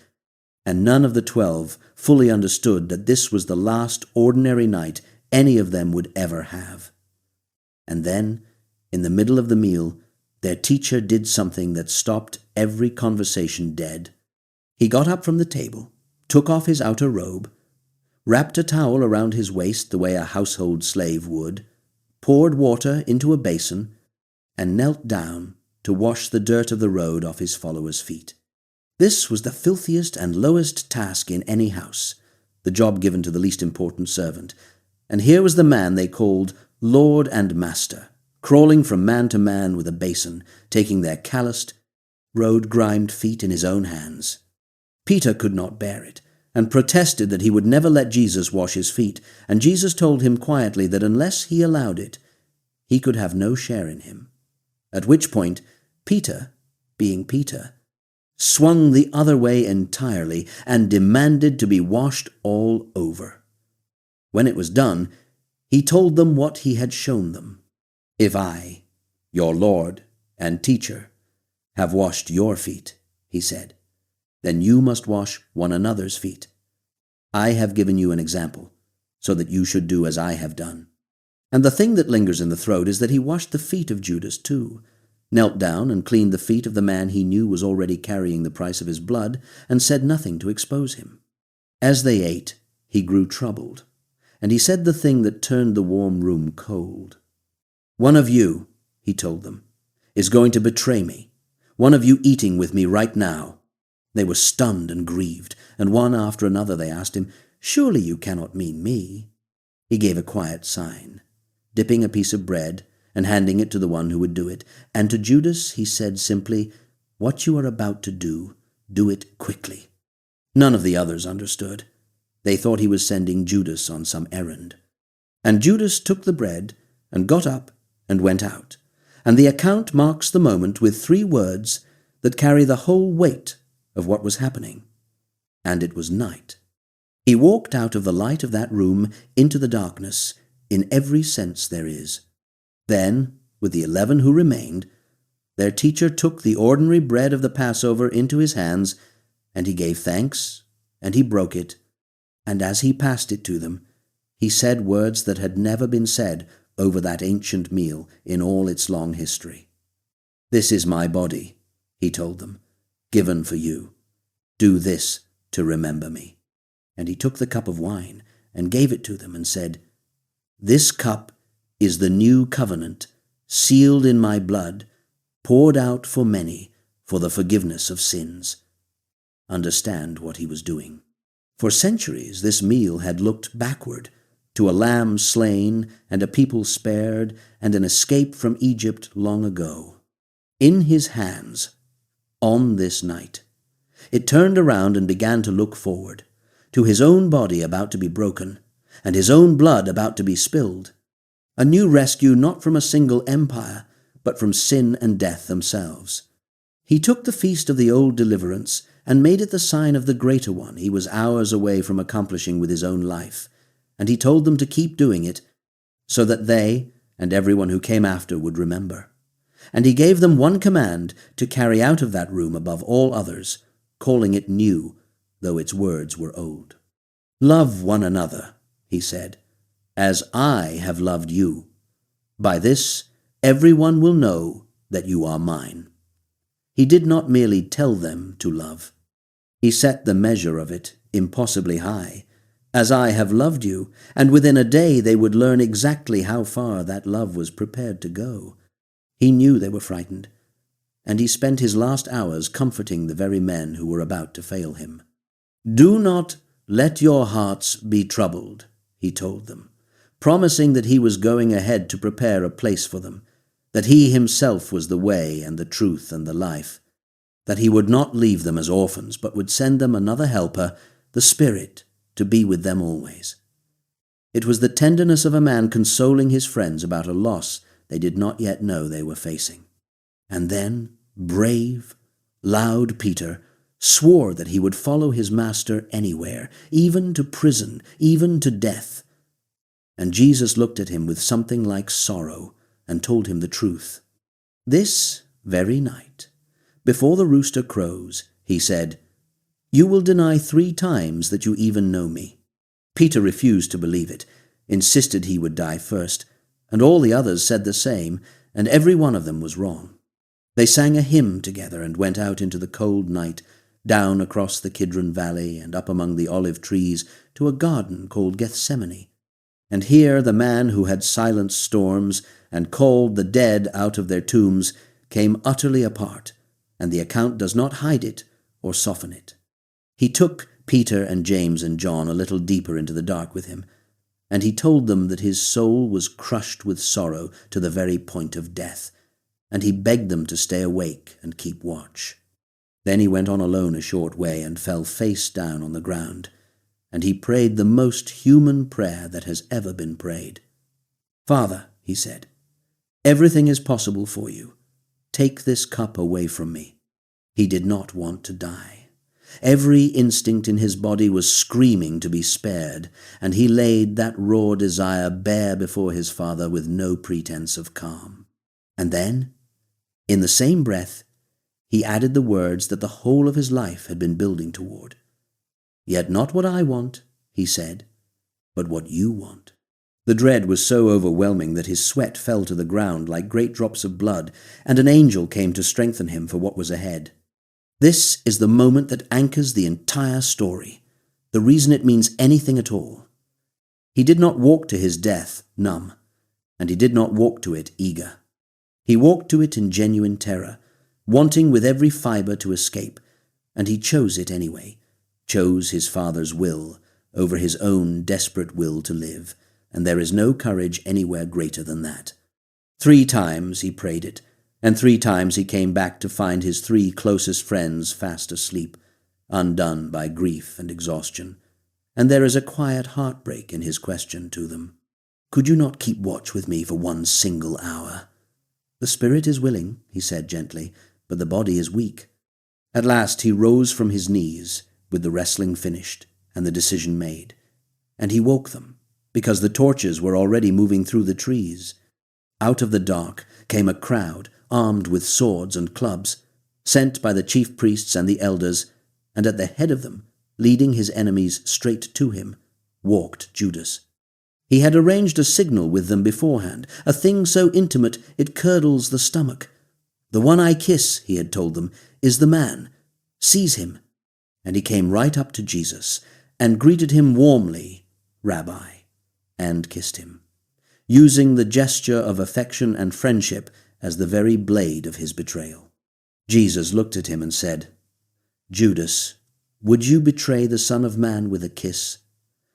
and none of the 12 fully understood that this was the last ordinary night any of them would ever have. And then, in the middle of the meal, their teacher did something that stopped every conversation dead. He got up from the table, took off his outer robe, wrapped a towel around his waist the way a household slave would, poured water into a basin, and knelt down to wash the dirt of the road off his followers' feet. This was the filthiest and lowest task in any house, the job given to the least important servant, and here was the man they called Lord and Master, crawling from man to man with a basin, taking their calloused, road-grimed feet in his own hands. Peter could not bear it, and protested that he would never let Jesus wash his feet, and Jesus told him quietly that unless he allowed it, he could have no share in him. At which point, Peter, being Peter, swung the other way entirely and demanded to be washed all over. When it was done, he told them what he had shown them. "If I, your Lord and teacher, have washed your feet," he said, "then you must wash one another's feet. I have given you an example, so that you should do as I have done." And the thing that lingers in the throat is that he washed the feet of Judas too, knelt down and cleaned the feet of the man he knew was already carrying the price of his blood, and said nothing to expose him. As they ate, he grew troubled, and he said the thing that turned the warm room cold. "One of you," he told them, "is going to betray me, one of you eating with me right now." They were stunned and grieved, and one after another they asked him, "Surely you cannot mean me?" He gave a quiet sign, dipping a piece of bread and handing it to the one who would do it, and to Judas he said simply, "What you are about to do, do it quickly." None of the others understood. They thought he was sending Judas on some errand. And Judas took the bread and got up and went out. And the account marks the moment with 3 words that carry the whole weight of what was happening. And it was night. He walked out of the light of that room into the darkness, in every sense there is. Then, with the 11 who remained, their teacher took the ordinary bread of the Passover into his hands, and he gave thanks, and he broke it, and as he passed it to them, he said words that had never been said over that ancient meal in all its long history. "This is my body," he told them, "given for you. Do this to remember me." And he took the cup of wine and gave it to them and said, "This cup is the new covenant, sealed in my blood poured out for many for the forgiveness of sins. Understand what he was doing. For centuries this meal had looked backward to a lamb slain and a people spared and an escape from Egypt long ago. In his hands, on this night, it turned around and began to look forward to his own body about to be broken and his own blood about to be spilled. A new rescue not from a single empire, but from sin and death themselves. He took the feast of the old deliverance and made it the sign of the greater one he was hours away from accomplishing with his own life, and he told them to keep doing it, so that they and everyone who came after would remember. And he gave them one command to carry out of that room above all others, calling it new, though its words were old. Love one another, he said, as I have loved you. By this everyone will know that you are mine. He did not merely tell them to love. He set the measure of it impossibly high, as I have loved you, and within a day they would learn exactly how far that love was prepared to go. He knew they were frightened, and he spent his last hours comforting the very men who were about to fail him. Do not let your hearts be troubled, he told them, promising that he was going ahead to prepare a place for them, that he himself was the way and the truth and the life, that he would not leave them as orphans, but would send them another helper, the Spirit, to be with them always. It was the tenderness of a man consoling his friends about a loss they did not yet know they were facing. And then, brave, loud Peter swore that he would follow his master anywhere, even to prison, even to death. And Jesus looked at him with something like sorrow and told him the truth. This very night, before the rooster crows, he said, You will deny 3 times that you even know me. Peter refused to believe it, insisted he would die first, and all the others said the same, and every one of them was wrong. They sang a hymn together and went out into the cold night, down across the Kidron Valley and up among the olive trees to a garden called Gethsemane. And here the man who had silenced storms and called the dead out of their tombs came utterly apart, and the account does not hide it or soften it. He took Peter and James and John a little deeper into the dark with him, and he told them that his soul was crushed with sorrow to the very point of death, and he begged them to stay awake and keep watch. Then he went on alone a short way and fell face down on the ground, and he prayed the most human prayer that has ever been prayed. Father, he said, everything is possible for you. Take this cup away from me. He did not want to die. Every instinct in his body was screaming to be spared, and he laid that raw desire bare before his Father with no pretense of calm. And then, in the same breath, he added the words that the whole of his life had been building toward. Yet not what I want, he said, but what you want. The dread was so overwhelming that his sweat fell to the ground like great drops of blood, and an angel came to strengthen him for what was ahead. This is the moment that anchors the entire story, the reason it means anything at all. He did not walk to his death numb, and he did not walk to it eager. He walked to it in genuine terror, wanting with every fibre to escape, and he chose it anyway, chose his Father's will over his own desperate will to live, and there is no courage anywhere greater than that. 3 times he prayed it, and 3 times he came back to find his 3 closest friends fast asleep, undone by grief and exhaustion, and there is a quiet heartbreak in his question to them. Could you not keep watch with me for 1 single hour? The spirit is willing, he said gently, but the body is weak. At last he rose from his knees, with the wrestling finished and the decision made, and he woke them, because the torches were already moving through the trees. Out of the dark came a crowd, armed with swords and clubs, sent by the chief priests and the elders, and at the head of them, leading his enemies straight to him, walked Judas. He had arranged a signal with them beforehand, a thing so intimate it curdles the stomach. The one I kiss, he had told them, is the man. Seize him. And he came right up to Jesus and greeted him warmly, Rabbi, and kissed him. Using the gesture of affection and friendship as the very blade of his betrayal. Jesus looked at him and said, "Judas, would you betray the Son of Man with a kiss?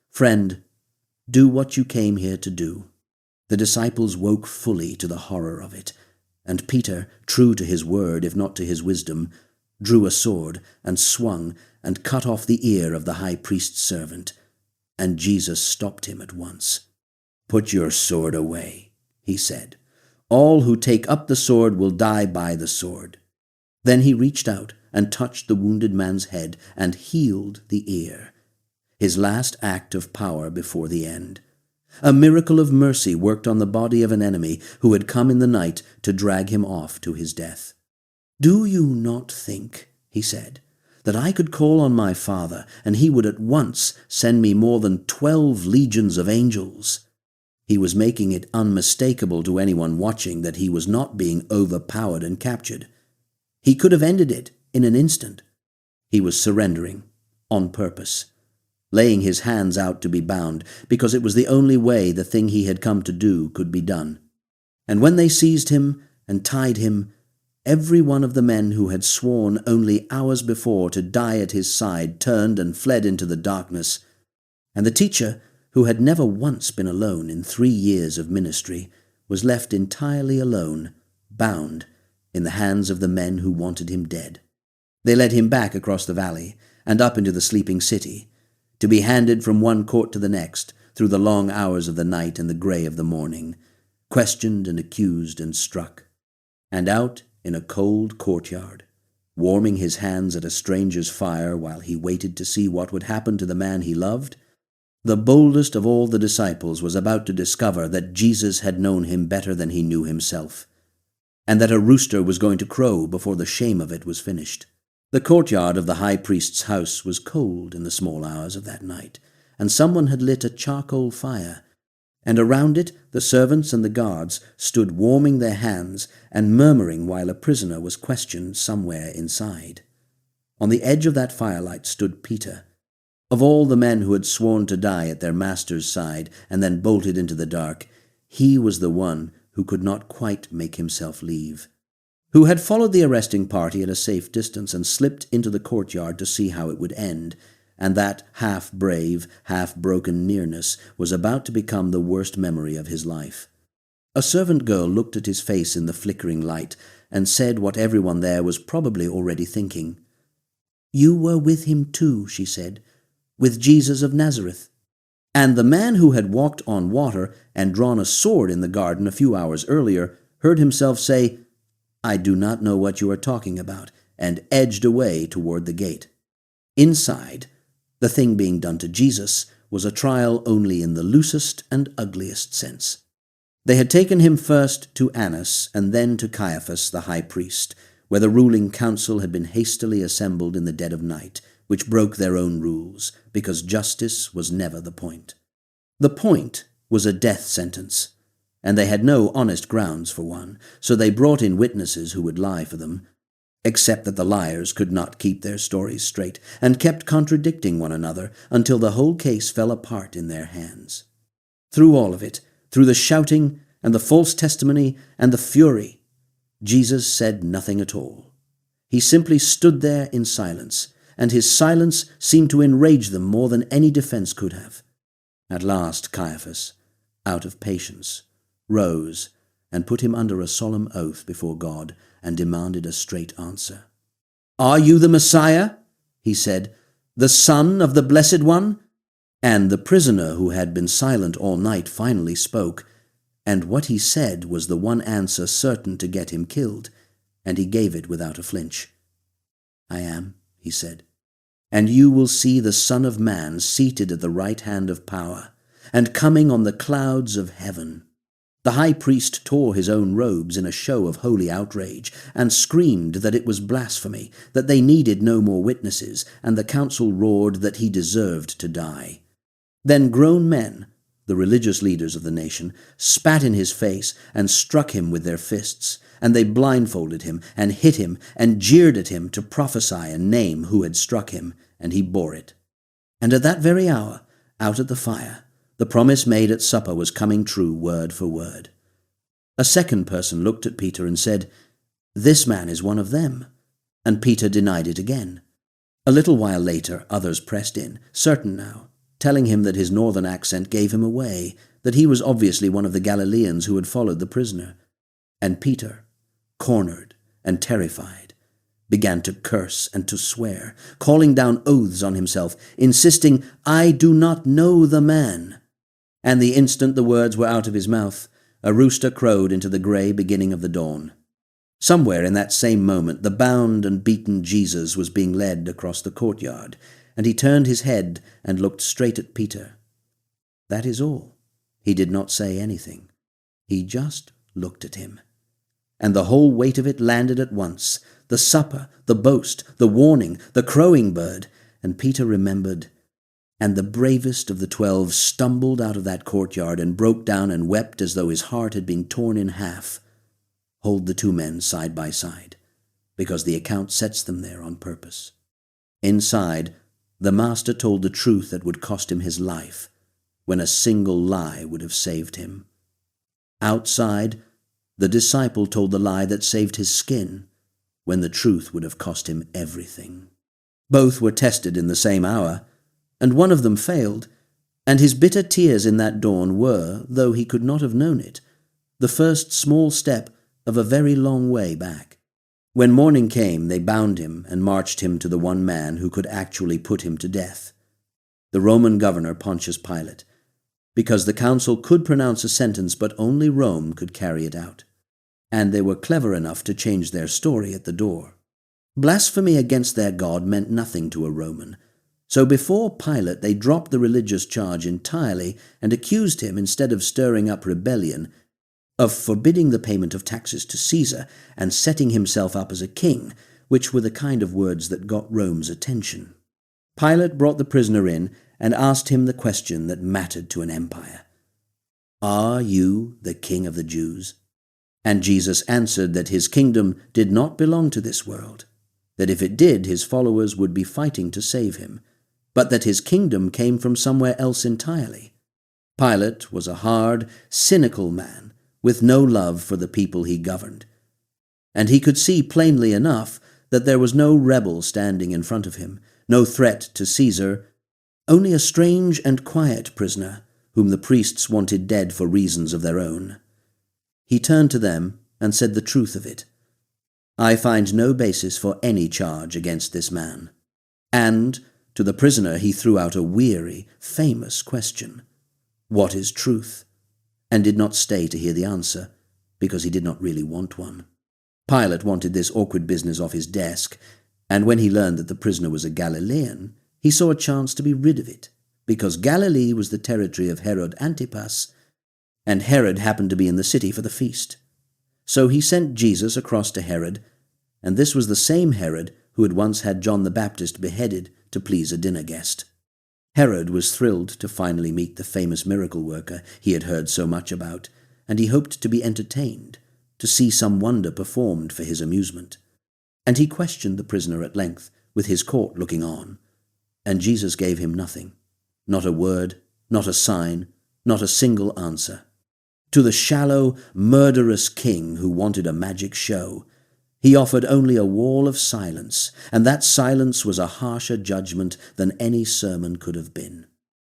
Friend, do what you came here to do." The disciples woke fully to the horror of it, and Peter, true to his word, if not to his wisdom, drew a sword and swung and cut off the ear of the high priest's servant. And Jesus stopped him at once. "Put your sword away," he said. "All who take up the sword will die by the sword." Then he reached out and touched the wounded man's head and healed the ear. His last act of power before the end. A miracle of mercy worked on the body of an enemy who had come in the night to drag him off to his death. "Do you not think," he said, "that I could call on my Father, and he would at once send me more than 12 legions of angels?" He was making it unmistakable to anyone watching that he was not being overpowered and captured. He could have ended it in an instant. He was surrendering on purpose, laying his hands out to be bound, because it was the only way the thing he had come to do could be done. And when they seized him and tied him, every one of the men who had sworn only hours before to die at his side turned and fled into the darkness. And the teacher, who had never once been alone in 3 years of ministry, was left entirely alone, bound, in the hands of the men who wanted him dead. They led him back across the valley and up into the sleeping city, to be handed from one court to the next through the long hours of the night and the grey of the morning, questioned and accused and struck. And out in a cold courtyard, warming his hands at a stranger's fire while he waited to see what would happen to the man he loved, the boldest of all the disciples was about to discover that Jesus had known him better than he knew himself, and that a rooster was going to crow before the shame of it was finished. The courtyard of the high priest's house was cold in the small hours of that night, and someone had lit a charcoal fire, and around it the servants and the guards stood warming their hands and murmuring while a prisoner was questioned somewhere inside. On the edge of that firelight stood Peter. Of all the men who had sworn to die at their master's side and then bolted into the dark, he was the one who could not quite make himself leave, who had followed the arresting party at a safe distance and slipped into the courtyard to see how it would end, and that half-brave, half-broken nearness was about to become the worst memory of his life. A servant girl looked at his face in the flickering light and said what everyone there was probably already thinking. "You were with him too," she said, "with Jesus of Nazareth." And the man who had walked on water and drawn a sword in the garden a few hours earlier heard himself say, "I do not know what you are talking about," and edged away toward the gate. Inside, the thing being done to Jesus was a trial only in the loosest and ugliest sense. They had taken him first to Annas and then to Caiaphas the high priest, where the ruling council had been hastily assembled in the dead of night, which broke their own rules, because justice was never the point. The point was a death sentence, and they had no honest grounds for one, so they brought in witnesses who would lie for them, except that the liars could not keep their stories straight, and kept contradicting one another until the whole case fell apart in their hands. Through all of it, through the shouting and the false testimony and the fury, Jesus said nothing at all. He simply stood there in silence, and his silence seemed to enrage them more than any defense could have. At last Caiaphas, out of patience, rose and put him under a solemn oath before God and demanded a straight answer. "Are you the Messiah?" he said, "the Son of the Blessed One?" And the prisoner who had been silent all night finally spoke, and what he said was the one answer certain to get him killed, and he gave it without a flinch. "I am," he said, "and you will see the Son of Man seated at the right hand of power, and coming on the clouds of heaven." The high priest tore his own robes in a show of holy outrage, and screamed that it was blasphemy, that they needed no more witnesses, and the council roared that he deserved to die. Then grown men, the religious leaders of the nation, spat in his face and struck him with their fists, and they blindfolded him and hit him and jeered at him to prophesy and name who had struck him, and he bore it. And at that very hour, out at the fire, the promise made at supper was coming true word for word. A second person looked at Peter and said, "This man is one of them." And Peter denied it again. A little while later, others pressed in, certain now, telling him that his northern accent gave him away, that he was obviously one of the Galileans who had followed the prisoner. And Peter, cornered and terrified, began to curse and to swear, calling down oaths on himself, insisting, "I do not know the man." And the instant the words were out of his mouth, a rooster crowed into the grey beginning of the dawn. Somewhere in that same moment, the bound and beaten Jesus was being led across the courtyard, and he turned his head and looked straight at Peter. That is all. He did not say anything. He just looked at him. And the whole weight of it landed at once, the supper, the boast, the warning, the crowing bird, and Peter remembered. And the bravest of the 12 stumbled out of that courtyard and broke down and wept as though his heart had been torn in half. Hold the two men side by side, because the account sets them there on purpose. Inside, the Master told the truth that would cost him his life, when a single lie would have saved him. Outside, the disciple told the lie that saved his skin, when the truth would have cost him everything. Both were tested in the same hour, and one of them failed, and his bitter tears in that dawn were, though he could not have known it, the first small step of a very long way back. When morning came, they bound him and marched him to the one man who could actually put him to death, the Roman governor Pontius Pilate, because the council could pronounce a sentence, but only Rome could carry it out. And they were clever enough to change their story at the door. Blasphemy against their God meant nothing to a Roman, so before Pilate they dropped the religious charge entirely and accused him, instead of stirring up rebellion, of forbidding the payment of taxes to Caesar and setting himself up as a king, which were the kind of words that got Rome's attention. Pilate brought the prisoner in and asked him the question that mattered to an empire. "Are you the king of the Jews?" And Jesus answered that his kingdom did not belong to this world, that if it did, his followers would be fighting to save him, but that his kingdom came from somewhere else entirely. Pilate was a hard, cynical man with no love for the people he governed, and he could see plainly enough that there was no rebel standing in front of him, no threat to Caesar, only a strange and quiet prisoner whom the priests wanted dead for reasons of their own. He turned to them and said the truth of it. "I find no basis for any charge against this man." And to the prisoner he threw out a weary, famous question: "What is truth?" and did not stay to hear the answer, because he did not really want one. Pilate wanted this awkward business off his desk, and when he learned that the prisoner was a Galilean, he saw a chance to be rid of it, because Galilee was the territory of Herod Antipas, and Herod happened to be in the city for the feast. So he sent Jesus across to Herod, and this was the same Herod who had once had John the Baptist beheaded to please a dinner guest. Herod was thrilled to finally meet the famous miracle worker he had heard so much about, and he hoped to be entertained, to see some wonder performed for his amusement. And he questioned the prisoner at length, with his court looking on, and Jesus gave him nothing, not a word, not a sign, not a single answer. To the shallow, murderous king who wanted a magic show, he offered only a wall of silence, and that silence was a harsher judgment than any sermon could have been.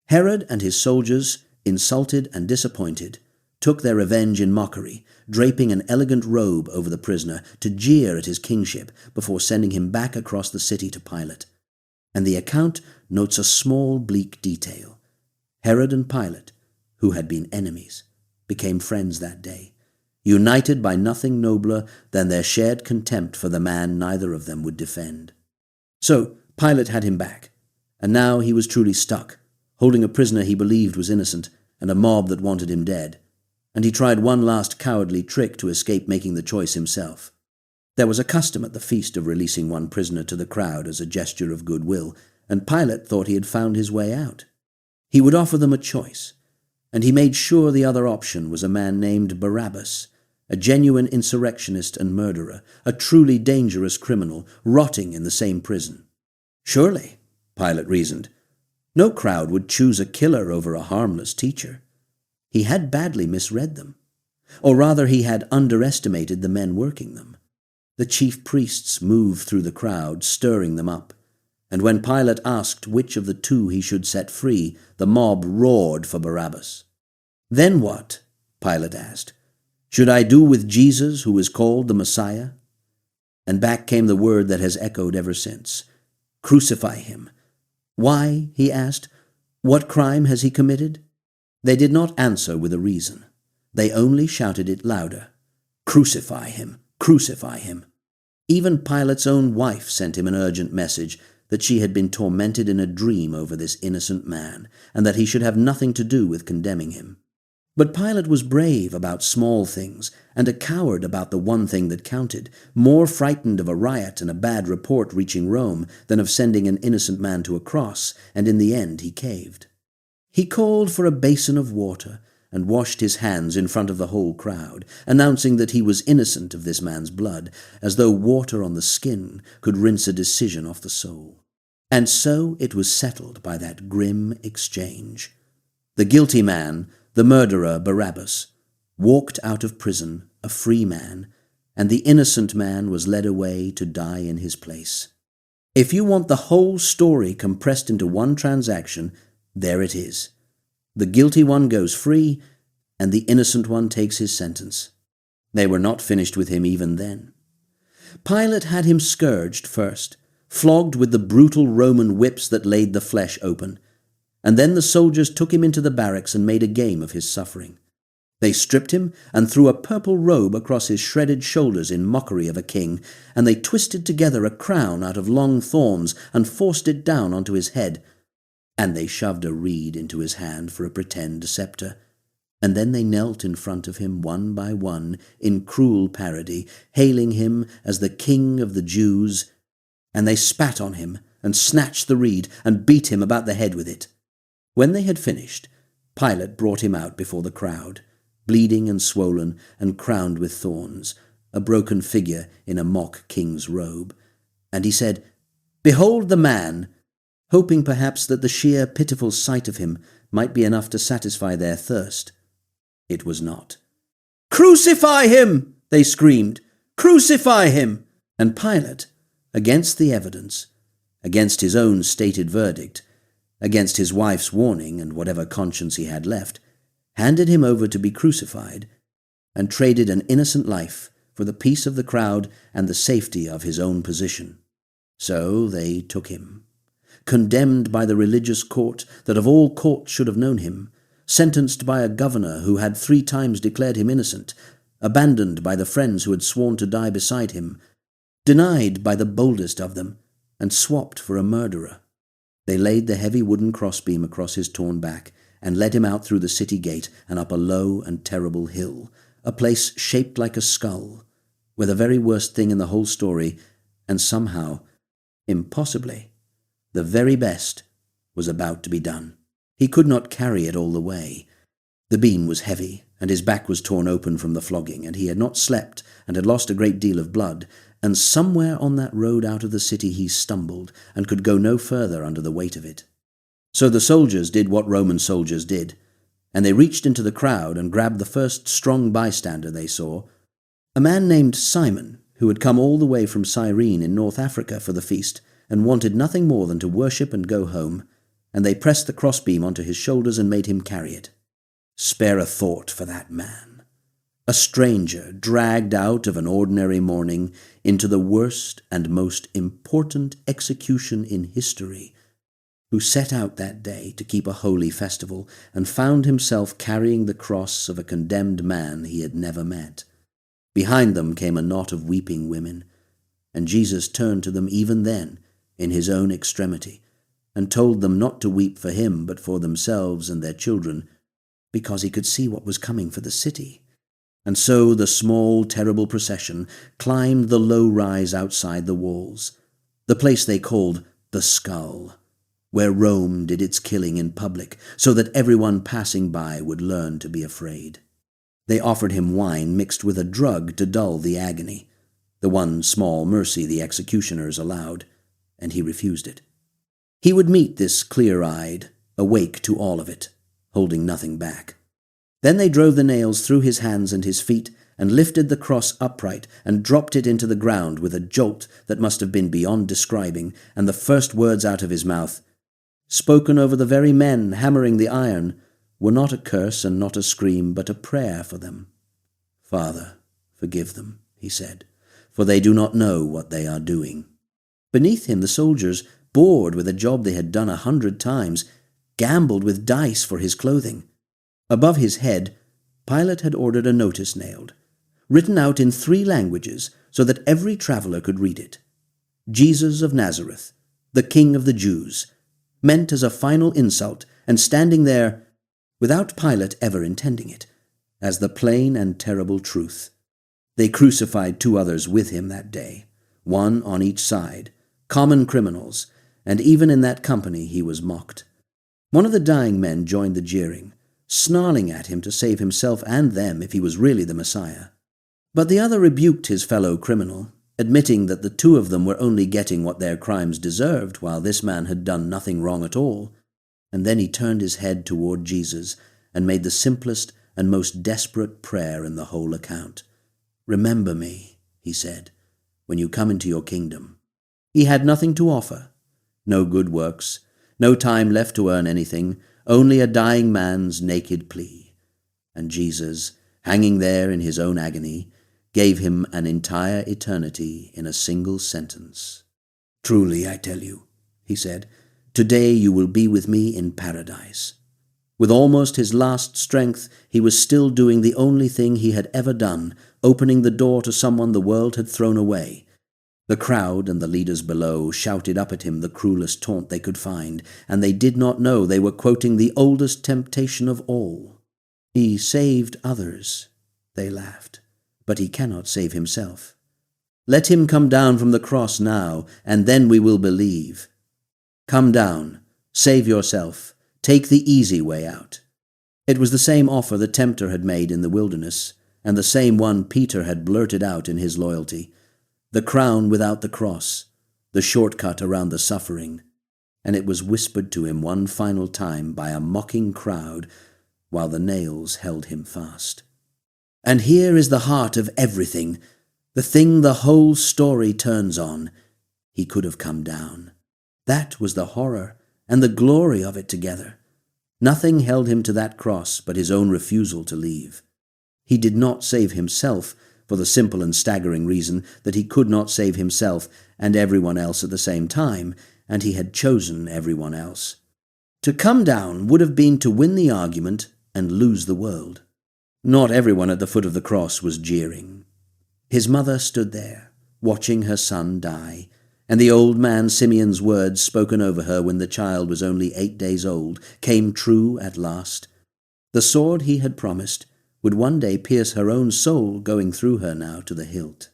Herod and his soldiers, insulted and disappointed, took their revenge in mockery, draping an elegant robe over the prisoner to jeer at his kingship before sending him back across the city to Pilate. And the account notes a small, bleak detail. Herod and Pilate, who had been enemies, became friends that day, united by nothing nobler than their shared contempt for the man neither of them would defend. So Pilate had him back, and now he was truly stuck, holding a prisoner he believed was innocent and a mob that wanted him dead, and he tried one last cowardly trick to escape making the choice himself. There was a custom at the feast of releasing one prisoner to the crowd as a gesture of goodwill, and Pilate thought he had found his way out. He would offer them a choice, and he made sure the other option was a man named Barabbas, a genuine insurrectionist and murderer, a truly dangerous criminal, rotting in the same prison. Surely, Pilate reasoned, no crowd would choose a killer over a harmless teacher. He had badly misread them. Or rather, he had underestimated the men working them. The chief priests moved through the crowd, stirring them up. And when Pilate asked which of the two he should set free, the mob roared for Barabbas. "Then what?" Pilate asked. "Should I do with Jesus, who is called the Messiah?" And back came the word that has echoed ever since. "Crucify him." "Why?" he asked. "What crime has he committed?" They did not answer with a reason. They only shouted it louder. "Crucify him! Crucify him!" Even Pilate's own wife sent him an urgent message that she had been tormented in a dream over this innocent man, and that he should have nothing to do with condemning him. But Pilate was brave about small things, and a coward about the one thing that counted, more frightened of a riot and a bad report reaching Rome than of sending an innocent man to a cross, and in the end he caved. He called for a basin of water and washed his hands in front of the whole crowd, announcing that he was innocent of this man's blood, as though water on the skin could rinse a decision off the soul. And so it was settled by that grim exchange. The guilty man, the murderer Barabbas, walked out of prison a free man, and the innocent man was led away to die in his place. If you want the whole story compressed into one transaction, there it is. The guilty one goes free, and the innocent one takes his sentence. They were not finished with him even then. Pilate had him scourged first, flogged with the brutal Roman whips that laid the flesh open, and then the soldiers took him into the barracks and made a game of his suffering. They stripped him and threw a purple robe across his shredded shoulders in mockery of a king, and they twisted together a crown out of long thorns and forced it down onto his head, and they shoved a reed into his hand for a pretend scepter. And then they knelt in front of him one by one in cruel parody, hailing him as the King of the Jews, and they spat on him and snatched the reed and beat him about the head with it. When they had finished, Pilate brought him out before the crowd, bleeding and swollen and crowned with thorns, a broken figure in a mock king's robe. And he said, "Behold the man," hoping perhaps that the sheer pitiful sight of him might be enough to satisfy their thirst. It was not. "Crucify him!" they screamed. "Crucify him!" And Pilate, against the evidence, against his own stated verdict, against his wife's warning and whatever conscience he had left, handed him over to be crucified, and traded an innocent life for the peace of the crowd and the safety of his own position. So they took him, condemned by the religious court that of all courts should have known him, sentenced by a governor who had 3 times declared him innocent, abandoned by the friends who had sworn to die beside him, denied by the boldest of them, and swapped for a murderer. They laid the heavy wooden crossbeam across his torn back and led him out through the city gate and up a low and terrible hill, a place shaped like a skull, where the very worst thing in the whole story, and somehow, impossibly, the very best, was about to be done. He could not carry it all the way. The beam was heavy, and his back was torn open from the flogging, and he had not slept and had lost a great deal of blood, and somewhere on that road out of the city he stumbled and could go no further under the weight of it. So the soldiers did what Roman soldiers did, and they reached into the crowd and grabbed the first strong bystander they saw, a man named Simon, who had come all the way from Cyrene in North Africa for the feast and wanted nothing more than to worship and go home, and they pressed the crossbeam onto his shoulders and made him carry it. Spare a thought for that man. A stranger dragged out of an ordinary morning into the worst and most important execution in history, who set out that day to keep a holy festival and found himself carrying the cross of a condemned man he had never met. Behind them came a knot of weeping women, and Jesus turned to them even then, in his own extremity, and told them not to weep for him but for themselves and their children, because he could see what was coming for the city. And so the small, terrible procession climbed the low rise outside the walls, the place they called the Skull, where Rome did its killing in public, so that everyone passing by would learn to be afraid. They offered him wine mixed with a drug to dull the agony, the one small mercy the executioners allowed, and he refused it. He would meet this clear-eyed, awake to all of it, holding nothing back. Then they drove the nails through his hands and his feet, and lifted the cross upright, and dropped it into the ground with a jolt that must have been beyond describing, and the first words out of his mouth, spoken over the very men hammering the iron, were not a curse and not a scream, but a prayer for them. "Father, forgive them," he said, "for they do not know what they are doing." Beneath him the soldiers, bored with a job they had done 100 times, gambled with dice for his clothing. Above his head, Pilate had ordered a notice nailed, written out in 3 languages so that every traveler could read it. Jesus of Nazareth, the King of the Jews, meant as a final insult, and standing there, without Pilate ever intending it, as the plain and terrible truth. They crucified 2 others with him that day, one on each side, common criminals, and even in that company he was mocked. One of the dying men joined the jeering, snarling at him to save himself and them if he was really the Messiah. But the other rebuked his fellow criminal, admitting that the 2 of them were only getting what their crimes deserved, while this man had done nothing wrong at all. And then he turned his head toward Jesus and made the simplest and most desperate prayer in the whole account. "Remember me," he said, "when you come into your kingdom." He had nothing to offer, no good works, no time left to earn anything, only a dying man's naked plea. And Jesus, hanging there in his own agony, gave him an entire eternity in a single sentence. "Truly, I tell you," he said, "today you will be with me in paradise." With almost his last strength, he was still doing the only thing he had ever done, opening the door to someone the world had thrown away. The crowd and the leaders below shouted up at him the cruelest taunt they could find, and they did not know they were quoting the oldest temptation of all. "He saved others," they laughed, "but he cannot save himself. Let him come down from the cross now, and then we will believe. Come down, save yourself, take the easy way out." It was the same offer the tempter had made in the wilderness, and the same one Peter had blurted out in his loyalty. The crown without the cross, the shortcut around the suffering, and it was whispered to him one final time by a mocking crowd while the nails held him fast. And here is the heart of everything, the thing the whole story turns on. He could have come down. That was the horror and the glory of it together. Nothing held him to that cross but his own refusal to leave. He did not save himself, for the simple and staggering reason that he could not save himself and everyone else at the same time, and he had chosen everyone else. To come down would have been to win the argument and lose the world. Not everyone at the foot of the cross was jeering. His mother stood there, watching her son die, and the old man Simeon's words spoken over her when the child was only 8 days old came true at last. The sword he had promised would one day pierce her own soul, going through her now to the hilt.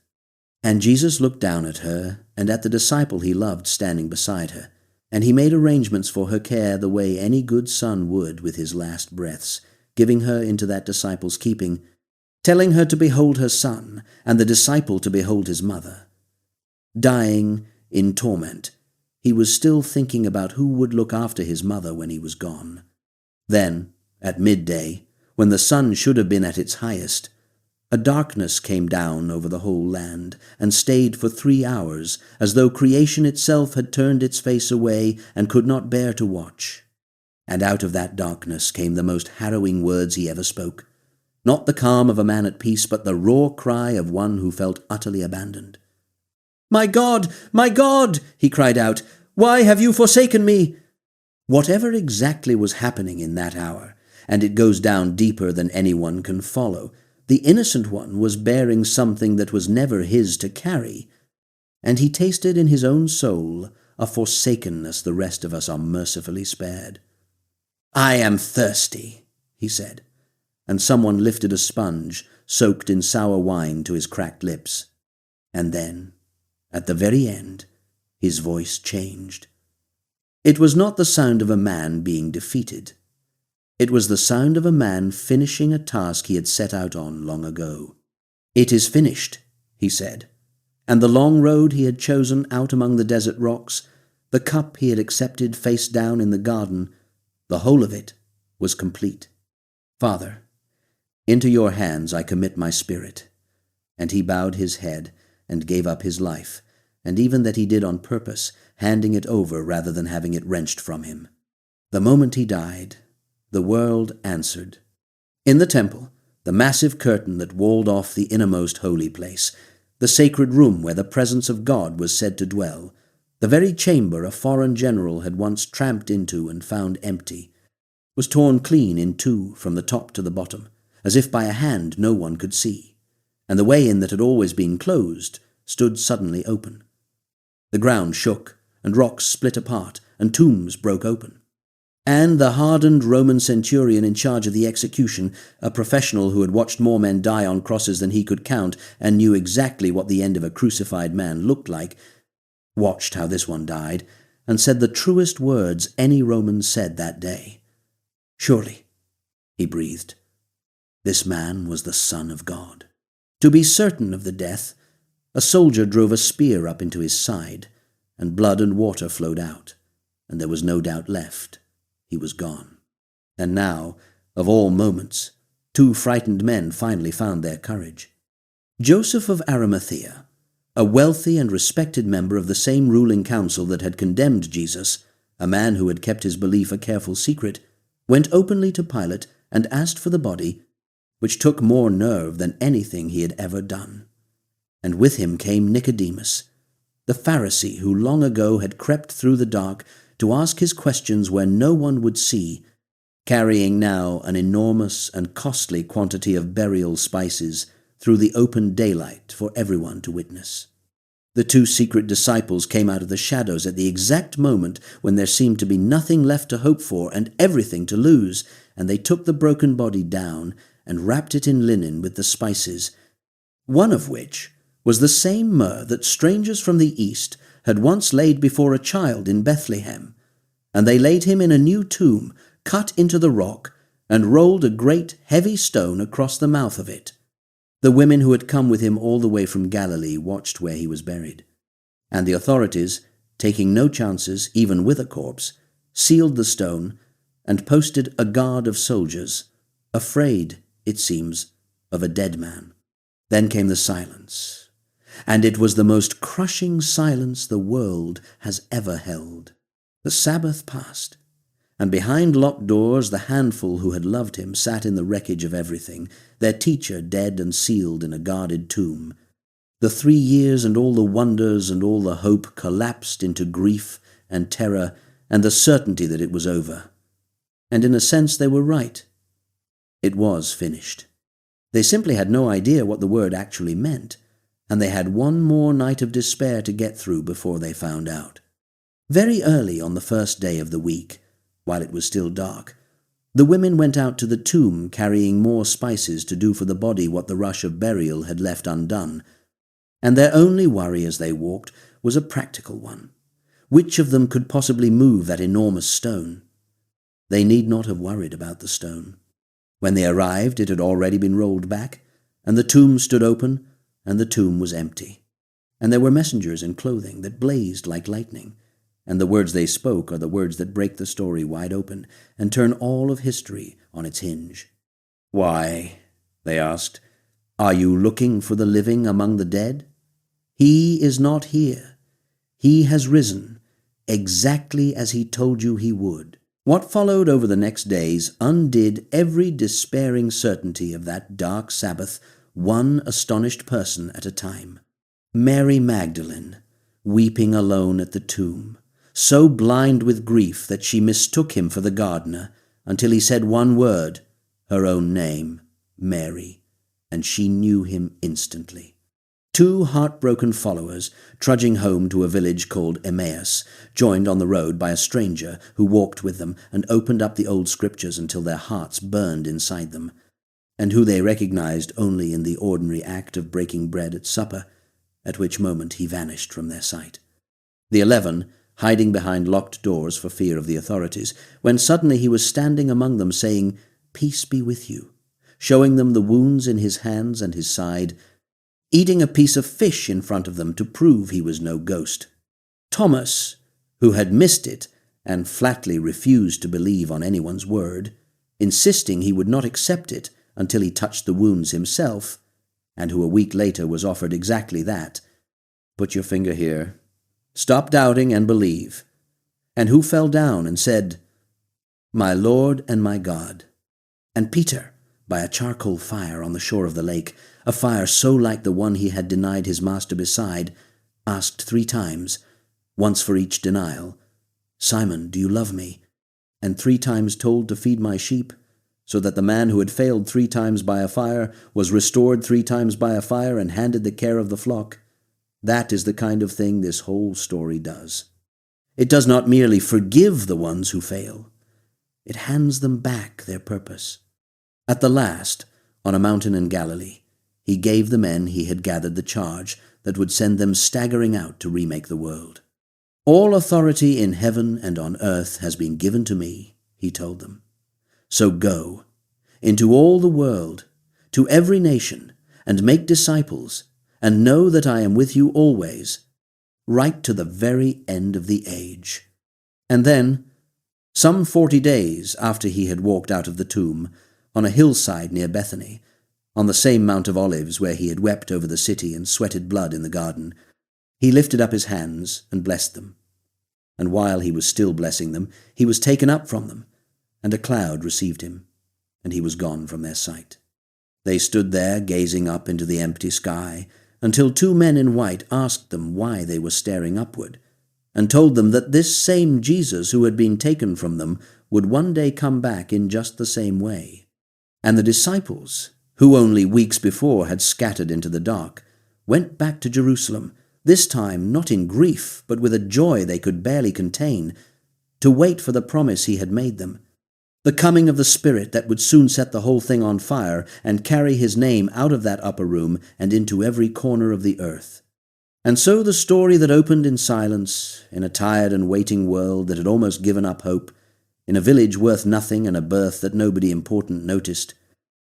And Jesus looked down at her and at the disciple he loved standing beside her, and he made arrangements for her care the way any good son would with his last breaths, giving her into that disciple's keeping, telling her to behold her son, and the disciple to behold his mother. Dying in torment, he was still thinking about who would look after his mother when he was gone. Then, at midday, when the sun should have been at its highest, a darkness came down over the whole land and stayed for 3 hours, as though creation itself had turned its face away and could not bear to watch. And out of that darkness came the most harrowing words he ever spoke, not the calm of a man at peace, but the raw cry of one who felt utterly abandoned. My God, he cried out, why have you forsaken me?" Whatever exactly was happening in that hour, and it goes down deeper than anyone can follow, the innocent one was bearing something that was never his to carry, and he tasted in his own soul a forsakenness the rest of us are mercifully spared. "I am thirsty," he said, and someone lifted a sponge soaked in sour wine to his cracked lips. And then, at the very end, his voice changed. It was not the sound of a man being defeated. It was the sound of a man finishing a task he had set out on long ago. "It is finished," he said, and the long road he had chosen out among the desert rocks, the cup he had accepted face down in the garden, the whole of it was complete. "Father, Into your hands I commit my spirit." And he bowed his head and gave up his life, and even that he did on purpose, handing it over rather than having it wrenched from him. The moment he died, the world answered. In the temple, the massive curtain that walled off the innermost holy place, the sacred room where the presence of God was said to dwell, the very chamber a foreign general had once tramped into and found empty, was torn clean in two from the top to the bottom, as if by a hand no one could see, and the way in that had always been closed stood suddenly open. The ground shook, and rocks split apart, and tombs broke open. And the hardened Roman centurion in charge of the execution, a professional who had watched more men die on crosses than he could count and knew exactly what the end of a crucified man looked like, watched how this one died, and said the truest words any Roman said that day. "Surely," he breathed, "this man was the Son of God." To be certain of the death, a soldier drove a spear up into his side, and blood and water flowed out, and there was no doubt left. He was gone. And now, of all moments, two frightened men finally found their courage. Joseph of Arimathea, a wealthy and respected member of the same ruling council that had condemned Jesus, a man who had kept his belief a careful secret, went openly to Pilate and asked for the body, which took more nerve than anything he had ever done. And with him came Nicodemus, the Pharisee who long ago had crept through the dark to ask his questions where no one would see, carrying now an enormous and costly quantity of burial spices through the open daylight for everyone to witness. The two secret disciples came out of the shadows at the exact moment when there seemed to be nothing left to hope for and everything to lose, and they took the broken body down and wrapped it in linen with the spices, one of which was the same myrrh that strangers from the east had once laid before a child in Bethlehem, and they laid him in a new tomb cut into the rock and rolled a great heavy stone across the mouth of it. The women who had come with him all the way from Galilee watched where he was buried, and the authorities, taking no chances even with a corpse, sealed the stone and posted a guard of soldiers, afraid, it seems, of a dead man. Then came the silence. And it was the most crushing silence the world has ever held. The Sabbath passed, and behind locked doors the handful who had loved him sat in the wreckage of everything, their teacher dead and sealed in a guarded tomb. The 3 years and all the wonders and all the hope collapsed into grief and terror and the certainty that it was over. And in a sense they were right. It was finished. They simply had no idea what the word actually meant, and they had one more night of despair to get through before they found out. Very early on the first day of the week, while it was still dark, the women went out to the tomb carrying more spices to do for the body what the rush of burial had left undone, and their only worry as they walked was a practical one. Which of them could possibly move that enormous stone? They need not have worried about the stone. When they arrived, it had already been rolled back, and the tomb stood open, and the tomb was empty. And there were messengers in clothing that blazed like lightning, and the words they spoke are the words that break the story wide open and turn all of history on its hinge. "Why," they asked, "are you looking for the living among the dead? He is not here. He has risen, exactly as he told you he would." What followed over the next days undid every despairing certainty of that dark Sabbath, one astonished person at a time. Mary Magdalene, weeping alone at the tomb, so blind with grief that she mistook him for the gardener until he said one word, her own name, Mary, and she knew him instantly. 2 heartbroken followers, trudging home to a village called Emmaus, joined on the road by a stranger who walked with them and opened up the old scriptures until their hearts burned inside them, and who they recognized only in the ordinary act of breaking bread at supper, at which moment he vanished from their sight. The 11, hiding behind locked doors for fear of the authorities, when suddenly he was standing among them saying, "Peace be with you," showing them the wounds in his hands and his side, eating a piece of fish in front of them to prove he was no ghost. Thomas, who had missed it and flatly refused to believe on anyone's word, insisting he would not accept it until he touched the wounds himself, and who a week later was offered exactly that. Put your finger here. Stop doubting and believe. And who fell down and said, My Lord and my God. And Peter, by a charcoal fire on the shore of the lake, a fire so like the one he had denied his master beside, asked 3 times, once for each denial, Simon, do you love me? And 3 times told to feed my sheep, so that the man who had failed 3 times by a fire was restored 3 times by a fire and handed the care of the flock. That is the kind of thing this whole story does. It does not merely forgive the ones who fail. It hands them back their purpose. At the last, on a mountain in Galilee, he gave the men he had gathered the charge that would send them staggering out to remake the world. All authority in heaven and on earth has been given to me, he told them. So go into all the world, to every nation, and make disciples, and know that I am with you always, right to the very end of the age. And then, some 40 days after he had walked out of the tomb, on a hillside near Bethany, on the same Mount of Olives where he had wept over the city and sweated blood in the garden, he lifted up his hands and blessed them. And while he was still blessing them, he was taken up from them, and a cloud received him, and he was gone from their sight. They stood there gazing up into the empty sky, until 2 men in white asked them why they were staring upward, and told them that this same Jesus who had been taken from them would one day come back in just the same way. And the disciples, who only weeks before had scattered into the dark, went back to Jerusalem, this time not in grief, but with a joy they could barely contain, to wait for the promise he had made them, the coming of the Spirit that would soon set the whole thing on fire and carry his name out of that upper room and into every corner of the earth. And so the story that opened in silence, in a tired and waiting world that had almost given up hope, in a village worth nothing and a birth that nobody important noticed,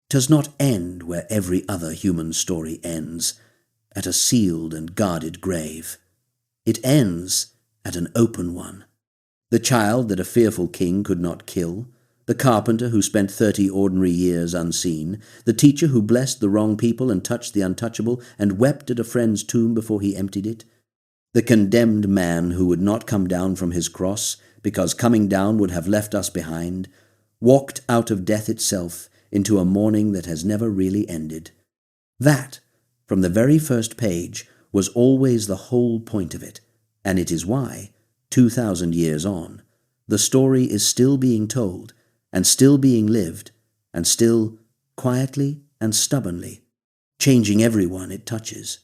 does not end where every other human story ends, at a sealed and guarded grave. It ends at an open one. The child that a fearful king could not kill, the carpenter who spent 30 ordinary years unseen, the teacher who blessed the wrong people and touched the untouchable and wept at a friend's tomb before he emptied it, the condemned man who would not come down from his cross because coming down would have left us behind, walked out of death itself into a morning that has never really ended. That, from the very first page, was always the whole point of it, and it is why, 2,000 years on, the story is still being told, and still being lived, and still, quietly and stubbornly, changing everyone it touches.